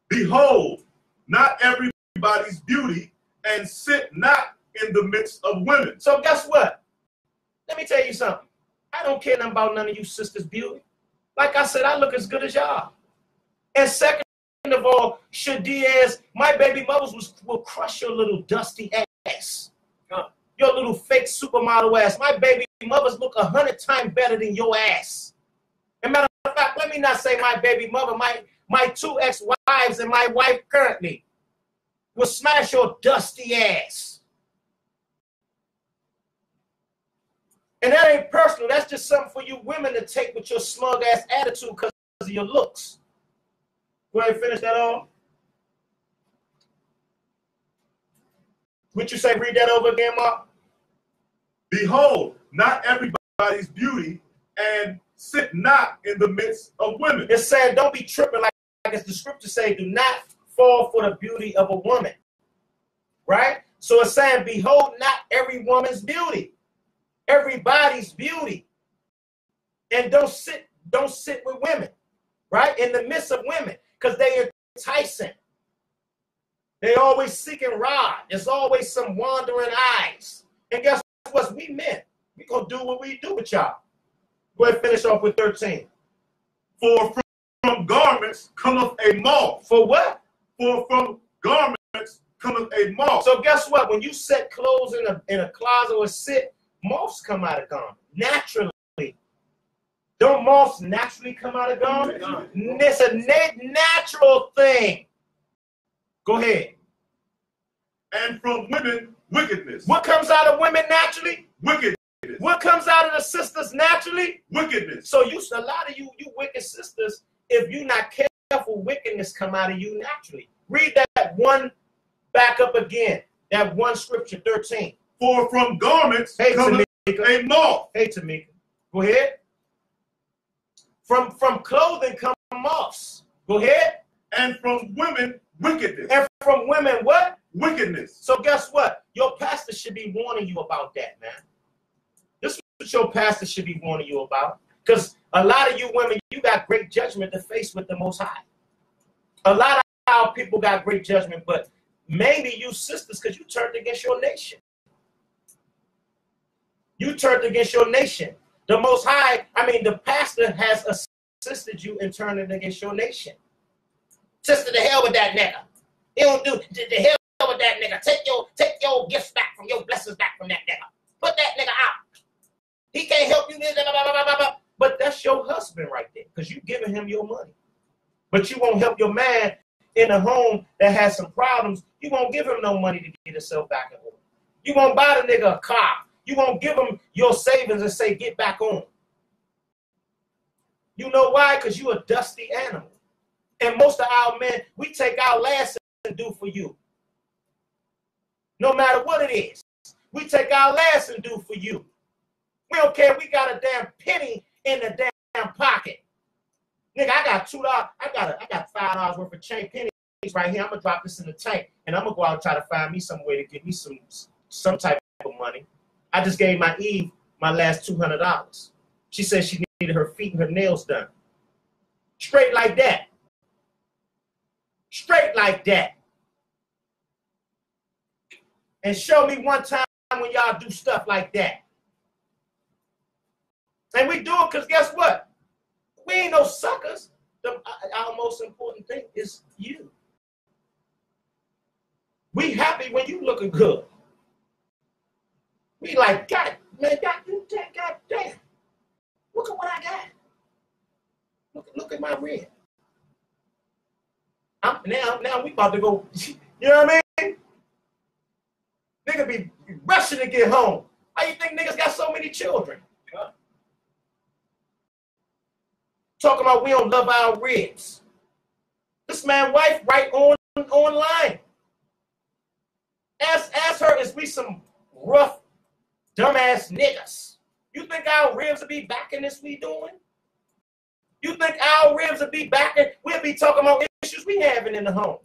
Behold, not everybody's beauty, and sit not in the midst of women. So guess what? Let me tell you something. I don't care nothing about none of you sisters' beauty. Like I said, I look as good as y'all. And second of all, Yaqataz, my baby mothers will crush your little dusty ass. Your little fake supermodel ass. My baby mothers look 100 times better than your ass. As a matter of fact, let me not say my baby mother, my 2 ex-wives and my wife currently will smash your dusty ass. And that ain't personal. That's just something for you women to take with your smug-ass attitude because of your looks. Go ahead and finish that off. What you say? Read that over again, Mark. Behold, not everybody's beauty, and sit not in the midst of women. It's saying don't be tripping like as the scripture say, do not fall for the beauty of a woman. Right? So it's saying, behold not every woman's beauty. Everybody's beauty. And don't sit with women. Right? In the midst of women. Because they enticing. They always seeking rod. There's always some wandering eyes. And guess what? We men. We gonna do what we do with y'all. Go ahead and finish off with 13. For from garments cometh a moth. For what? For from garments cometh a moth. So guess what? When you set clothes in a closet or sit, moths come out of garment naturally. Don't moths naturally come out of garment? It's a natural thing. Go ahead. And from women, wickedness. What comes out of women naturally? Wickedness. What comes out of the sisters naturally? Wickedness. So a lot of you wicked sisters, if you're not careful, wickedness come out of you naturally. Read that one back up again. That one scripture, 13. For from garments cometh a moth. Hey, Tamika. Go ahead. From clothing come moths. Go ahead. And from women, wickedness. And from women, what? Wickedness. So guess what? Your pastor should be warning you about that, man. This is what your pastor should be warning you about. Because a lot of you women, you got great judgment to face with the Most High. A lot of our people got great judgment, but maybe you sisters, because you turned against your nation. You turned against your nation. The Most High, the pastor has assisted you in turning against your nation. Sister, the hell with that nigga. He don't do the hell with that nigga. Take your gifts back from your blessings back from that nigga. Put that nigga out. He can't help you. But that's your husband right there, because you giving him your money. But you won't help your man in a home that has some problems. You won't give him no money to get himself back in order. You won't buy the nigga a car. You won't give him your savings and say, get back on. You know why? Because you a dusty animal. And most of our men, we take our last and do for you. No matter what it is. We take our last and do for you. We don't care if we got a damn penny in the damn pocket. Nigga, I got $2. I got $5 worth of chain pennies right here. I'm gonna drop this in the tank and I'm gonna go out and try to find me some way to get me some type of money. I just gave my Eve my last $200. She said she needed her feet and her nails done. Straight like that. Straight like that. And show me one time when y'all do stuff like that. And we do it because guess what? We ain't no suckers. Our most important thing is you. We happy when you looking good. We like, God, man, God damn. Look at what I got. Look at my rib. Now we about to go, you know what I mean? Nigga be rushing to get home. Why you think niggas got so many children? Huh? Talking about we don't love our ribs. This man wife right online. Ask her, is we some rough, dumbass niggas? You think our ribs will be back in this we doing? You think our ribs will be back in? We'll be talking about issues we having in the home.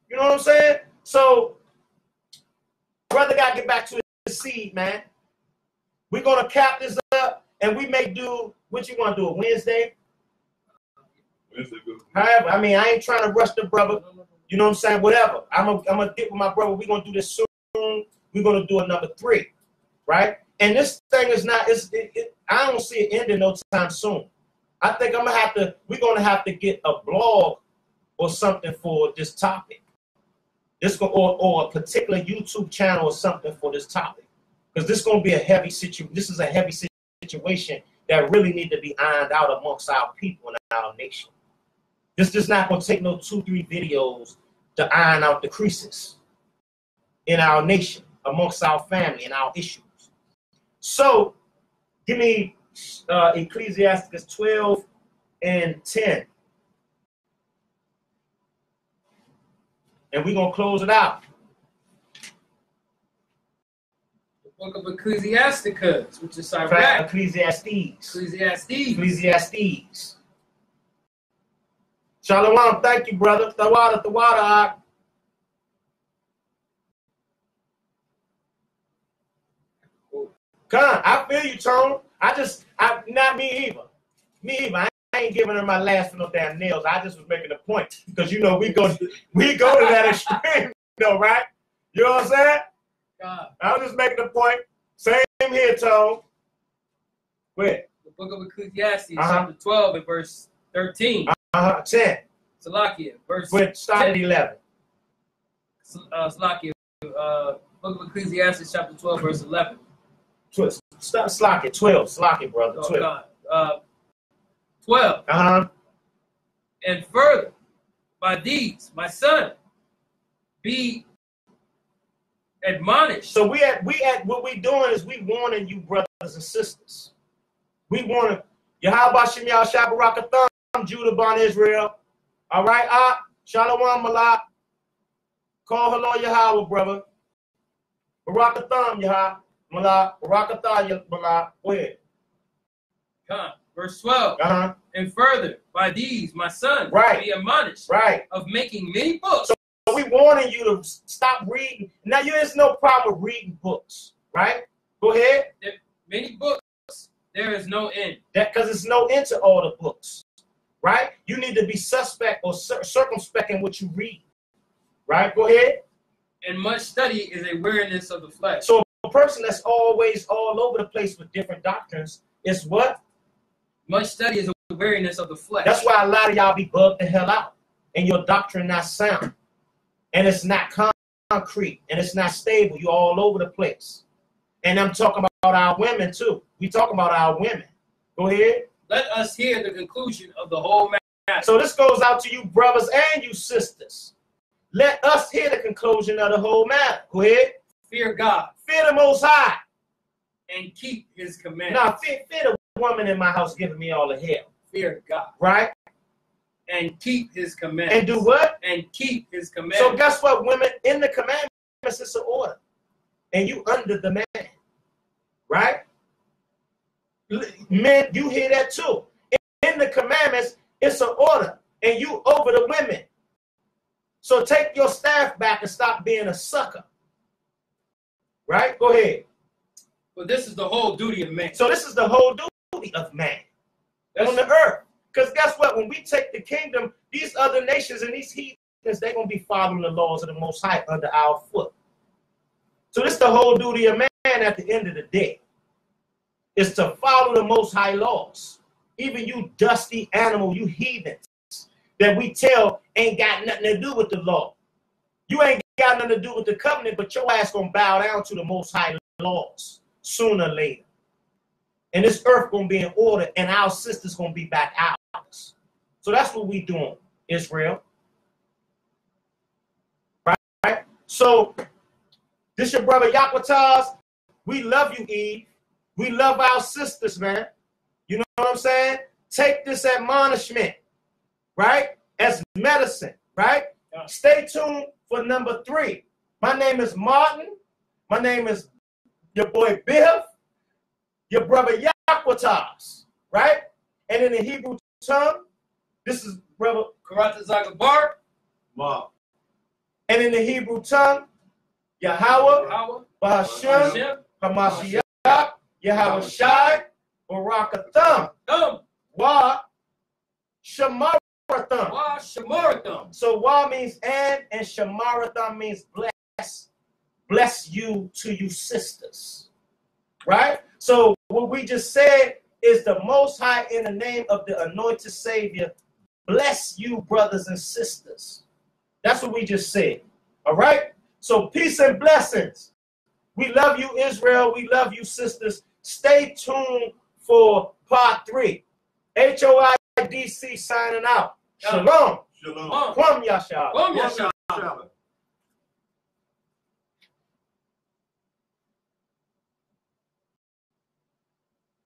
You know what I'm saying? So, brother got to get back to his seed, man. We're going to cap this up, and we may do, what you want to do, a Wednesday? However, I mean, I ain't trying to rush the brother. You know what I'm saying? Whatever. I'm gonna get with my brother. We're going to do this soon. We're going to do a number 3, right? And this thing is not, I don't see it ending no time soon. I think we're going to have to get a blog or something for this topic. Or a particular YouTube channel or something for this topic. Because this is going to be a heavy situation. This is a heavy situation that really need to be ironed out amongst our people and our nation. This is not going to take no 2-3 videos to iron out the creases in our nation, amongst our family and our issues. So, give me Ecclesiastes 12 and 10. And we're going to close it out. The book of Ecclesiasticus, which is Iraq. Ecclesiastes. Shalom, thank you, brother. Tawada. Come on, I feel you, Tone. Not me either. I ain't giving her my last for no damn nails. I just was making a point because you know we go to that extreme, though, right? You know what I'm saying? I was just making a point. Same here, Tone. Where? The book of Ecclesiastes, chapter 12 and verse 13. 10. Salakia, verse. Start at 11. Salakia, book of Ecclesiastes, chapter 12, verse 11. Slack it, 12. Slack it, brother. 12. 12. And further, by these, my son, be admonished. So we what we doing is we warning you, brothers and sisters. We warning Yahweh Shem Yah Shabbarakatham, Judah Ban Israel. All right, Shalom Malak. Call hello Yahweh, brother. Barakatham Yahweh. Malak, Barakatah, Malak. Go ahead. Verse 12. And further, by these, my son, be admonished of making many books. So we warning you to stop reading. Now, there's no problem with reading books, right? Go ahead. Many books, there is no end. Because there's no end to all the books, right? You need to be suspect or circumspect in what you read, right? Go ahead. And much study is a weariness of the flesh. So a person that's always all over the place with different doctrines is what? Much study is a weariness of the flesh. That's why a lot of y'all be bugged the hell out. And your doctrine not sound. And it's not concrete. And it's not stable. You're all over the place. And I'm talking about our women too. We talking about our women. Go ahead. Let us hear the conclusion of the whole matter. So this goes out to you brothers and you sisters. Let us hear the conclusion of the whole matter. Go ahead. Fear God. Fear the Most High. And keep his commandments. Now, fear the woman in my house giving me all the hell. Fear God. Right? And keep his commandments. And do what? And keep his commandments. So guess what, women? In the commandments, it's an order. And you under the man. Right? Men, you hear that too. In the commandments, it's an order. And you over the women. So take your staff back and stop being a sucker. Right? Go ahead. But this is the whole duty of man. So this is the whole duty of man on the earth. Because guess what? When we take the kingdom, these other nations and these heathens, they're going to be following the laws of the Most High under our foot. So this is the whole duty of man at the end of the day, is to follow the Most High laws. Even you dusty animal, you heathens, that we tell ain't got nothing to do with the law. You ain't got nothing to do with the covenant, but your ass gonna bow down to the Most High laws sooner or later. And this earth gonna be in order, and our sisters gonna be back ours. So that's what we doing, Israel. Right? So this your brother Yaqataz. We love you, Eve. We love our sisters, man. You know what I'm saying? Take this admonishment, right, as medicine, right? Stay tuned for number 3. My name is Martin. My name is your boy Biff, your brother Yaqataz, right? And in the Hebrew tongue, this is brother Yaqataz. And in the Hebrew tongue, Yahweh, Bahashem, Hamashiach, Yahweh Shai, Barakatham, Wa Shamaratham. So Wa means and Shamaratham means bless. Bless you to you sisters. Right? So what we just said is the Most High in the name of the anointed Savior. Bless you, brothers and sisters. That's what we just said. All right? So peace and blessings. We love you, Israel. We love you, sisters. Stay tuned for part 3. HOIDC signing out. Shalom. Shalom. Kwam Yasha. Kwam Yasha.